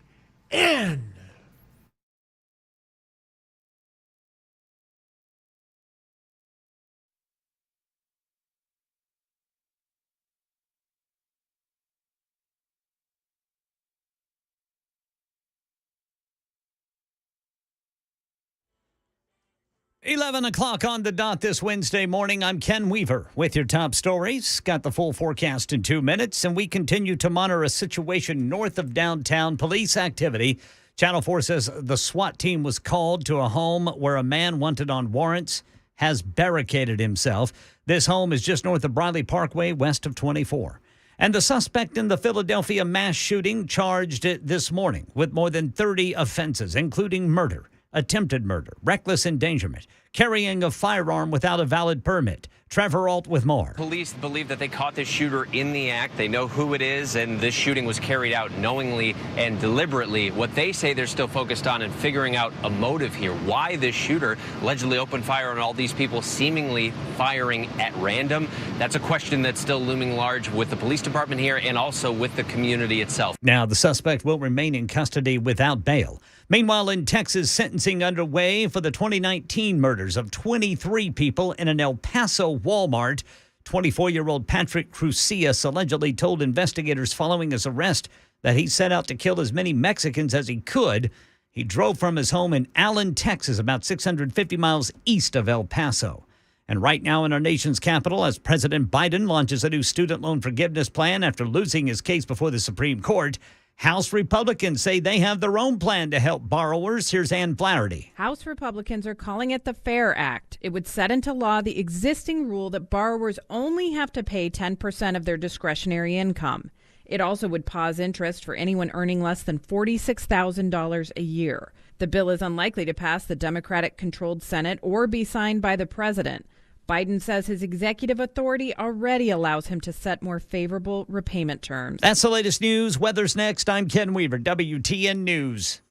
[SPEAKER 3] $11 o'clock on the dot this Wednesday morning. I'm Ken Weaver with your top stories. Got the full forecast in 2 minutes, and we continue to monitor a situation north of downtown. Police activity. Channel 4 says the SWAT team was called to a home where a man wanted on warrants has barricaded himself. This home is just north of Briley Parkway, west of 24. And the suspect in the Philadelphia mass shooting charged this morning with more than 30 offenses, including murder, attempted murder, reckless endangerment, carrying a firearm without a valid permit. Trevor Alt with more.
[SPEAKER 14] Police believe that they caught this shooter in the act. They know who it is, and this shooting was carried out knowingly and deliberately. What they say they're still focused on and figuring out a motive here. Why this shooter allegedly opened fire on all these people, seemingly firing at random. That's a question that's still looming large with the police department here and also with the community itself.
[SPEAKER 3] Now, the suspect will remain in custody without bail. Meanwhile, in Texas, sentencing underway for the 2019 murders of 23 people in an El Paso Walmart. 24-year-old Patrick Crucius allegedly told investigators following his arrest that he set out to kill as many Mexicans as he could. He drove from his home in Allen, Texas, about 650 miles east of El Paso. And right now in our nation's capital, as President Biden launches a new student loan forgiveness plan after losing his case before the Supreme Court, House Republicans say they have their own plan to help borrowers. Here's Ann Flaherty.
[SPEAKER 15] House Republicans are calling it the FAIR Act. It would set into law the existing rule that borrowers only have to pay 10% of their discretionary income. It also would pause interest for anyone earning less than $46,000 a year. The bill is unlikely to pass the Democratic-controlled Senate or be signed by the president. Biden says his executive authority already allows him to set more favorable repayment terms.
[SPEAKER 3] That's the latest news. Weather's next. I'm Ken Weaver, WTN News.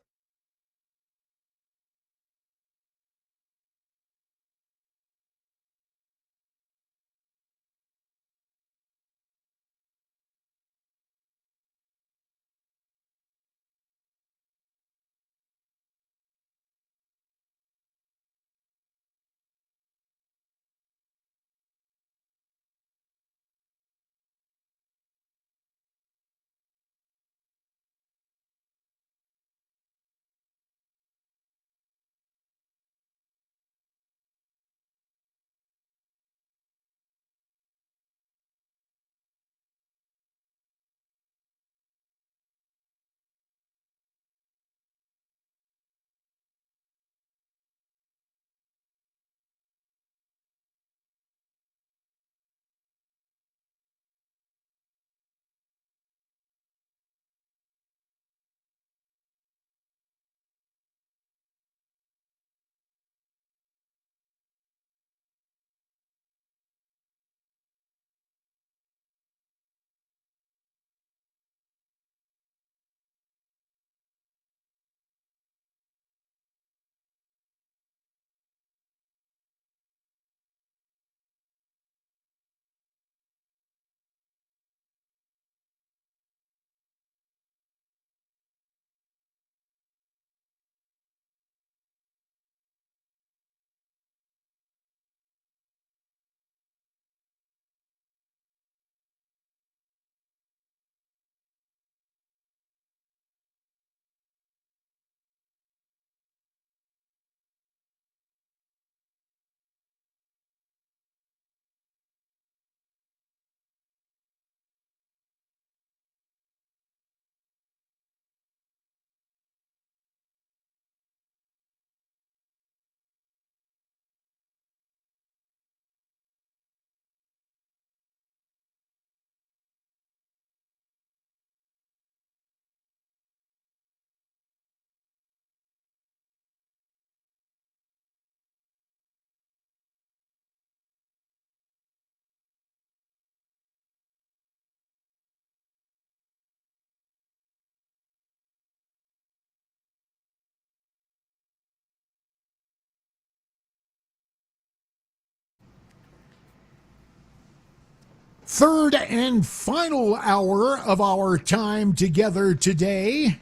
[SPEAKER 1] Third and final hour of our time together today,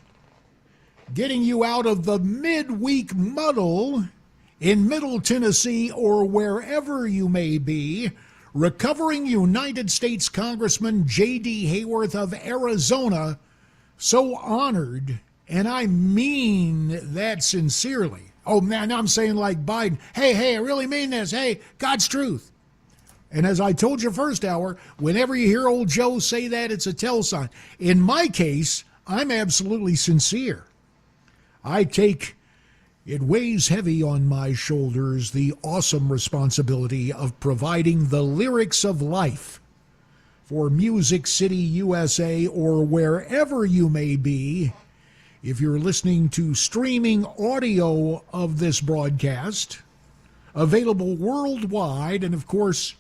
[SPEAKER 1] getting you out of the midweek muddle in Middle Tennessee or wherever you may be. Recovering United States Congressman JD Hayworth of Arizona, so honored, and I mean that sincerely. Oh man, I'm saying like Biden, hey, I really mean this. Hey, God's truth. And as I told you first hour, whenever you hear old Joe say that, it's a tell sign. In my case, I'm absolutely sincere. It weighs heavy on my shoulders, the awesome responsibility of providing the lyrics of life for Music City, USA, or wherever you may be. If you're listening to streaming audio of this broadcast, available worldwide, and of course,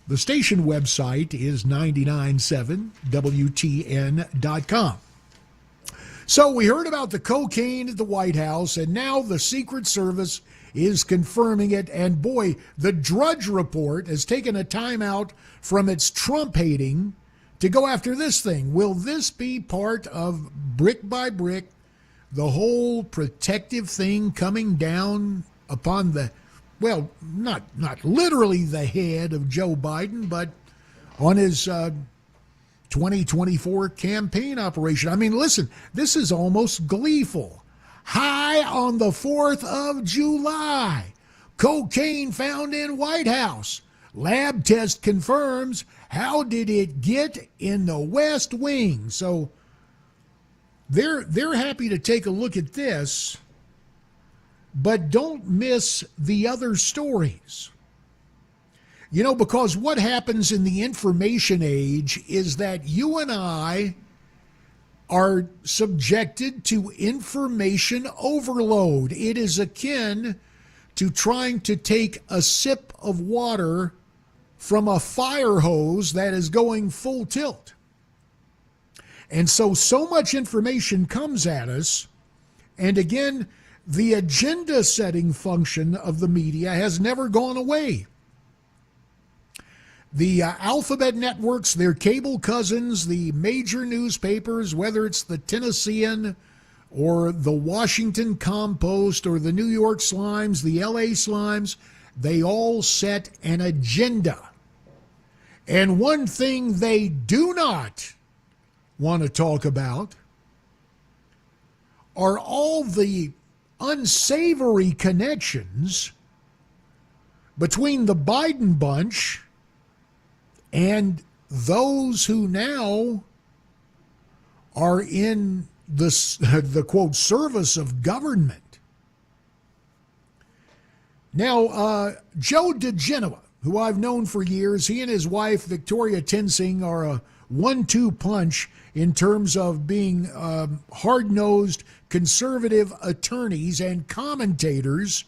[SPEAKER 1] the station website is 997WTN.com. So we heard about the cocaine at the White House, and now the Secret Service is confirming it. And boy, the Drudge Report has taken a time out from its Trump hating to go after this thing. Will this be part of, brick by brick, the whole protective thing coming down upon the, well, not literally the head of Joe Biden, but on his 2024 campaign operation? I mean, listen, this is almost gleeful. High on the 4th of July. Cocaine found in White House. Lab test confirms. How did it get in the West Wing? So they're happy to take a look at this, but don't miss the other stories. You know, because what happens in the information age is that you and I are subjected to information overload. It is akin to trying to take a sip of water from a fire hose that is going full tilt. And so much information comes at us. And again, the agenda setting function of the media has never gone away. The alphabet networks, their cable cousins, the major newspapers, whether it's the Tennessean or the Washington Compost or the New York Slimes, the LA Slimes, they all set an agenda. And one thing they do not want to talk about are all the unsavory connections between the Biden bunch and those who now are in the quote service of government. Now, Joe DeGenoa, who I've known for years, he and his wife Victoria Tensing are a 1-2 punch in terms of being hard-nosed conservative attorneys and commentators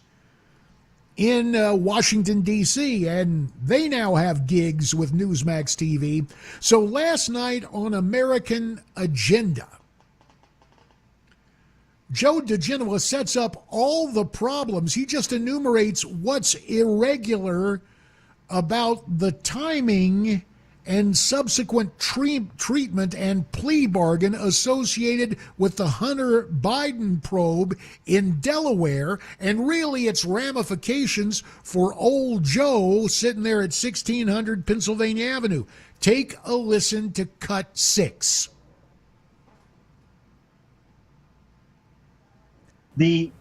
[SPEAKER 1] in Washington, D.C., and they now have gigs with Newsmax TV. So last night on American Agenda, Joe DeGenoa sets up all the problems. He just enumerates what's irregular about the timing and subsequent treatment and plea bargain associated with the Hunter Biden probe in Delaware, and really its ramifications for old Joe sitting there at 1600 Pennsylvania Avenue. Take a listen to Cut 6.
[SPEAKER 16] The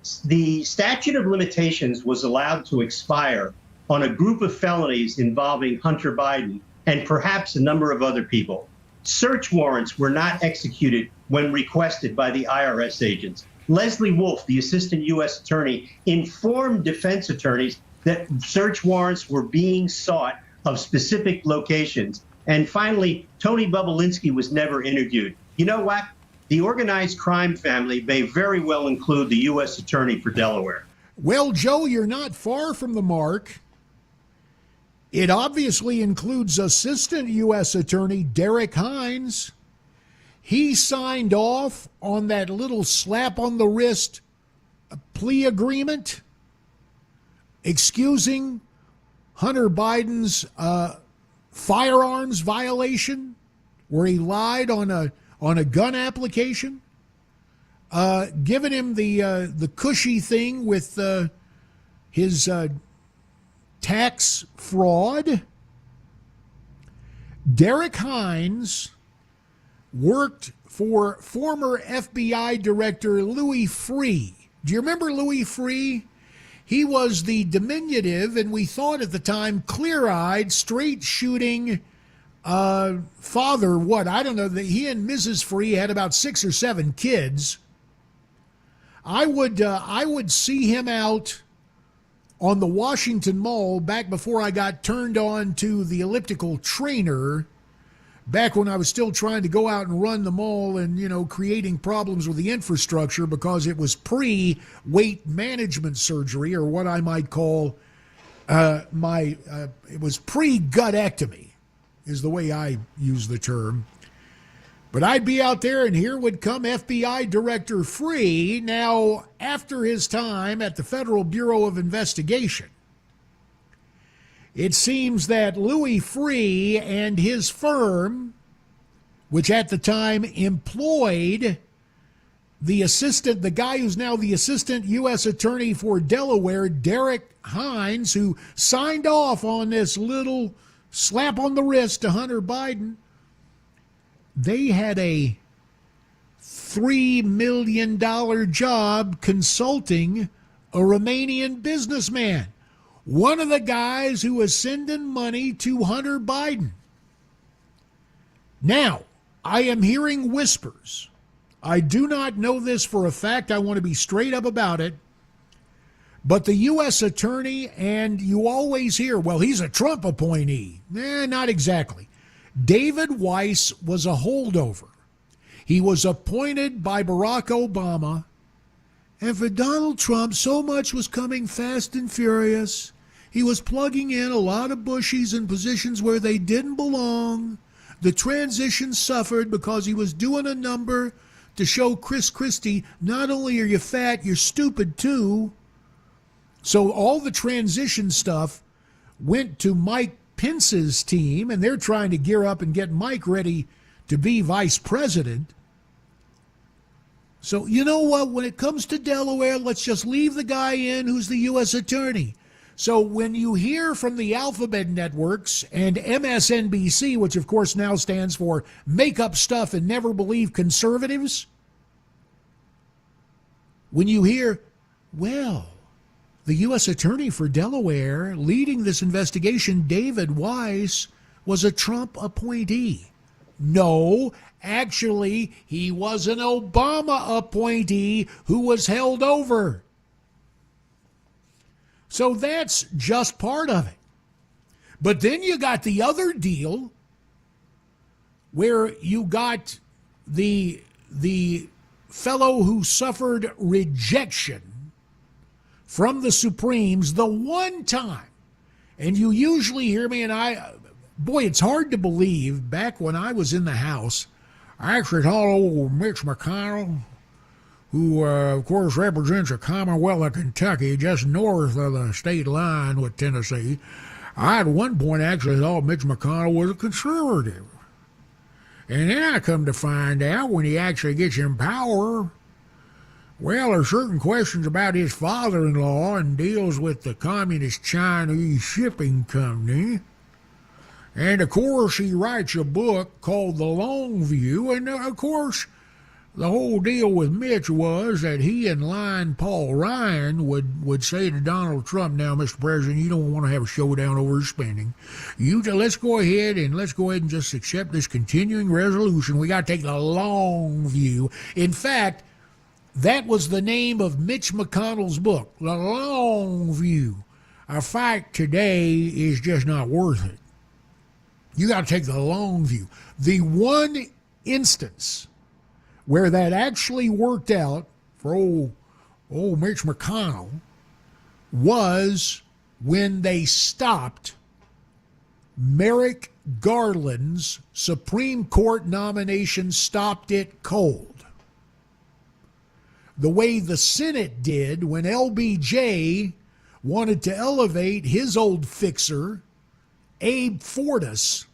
[SPEAKER 16] statute of limitations was allowed to expire on a group of felonies involving Hunter Biden and perhaps a number of other people. Search warrants were not executed when requested by the IRS agents. Leslie Wolf, the assistant U.S. attorney, informed defense attorneys that search warrants were being sought of specific locations. And finally, Tony Bobulinski was never interviewed. You know what? The organized crime family may very well include the U.S. attorney for Delaware.
[SPEAKER 1] Well, Joe, you're not far from the mark. It obviously includes Assistant U.S. Attorney Derek Hines. He signed off on that little slap on the wrist plea agreement excusing Hunter Biden's firearms violation where he lied on a gun application, giving him the cushy thing with his tax fraud. Derek Hines worked for former FBI Director Louis Freeh. Do you remember Louis Freeh? He was the diminutive, and we thought at the time, clear-eyed, straight-shooting father. What? I don't know. He and Mrs. Freeh had about 6 or 7 kids. I would see him out on the Washington Mall back before I got turned on to the elliptical trainer, back when I was still trying to go out and run the mall and, creating problems with the infrastructure because it was pre-weight management surgery, or what I might call it was pre-gutectomy is the way I use the term. But I'd be out there, and here would come FBI Director Freeh. Now, after his time at the Federal Bureau of Investigation, it seems that Louis Freeh and his firm, which at the time employed the guy who's now the Assistant U.S. Attorney for Delaware, Derek Hines, who signed off on this little slap on the wrist to Hunter Biden, they had a $3 million job consulting a Romanian businessman, one of the guys who was sending money to Hunter Biden. Now, I am hearing whispers. I do not know this for a fact. I want to be straight up about it. But the U.S. attorney, and you always hear, well, he's a Trump appointee. Not exactly. David Weiss was a holdover. He was appointed by Barack Obama, and for Donald Trump, so much was coming fast and furious. He was plugging in a lot of bushies in positions where they didn't belong. The transition suffered because he was doing a number to show Chris Christie, not only are you fat, you're stupid too. So all the transition stuff went to Mike Pence's team, and they're trying to gear up and get Mike ready to be vice president. So you know what? When it comes to Delaware, let's just leave the guy in who's the U.S. attorney. So when you hear from the Alphabet networks and MSNBC, which of course now stands for Make Up Stuff and Never Believe Conservatives, when you hear, well, the U.S. Attorney for Delaware leading this investigation, David Weiss, was a Trump appointee. No, actually, he was an Obama appointee who was held over. So that's just part of it. But then you got the other deal where you got the fellow who suffered rejection from the Supremes the one time. And you usually hear me, and boy, it's hard to believe, back when I was in the House, I actually told old Mitch McConnell, who, of course, represents a Commonwealth of Kentucky just north of the state line with Tennessee. I, at one point, actually thought Mitch McConnell was a conservative. And then I come to find out when he actually gets in power, well, there are certain questions about his father-in-law and deals with the Communist Chinese Shipping Company. And, of course, he writes a book called The Long View. And, of course, the whole deal with Mitch was that he and Line Paul Ryan would say to Donald Trump, now, Mr. President, you don't want to have a showdown over spending. Let's go ahead and just accept this continuing resolution. We got to take the long view. In fact, that was the name of Mitch McConnell's book, The Long View. A fight today is just not worth it. You got to take the long view. The one instance where that actually worked out for old Mitch McConnell was when they stopped Merrick Garland's Supreme Court nomination, stopped it cold. The way the Senate did when LBJ wanted to elevate his old fixer, Abe Fortas,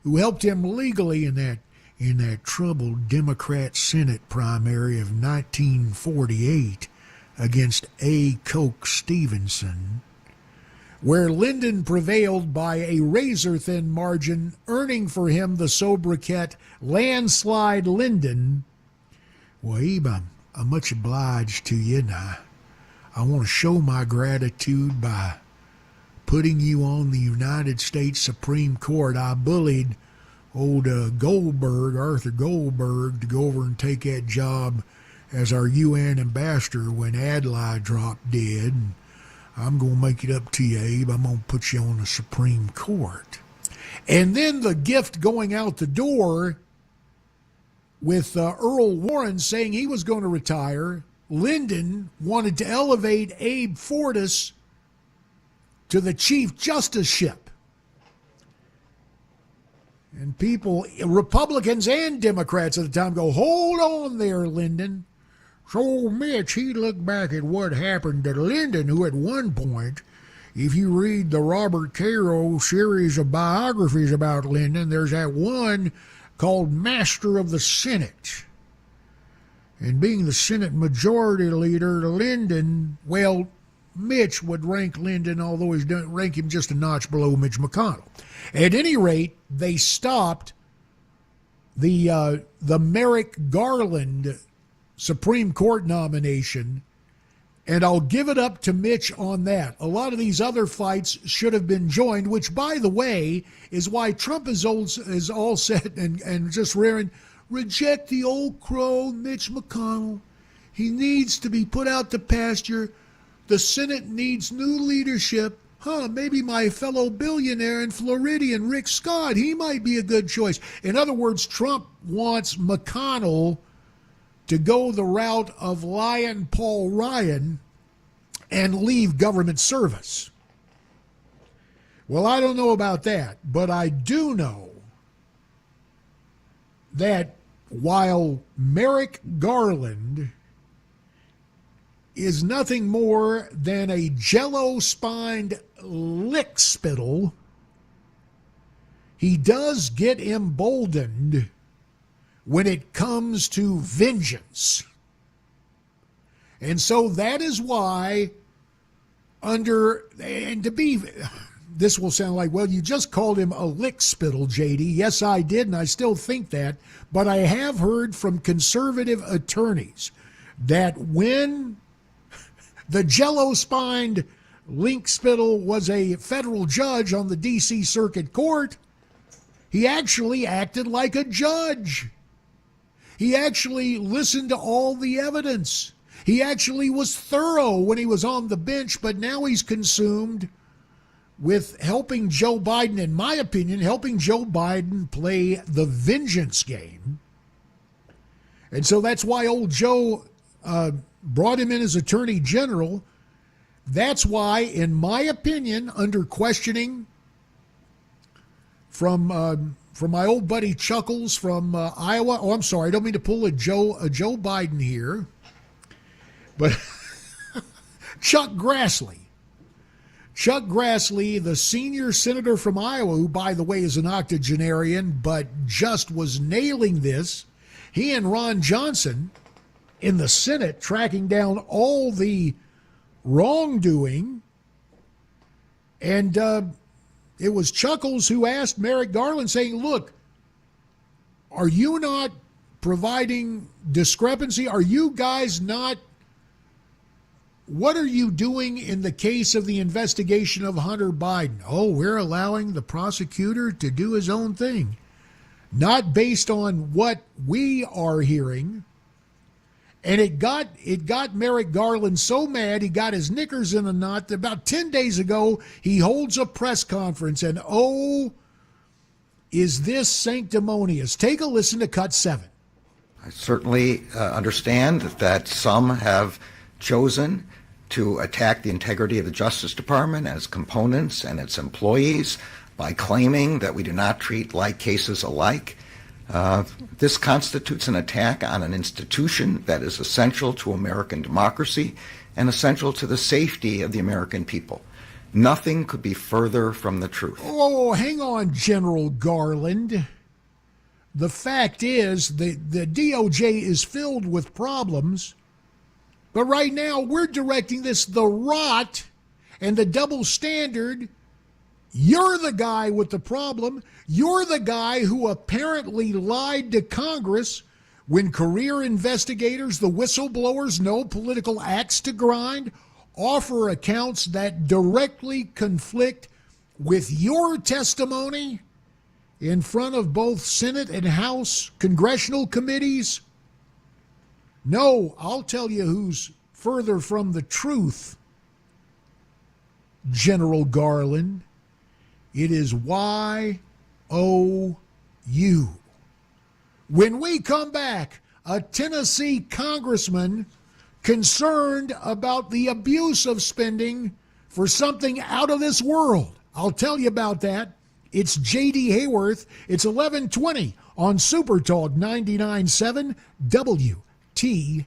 [SPEAKER 1] who helped him legally in that troubled Democrat Senate primary of 1948 against A. Coke Stevenson, where Lyndon prevailed by a razor-thin margin, earning for him the sobriquet Landslide Lyndon. Well, Abe, I'm much obliged to you, and I want to show my gratitude by putting you on the United States Supreme Court. I bullied old Arthur Goldberg, to go over and take that job as our UN ambassador when Adlai dropped dead. And I'm going to make it up to you, Abe. I'm going to put you on the Supreme Court. And then the gift going out the door with Earl Warren saying he was going to retire. Lyndon wanted to elevate Abe Fortas to the Chief Justiceship. And people, Republicans and Democrats at the time, go, hold on there, Lyndon. So Mitch, he looked back at what happened to Lyndon, who at one point, if you read the Robert Caro series of biographies about Lyndon, there's that one called Master of the Senate. And being the Senate Majority Leader, Lyndon, well, Mitch would rank Lyndon, although he's rank him just a notch below Mitch McConnell. At any rate, they stopped the Merrick Garland Supreme Court nomination, and I'll give it up to Mitch on that. A lot of these other fights should have been joined, which, by the way, is why Trump is all set and just raring, reject the old crow, Mitch McConnell. He needs to be put out to pasture. The Senate needs new leadership. Maybe my fellow billionaire and Floridian, Rick Scott, he might be a good choice. In other words, Trump wants McConnell to go the route of Lion Paul Ryan and leave government service. Well, I don't know about that, but I do know that while Merrick Garland is nothing more than a jello-spined lickspittle, he does get emboldened when it comes to vengeance. And so that is why this will sound like, well, you just called him a lickspittle, JD. Yes, I did, and I still think that. But I have heard from conservative attorneys that when the jello-spined lickspittle was a federal judge on the D.C. Circuit Court, he actually acted like a judge. He actually listened to all the evidence. He actually was thorough when he was on the bench, but now he's consumed with helping Joe Biden, in my opinion, helping Joe Biden play the vengeance game. And so that's why old Joe brought him in as Attorney General. That's why, in my opinion, under questioning from my old buddy Chuckles from Iowa. Oh, I'm sorry, I don't mean to pull a Joe Biden here, but Chuck Grassley, the senior senator from Iowa, who, by the way, is an octogenarian, but just was nailing this. He and Ron Johnson in the Senate tracking down all the wrongdoing, and it was Chuckles who asked Merrick Garland, saying, look, are you not providing discrepancy? Are you guys not? What are you doing in the case of the investigation of Hunter Biden? Oh, we're allowing the prosecutor to do his own thing, not based on what we are hearing. And it got Merrick Garland so mad he got his knickers in a knot that about 10 days ago he holds a press conference, and oh, is this sanctimonious. Take a listen to Cut 7.
[SPEAKER 17] I certainly understand that some have chosen to attack the integrity of the Justice Department, its components, and its employees by claiming that we do not treat like cases alike. This constitutes an attack on an institution that is essential to American democracy and essential to the safety of the American people. Nothing could be further from the truth.
[SPEAKER 1] Oh, hang on, General Garland. The fact is, the DOJ is filled with problems, but right now we're directing the rot and the double standard. You're the guy with the problem. You're the guy who apparently lied to Congress when career investigators, the whistleblowers, no political axe to grind, offer accounts that directly conflict with your testimony in front of both Senate and House congressional committees. No, I'll tell you who's further from the truth, General Garland. It is YOU. When we come back, a Tennessee congressman concerned about the abuse of spending for something out of this world. I'll tell you about that. It's JD Hayworth. It's 11:20 on Super Talk 99.7 WTN.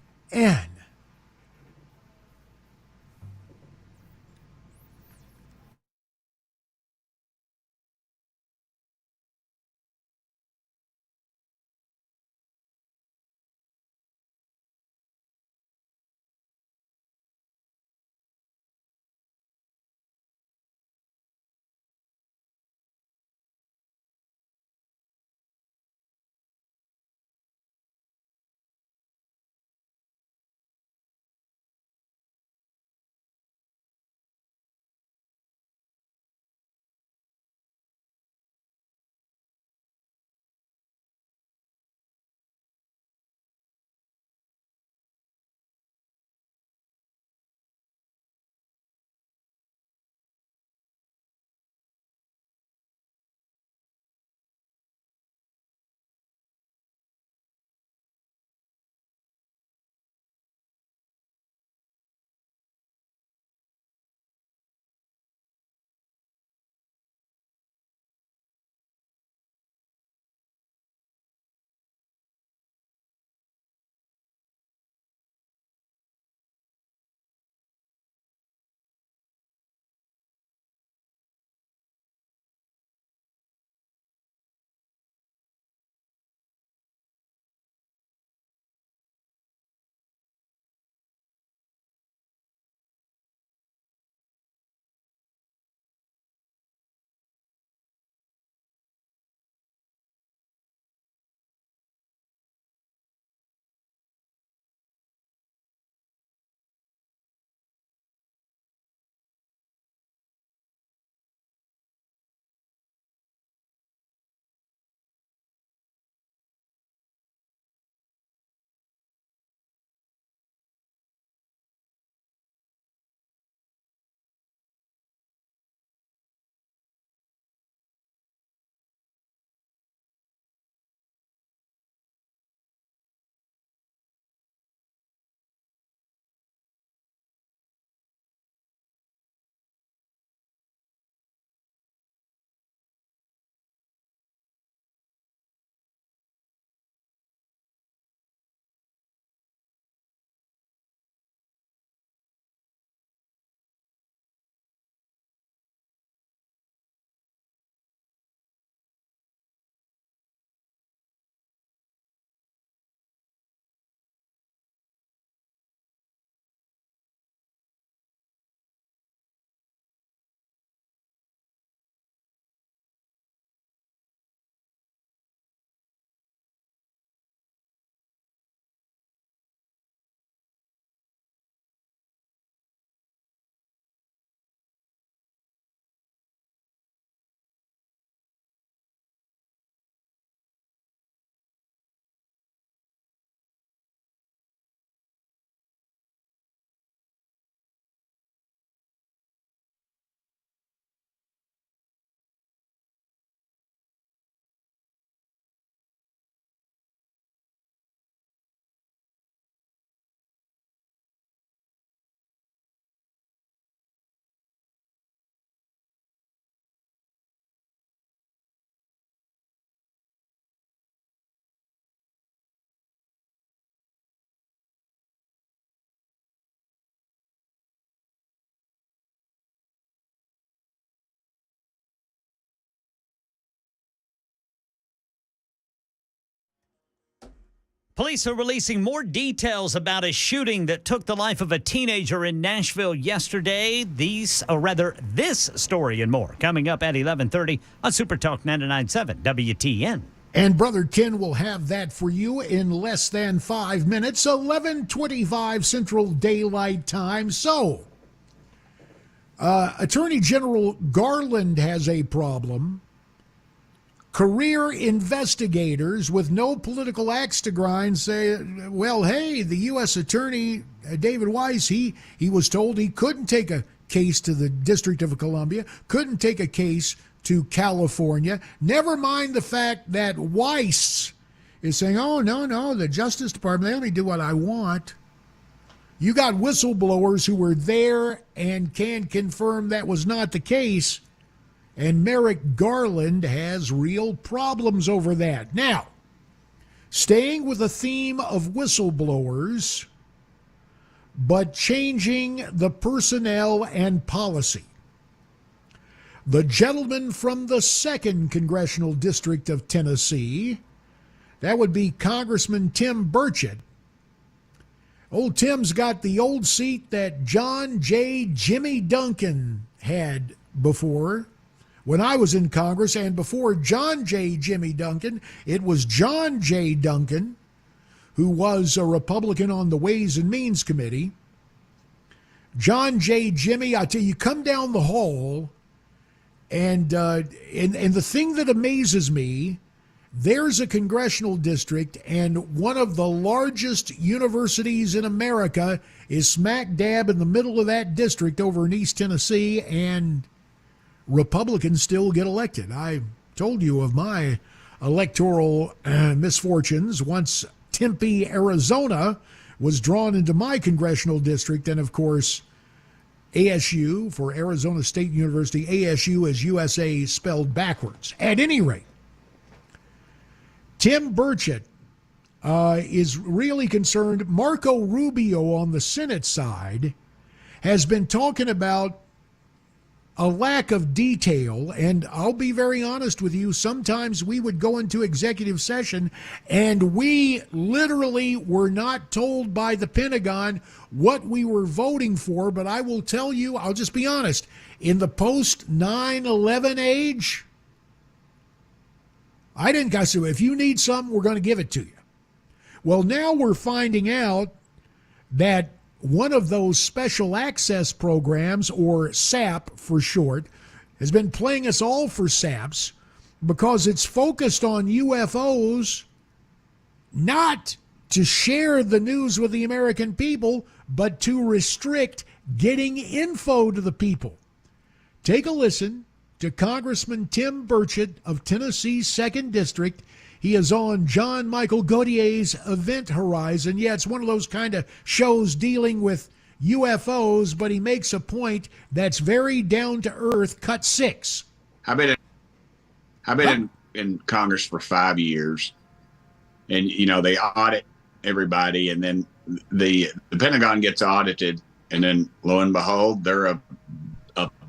[SPEAKER 3] Police are releasing more details about a shooting that took the life of a teenager in Nashville yesterday. This story and more coming up at 11:30 on Super Talk 99.7 WTN.
[SPEAKER 1] And Brother Ken will have that for you in less than 5 minutes, 11:25 Central Daylight Time. So, Attorney General Garland has a problem. Career investigators with no political axe to grind say, well, hey, the U.S. Attorney, David Weiss, he was told he couldn't take a case to the District of Columbia, couldn't take a case to California. Never mind the fact that Weiss is saying, oh, no, the Justice Department, they only do what I want. You got whistleblowers who were there and can confirm that was not the case. And Merrick Garland has real problems over that. Now, staying with the theme of whistleblowers, but changing the personnel and policy. The gentleman from the 2nd Congressional District of Tennessee, that would be Congressman Tim Burchett. Old Tim's got the old seat that John J. Jimmy Duncan had before. When I was in Congress, and before John J. Jimmy Duncan, it was John J. Duncan, who was a Republican on the Ways and Means Committee. John J. Jimmy, I tell you, come down the hall, and the thing that amazes me, there's a congressional district, and one of the largest universities in America is smack dab in the middle of that district over in East Tennessee, and Republicans still get elected. I told you of my electoral misfortunes once Tempe, Arizona was drawn into my congressional district. And of course, ASU for Arizona State University, ASU is USA spelled backwards. At any rate, Tim Burchett is really concerned. Marco Rubio on the Senate side has been talking about a lack of detail, and I'll be very honest with you, sometimes we would go into executive session and we literally were not told by the Pentagon what we were voting for, but I will tell you, I'll just be honest, in the post 9/11 age, I said, if you need something, we're going to give it to you. Well, now we're finding out that one of those special access programs, or SAP for short, has been playing us all for SAPs because it's focused on UFOs, not to share the news with the American people, but to restrict getting info to the people. Take a listen to Congressman Tim Burchett of Tennessee's 2nd District. He is on John Michael Gaudier's Event Horizon. Yeah, it's one of those kind of shows dealing with UFOs, but he makes a point that's very down to earth. Cut 6.
[SPEAKER 18] I've been in Congress for 5 years, and they audit everybody, and then the Pentagon gets audited, and then lo and behold, they're a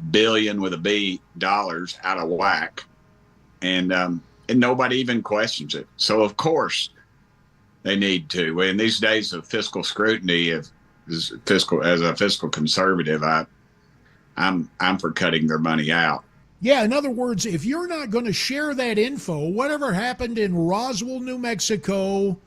[SPEAKER 18] billion with a B dollars out of whack, and nobody even questions it. So of course they need to. In these days of fiscal scrutiny, as a fiscal conservative, I'm for cutting their money out.
[SPEAKER 1] Yeah, in other words, if you're not going to share that info, whatever happened in Roswell, New Mexico,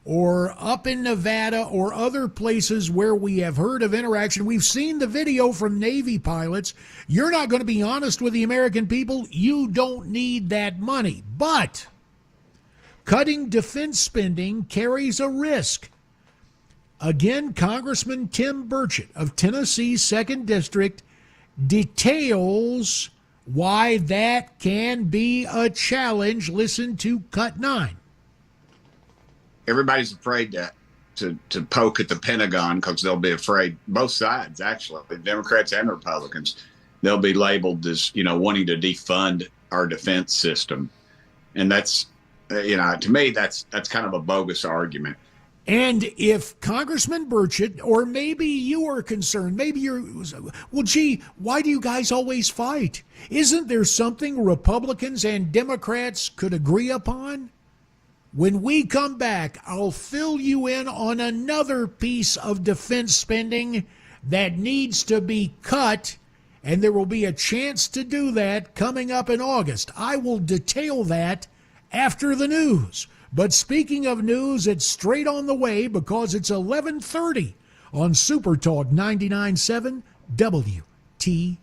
[SPEAKER 1] or up in Nevada, or other places where we have heard of interaction, we've seen the video from Navy pilots. You're not going to be honest with the American people. You don't need that money. But cutting defense spending carries a risk. Again, Congressman Tim Burchett of Tennessee's 2nd District details why that can be a challenge. Listen to Cut 9.
[SPEAKER 18] Everybody's afraid to poke at the Pentagon because they'll be afraid. Both sides, actually, the Democrats and Republicans, they'll be labeled as wanting to defund our defense system, and that's to me that's kind of a bogus argument.
[SPEAKER 1] And if Congressman Burchett, or maybe you are concerned, maybe you're, well, gee, why do you guys always fight? Isn't there something Republicans and Democrats could agree upon? When we come back, I'll fill you in on another piece of defense spending that needs to be cut, and there will be a chance to do that coming up in August. I will detail that after the news. But speaking of news, it's straight on the way because it's 11:30 on Super Talk 99.7 WTN.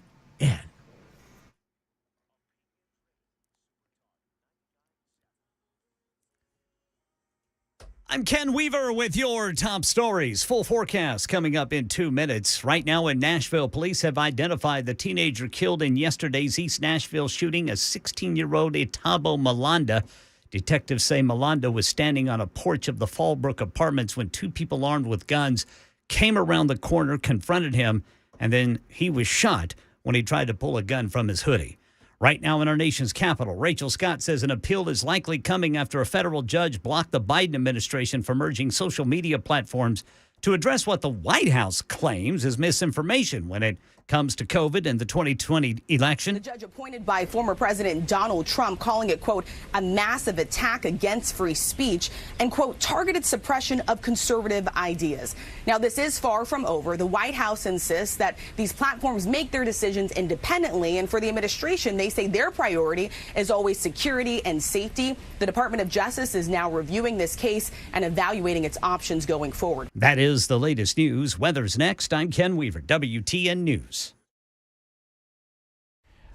[SPEAKER 3] I'm Ken Weaver with your top stories. Full forecast coming up in 2 minutes. Right now in Nashville, police have identified the teenager killed in yesterday's East Nashville shooting, a 16-year-old Itabo Malanda. Detectives say Malanda was standing on a porch of the Fallbrook Apartments when two people armed with guns came around the corner, confronted him, and then he was shot when he tried to pull a gun from his hoodie. Right now in our nation's capital, Rachel Scott says an appeal is likely coming after a federal judge blocked the Biden administration from merging social media platforms to address what the White House claims is misinformation when it comes to COVID and the 2020 election.
[SPEAKER 19] The judge appointed by former President Donald Trump, calling it, quote, a massive attack against free speech and, quote, targeted suppression of conservative ideas. Now, this is far from over. The White House insists that these platforms make their decisions independently. And for the administration, they say their priority is always security and safety. The Department of Justice is now reviewing this case and evaluating its options going forward.
[SPEAKER 3] That is the latest news. Weather's next. I'm Ken Weaver, WTN News.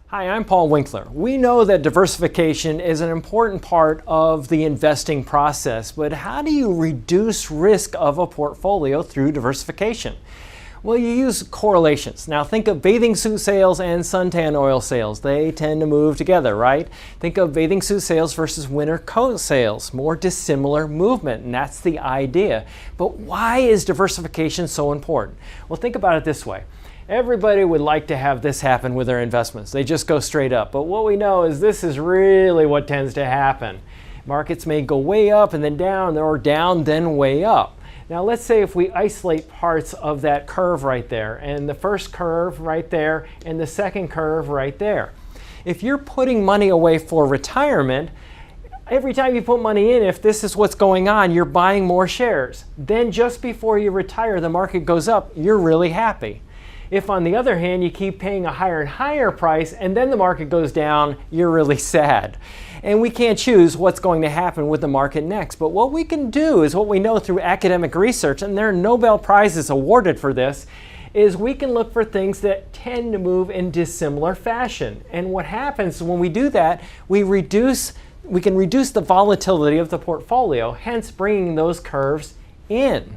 [SPEAKER 5] Hi, I'm Paul Winkler. We know that diversification is an important part of the investing process, but how do you reduce risk of a portfolio through diversification? Well, you use correlations. Now think of bathing suit sales and suntan oil sales. They tend to move together, right? Think of bathing suit sales versus winter coat sales. More dissimilar movement, and that's the idea. But why is diversification so important? Well, think about it this way. Everybody would like to have this happen with their investments. They just go straight up. But what we know is this is really what tends to happen. Markets may go way up and then down, or down then way up. Now let's say if we isolate parts of that curve right there, and the first curve right there, and the second curve right there. If you're putting money away for retirement, every time you put money in, if this is what's going on, you're buying more shares. Then just before you retire, the market goes up, you're really happy. If, on the other hand, you keep paying a higher and higher price and then the market goes down, you're really sad. And we can't choose what's going to happen with the market next. But what we can do is what we know through academic research, and there are Nobel Prizes awarded for this, is we can look for things that tend to move in dissimilar fashion. And what happens when we do that, we can reduce the volatility of the portfolio, hence bringing those curves in.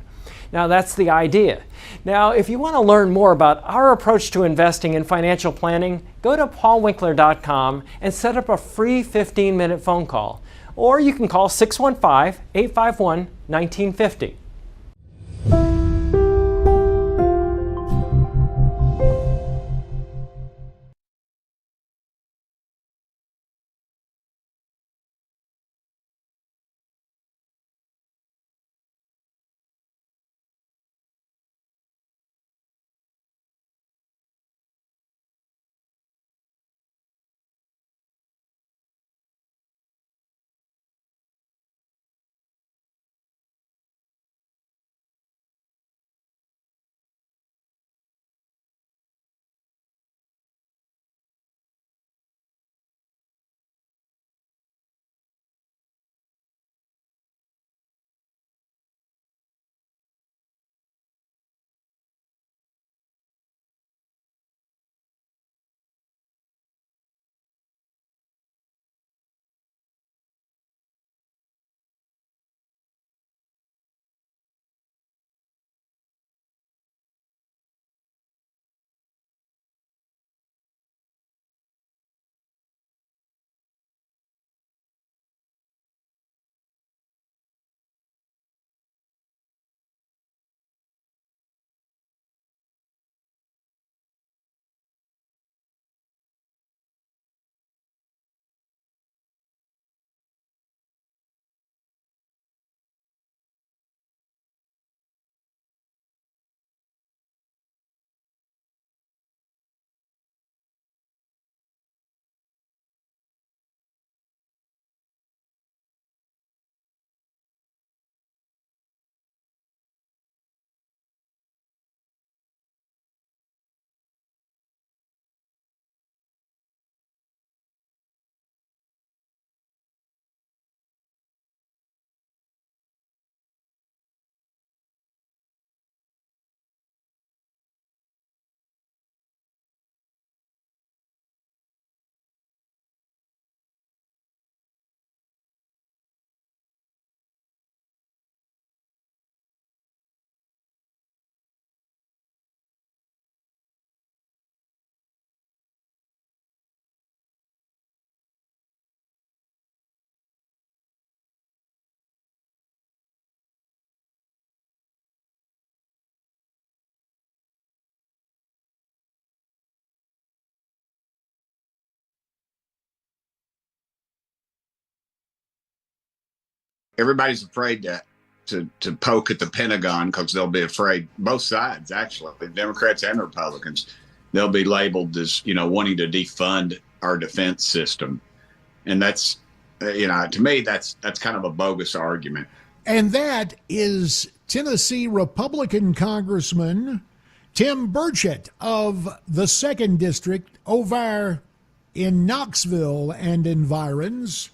[SPEAKER 5] Now that's the idea. Now, if you want to learn more about our approach to investing and financial planning, go to paulwinkler.com and set up a free 15-minute phone call. Or you can call 615-851-1950.
[SPEAKER 18] everybody's afraid to poke at the Pentagon because they'll be afraid. Both sides, actually, the Democrats and Republicans, they'll be labeled as, wanting to defund our defense system. And that's, to me, that's kind of a bogus argument.
[SPEAKER 1] And that is Tennessee Republican Congressman Tim Burchett of the 2nd District over in Knoxville and environs.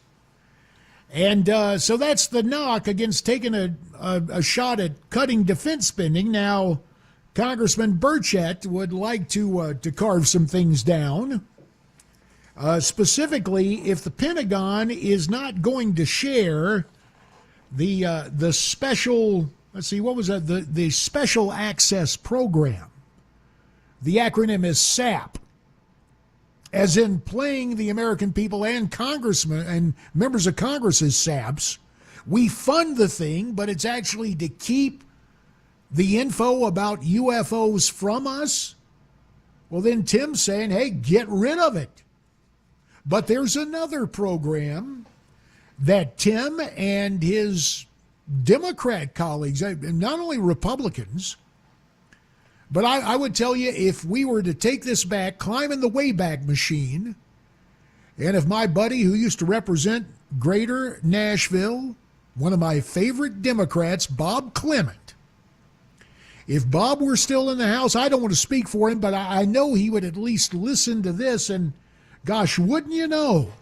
[SPEAKER 1] And so that's the knock against taking a shot at cutting defense spending. Now, Congressman Burchett would like to carve some things down. Specifically, if the Pentagon is not going to share the special, let's see, what was that? The Special Access Program. The acronym is SAP, as in playing the American people and congressmen and members of Congress as saps. We fund the thing, but it's actually to keep the info about UFOs from us. Well, then Tim's saying, hey, get rid of it. But there's another program that Tim and his Democrat colleagues, not only Republicans, but I would tell you, if we were to take this back, climb in the Wayback Machine, and if my buddy who used to represent Greater Nashville, one of my favorite Democrats, Bob Clement, if Bob were still in the House, I don't want to speak for him, but I know he would at least listen to this, and gosh, wouldn't you know,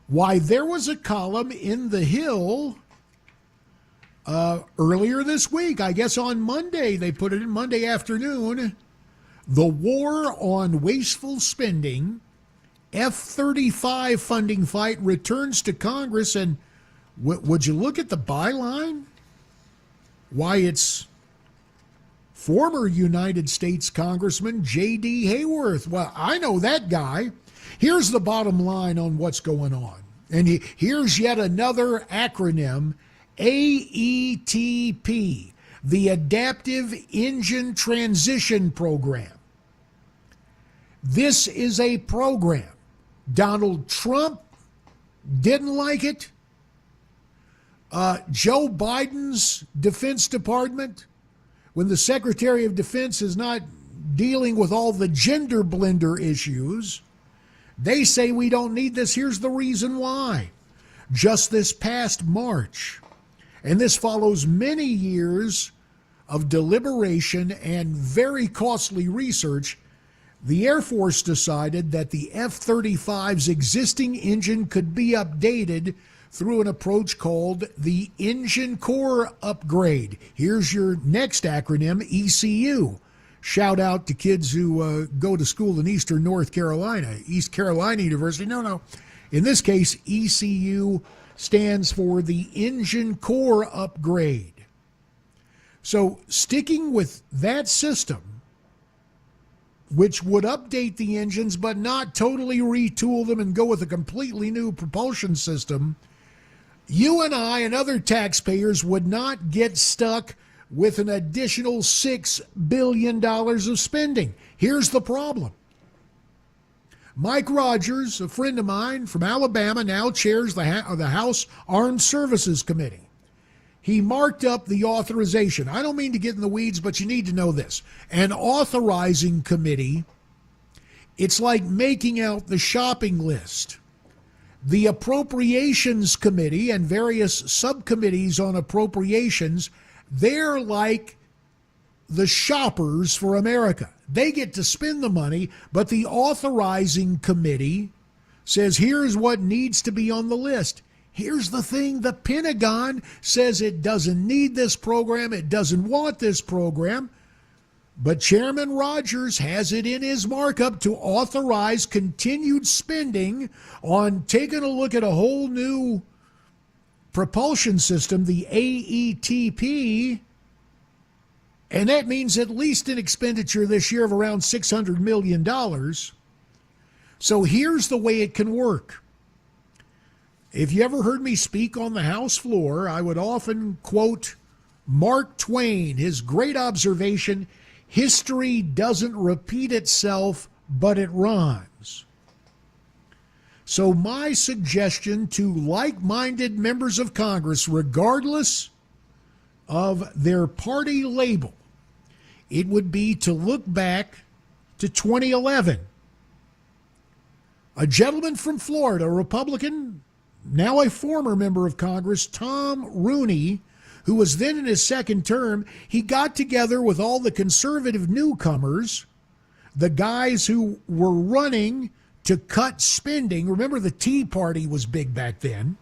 [SPEAKER 1] why there was a column in The Hill earlier this week, I guess on Monday, they put it in Monday afternoon, the war on wasteful spending, F-35 funding fight returns to Congress. And would you look at the byline? Why, it's former United States Congressman JD Hayworth. Well, I know that guy. Here's the bottom line on what's going on. And here's yet another acronym, AETP, the Adaptive Engine Transition Program. This is a program. Donald Trump didn't like it. Joe Biden's Defense Department, when the Secretary of Defense is not dealing with all the gender blender issues, they say we don't need this. Here's the reason why. Just this past March, and this follows many years of deliberation and very costly research, the Air Force decided that the F-35's existing engine could be updated through an approach called the Engine Core Upgrade. Here's your next acronym, ECU. Shout out to kids who go to school in Eastern North Carolina, East Carolina University. No. In this case, ECU stands for the Engine Core Upgrade. So sticking with that system, which would update the engines but not totally retool them and go with a completely new propulsion system, you and I and other taxpayers would not get stuck with an additional $6 billion of spending. Here's the problem. Mike Rogers, a friend of mine from Alabama, now chairs the House Armed Services Committee. He marked up the authorization. I don't mean to get in the weeds, but you need to know this. An authorizing committee, it's like making out the shopping list. The Appropriations Committee and various subcommittees on appropriations, they're like the shoppers for America. They get to spend the money, but the authorizing committee says, here's what needs to be on the list. Here's the thing, the Pentagon says it doesn't need this program, it doesn't want this program, but Chairman Rogers has it in his markup to authorize continued spending on taking a look at a whole new propulsion system, the AETP, and that means at least an expenditure this year of around $600 million. So here's the way it can work. If you ever heard me speak on the House floor, I would often quote Mark Twain, his great observation, history doesn't repeat itself, but it rhymes. So my suggestion to like-minded members of Congress, regardless of their party label, it would be to look back to 2011. A gentleman from Florida, a Republican, now a former member of Congress, Tom Rooney, who was then in his second term, he got together with all the conservative newcomers, the guys who were running to cut spending. Remember, the Tea Party was big back then.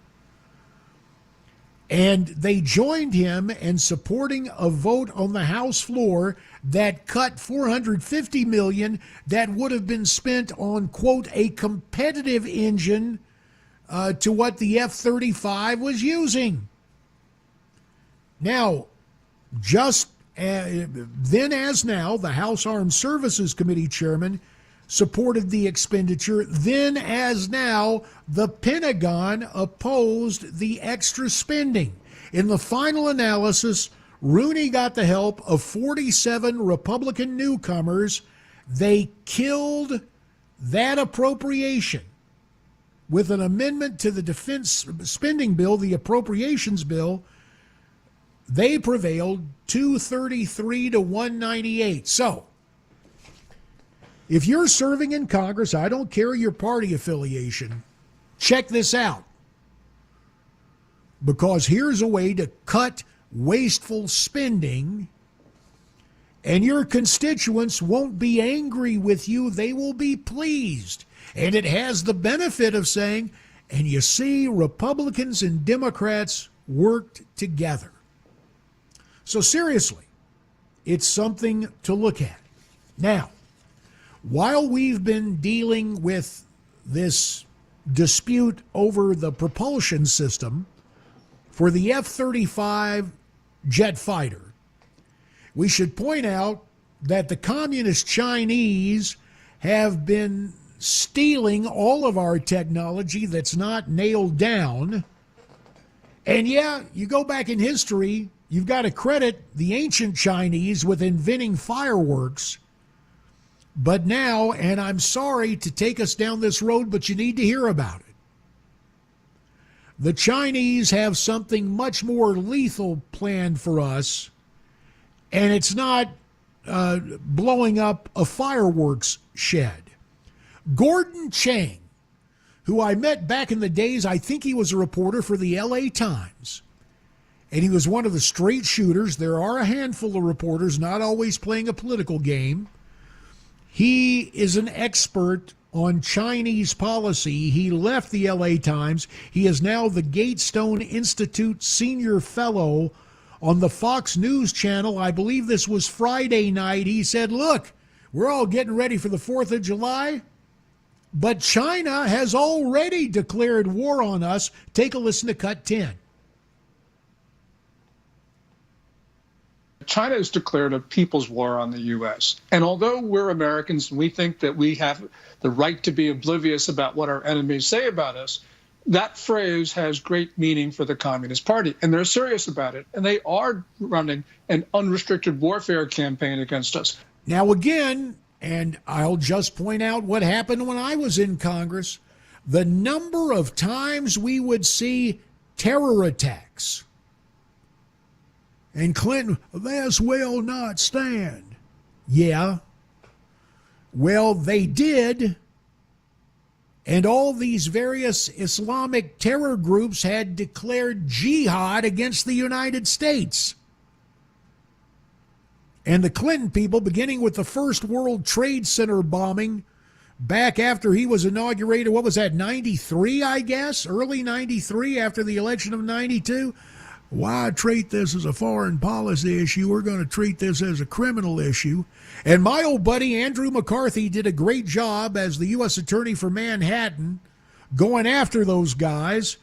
[SPEAKER 1] And they joined him in supporting a vote on the House floor that cut $450 million that would have been spent on, quote, a competitive engine to what the F-35 was using. Now, just then as now, the House Armed Services Committee chairman supported the expenditure. Then as now, the Pentagon opposed the extra spending. In the final analysis, Rooney got the help of 47 Republican newcomers. They killed that appropriation with an amendment to the defense spending bill, the appropriations bill. They prevailed 233 to 198. So, if you're serving in Congress, I don't care your party affiliation, check this out. Because here's a way to cut wasteful spending, and your constituents won't be angry with you. They will be pleased. And it has the benefit of saying, and you see, Republicans and Democrats worked together. So seriously, it's something to look at. Now, while we've been dealing with this dispute over the propulsion system for the F-35 jet fighter, we should point out that the communist Chinese have been stealing all of our technology that's not nailed down. And yeah, you go back in history, you've got to credit the ancient Chinese with inventing fireworks. But now, and I'm sorry to take us down this road, but you need to hear about it. The Chinese have something much more lethal planned for us, and it's not blowing up a fireworks shed. Gordon Chang, who I met back in the days, I think he was a reporter for the LA Times, and he was one of the straight shooters. There are a handful of reporters not always playing a political game. He is an expert on Chinese policy. He left the LA Times. He is now the Gatestone Institute Senior Fellow on the Fox News Channel. I believe this was Friday night. He said, look, we're all getting ready for the 4th of July, but China has already declared war on us. Take a listen to Cut 10.
[SPEAKER 20] China has declared a people's war on the U.S. And although we're Americans and we think that we have the right to be oblivious about what our enemies say about us, that phrase has great meaning for the Communist Party. And they're serious about it. And they are running an unrestricted warfare campaign against us.
[SPEAKER 1] Now, again, and I'll just point out what happened when I was in Congress, the number of times we would see terror attacks. And Clinton, this will not stand. Yeah. Well, they did. And all these various Islamic terror groups had declared jihad against the United States. And the Clinton people, beginning with the first World Trade Center bombing back after he was inaugurated, what was that, 93, I guess? Early 93 after the election of 92? Why treat this as a foreign policy issue? We're going to treat this as a criminal issue. And my old buddy Andrew McCarthy did a great job as the U.S. Attorney for Manhattan going after those guys.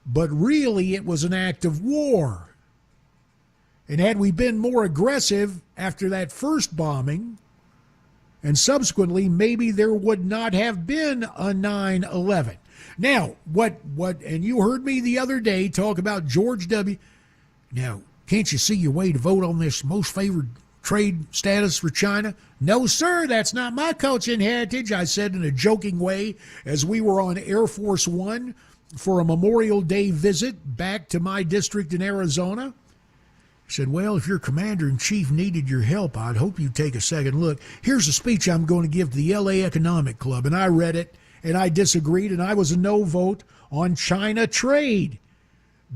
[SPEAKER 1] But really, it was an act of war. And had we been more aggressive after that first bombing, and subsequently, maybe there would not have been a 9/11. Now, what, and you heard me the other day talk about George W. Now, can't you see your way to vote on this most favored trade status for China? No, sir, that's not my coaching heritage, I said in a joking way as we were on Air Force One for a Memorial Day visit back to my district in Arizona. He said, well, if your commander-in-chief needed your help, I'd hope you'd take a second look. Here's a speech I'm going to give to the LA Economic Club. And I read it, and I disagreed, and I was a no vote on China trade.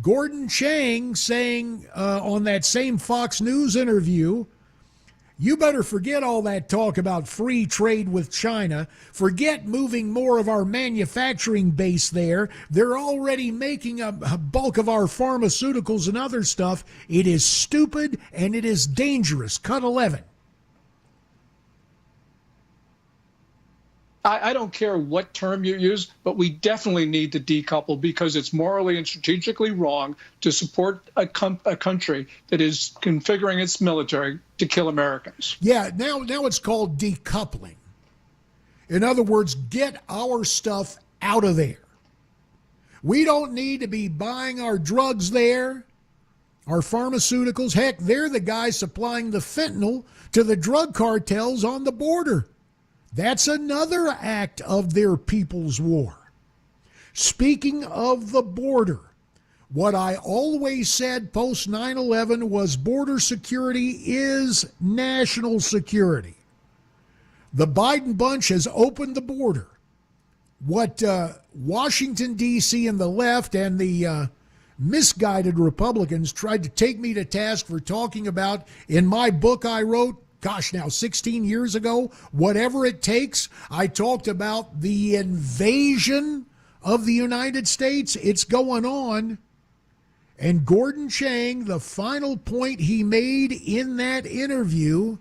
[SPEAKER 1] Gordon Chang saying on that same Fox News interview, you better forget all that talk about free trade with China. Forget moving more of our manufacturing base there. They're already making a bulk of our pharmaceuticals and other stuff. It is stupid and it is dangerous. Cut 11.
[SPEAKER 20] I don't care what term you use, but we definitely need to decouple because it's morally and strategically wrong to support a country that is configuring its military to kill Americans.
[SPEAKER 1] Yeah, now it's called decoupling. In other words, get our stuff out of there. We don't need to be buying our drugs there, our pharmaceuticals. Heck, they're the guys supplying the fentanyl to the drug cartels on the border. That's another act of their people's war. Speaking of the border, what I always said post 9/11 was border security is national security. The Biden bunch has opened the border. What Washington, D.C. and the left and the misguided Republicans tried to take me to task for talking about in my book I wrote, gosh, now 16 years ago, Whatever It Takes, I talked about the invasion of the United States. It's going on. And Gordon Chang, the final point he made in that interview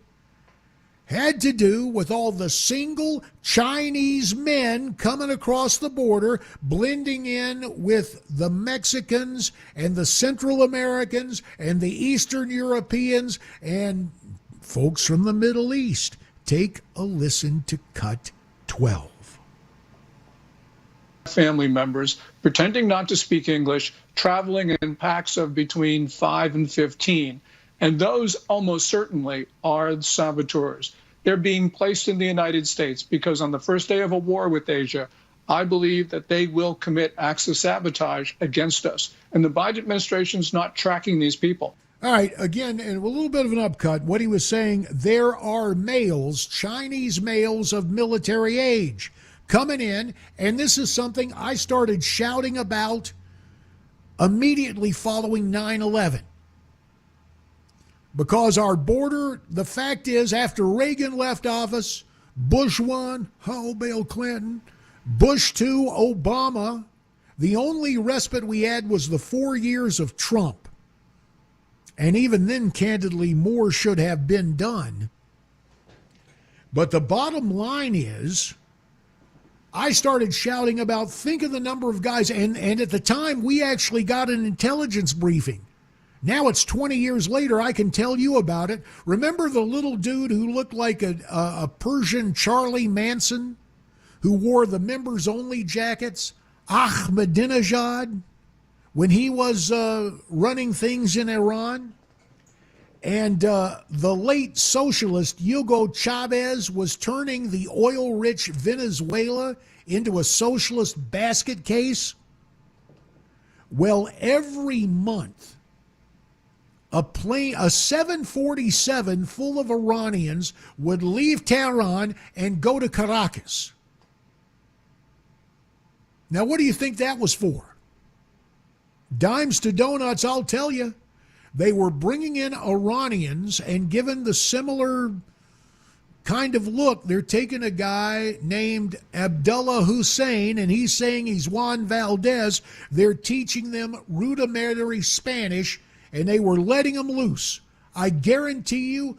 [SPEAKER 1] had to do with all the single Chinese men coming across the border, blending in with the Mexicans and the Central Americans and the Eastern Europeans and folks from the Middle East. Take a listen to cut 12.
[SPEAKER 20] Family members pretending not to speak English, traveling in packs of between 5 and 15. And those almost certainly are the saboteurs. They're being placed in the United States because on the first day of a war with Asia, I believe that they will commit acts of sabotage against us. And the Biden administration's not tracking these people.
[SPEAKER 1] All right, again, and a little bit of an upcut, what he was saying, there are males, Chinese males of military age, coming in, and this is something I started shouting about immediately following 9/11. Because our border, the fact is, after Reagan left office, Bush 1, Bill Clinton, Bush 2, Obama, the only respite we had was the 4 years of Trump. And even then, candidly, more should have been done. But the bottom line is, I started shouting about, think of the number of guys, and at the time, we actually got an intelligence briefing. Now it's 20 years later, I can tell you about it. Remember the little dude who looked like a Persian Charlie Manson, who wore the members-only jackets, Ahmadinejad? When he was running things in Iran, and the late socialist Hugo Chavez was turning the oil-rich Venezuela into a socialist basket case. Well, every month, a 747 full of Iranians would leave Tehran and go to Caracas. Now, what do you think that was for? Dimes to donuts, I'll tell you. They were bringing in Iranians and given the similar kind of look. They're taking a guy named Abdullah Hussein, and he's saying he's Juan Valdez. They're teaching them rudimentary Spanish, and they were letting them loose. I guarantee you,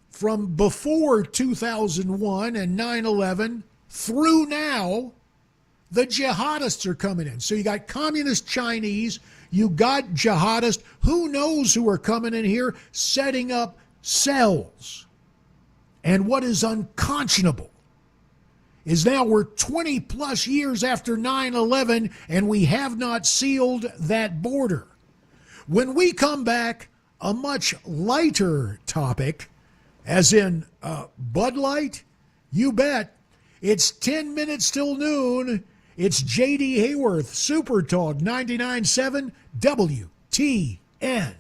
[SPEAKER 1] from before 2001 and 9/11 through now, the jihadists are coming in. So you got communist Chinese, you got jihadists, who knows who are coming in here setting up cells. And what is unconscionable is now we're 20 plus years after 9/11 and we have not sealed that border. When we come back, a much lighter topic, As in Bud Light? You bet. It's 10 minutes till noon. It's JD Hayworth, Super Talk 99.7 WTN.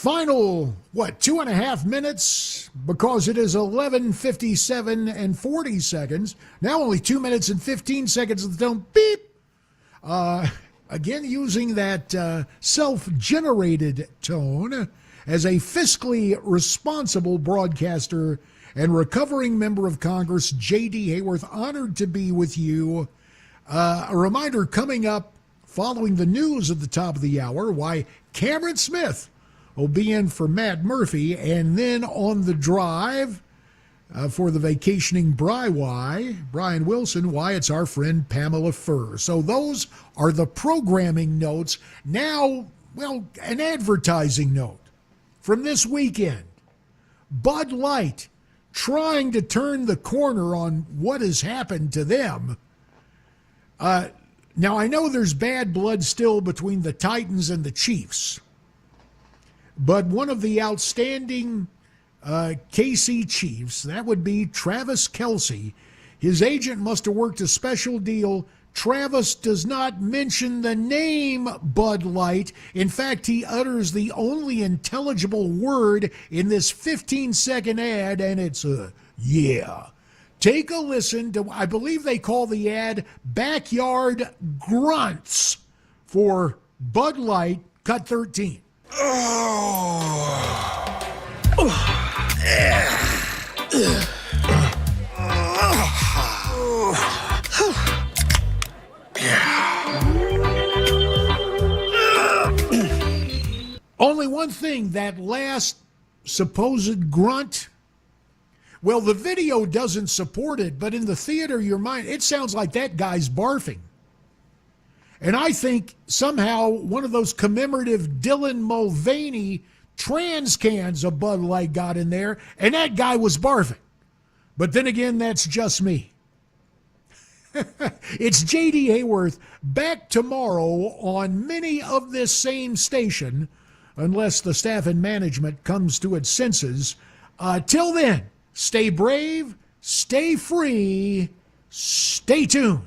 [SPEAKER 1] Final, 2.5 minutes, because it is 11:57 and 40 seconds. Now only 2 minutes and 15 seconds of the film. Beep. Again, using that self-generated tone as a fiscally responsible broadcaster and recovering member of Congress, JD Hayworth, honored to be with you. A reminder coming up following the news at the top of the hour, why Cameron Smith will be in for Matt Murphy, and then on the drive for the vacationing Brian Wilson, why it's our friend Pamela Furr. So those are the programming notes. Now, an advertising note from this weekend. Bud Light trying to turn the corner on what has happened to them. Now, I know there's bad blood still between the Titans and the Chiefs, but one of the outstanding KC Chiefs, that would be Travis Kelce, his agent must have worked a special deal. Travis does not mention the name Bud Light. In fact, he utters the only intelligible word in this 15-second ad, and it's yeah. Take a listen to, I believe they call the ad Backyard Grunts for Bud Light, cut 13. Only one thing, that last supposed grunt, well, the video doesn't support it, but in the theater of your mind, it sounds like that guy's barfing. And I think somehow one of those commemorative Dylan Mulvaney trans cans of Bud Light got in there, and that guy was barfing. But then again, that's just me. It's JD Hayworth, back tomorrow on many of this same station, unless the staff and management comes to its senses. Till then, stay brave, stay free, stay tuned.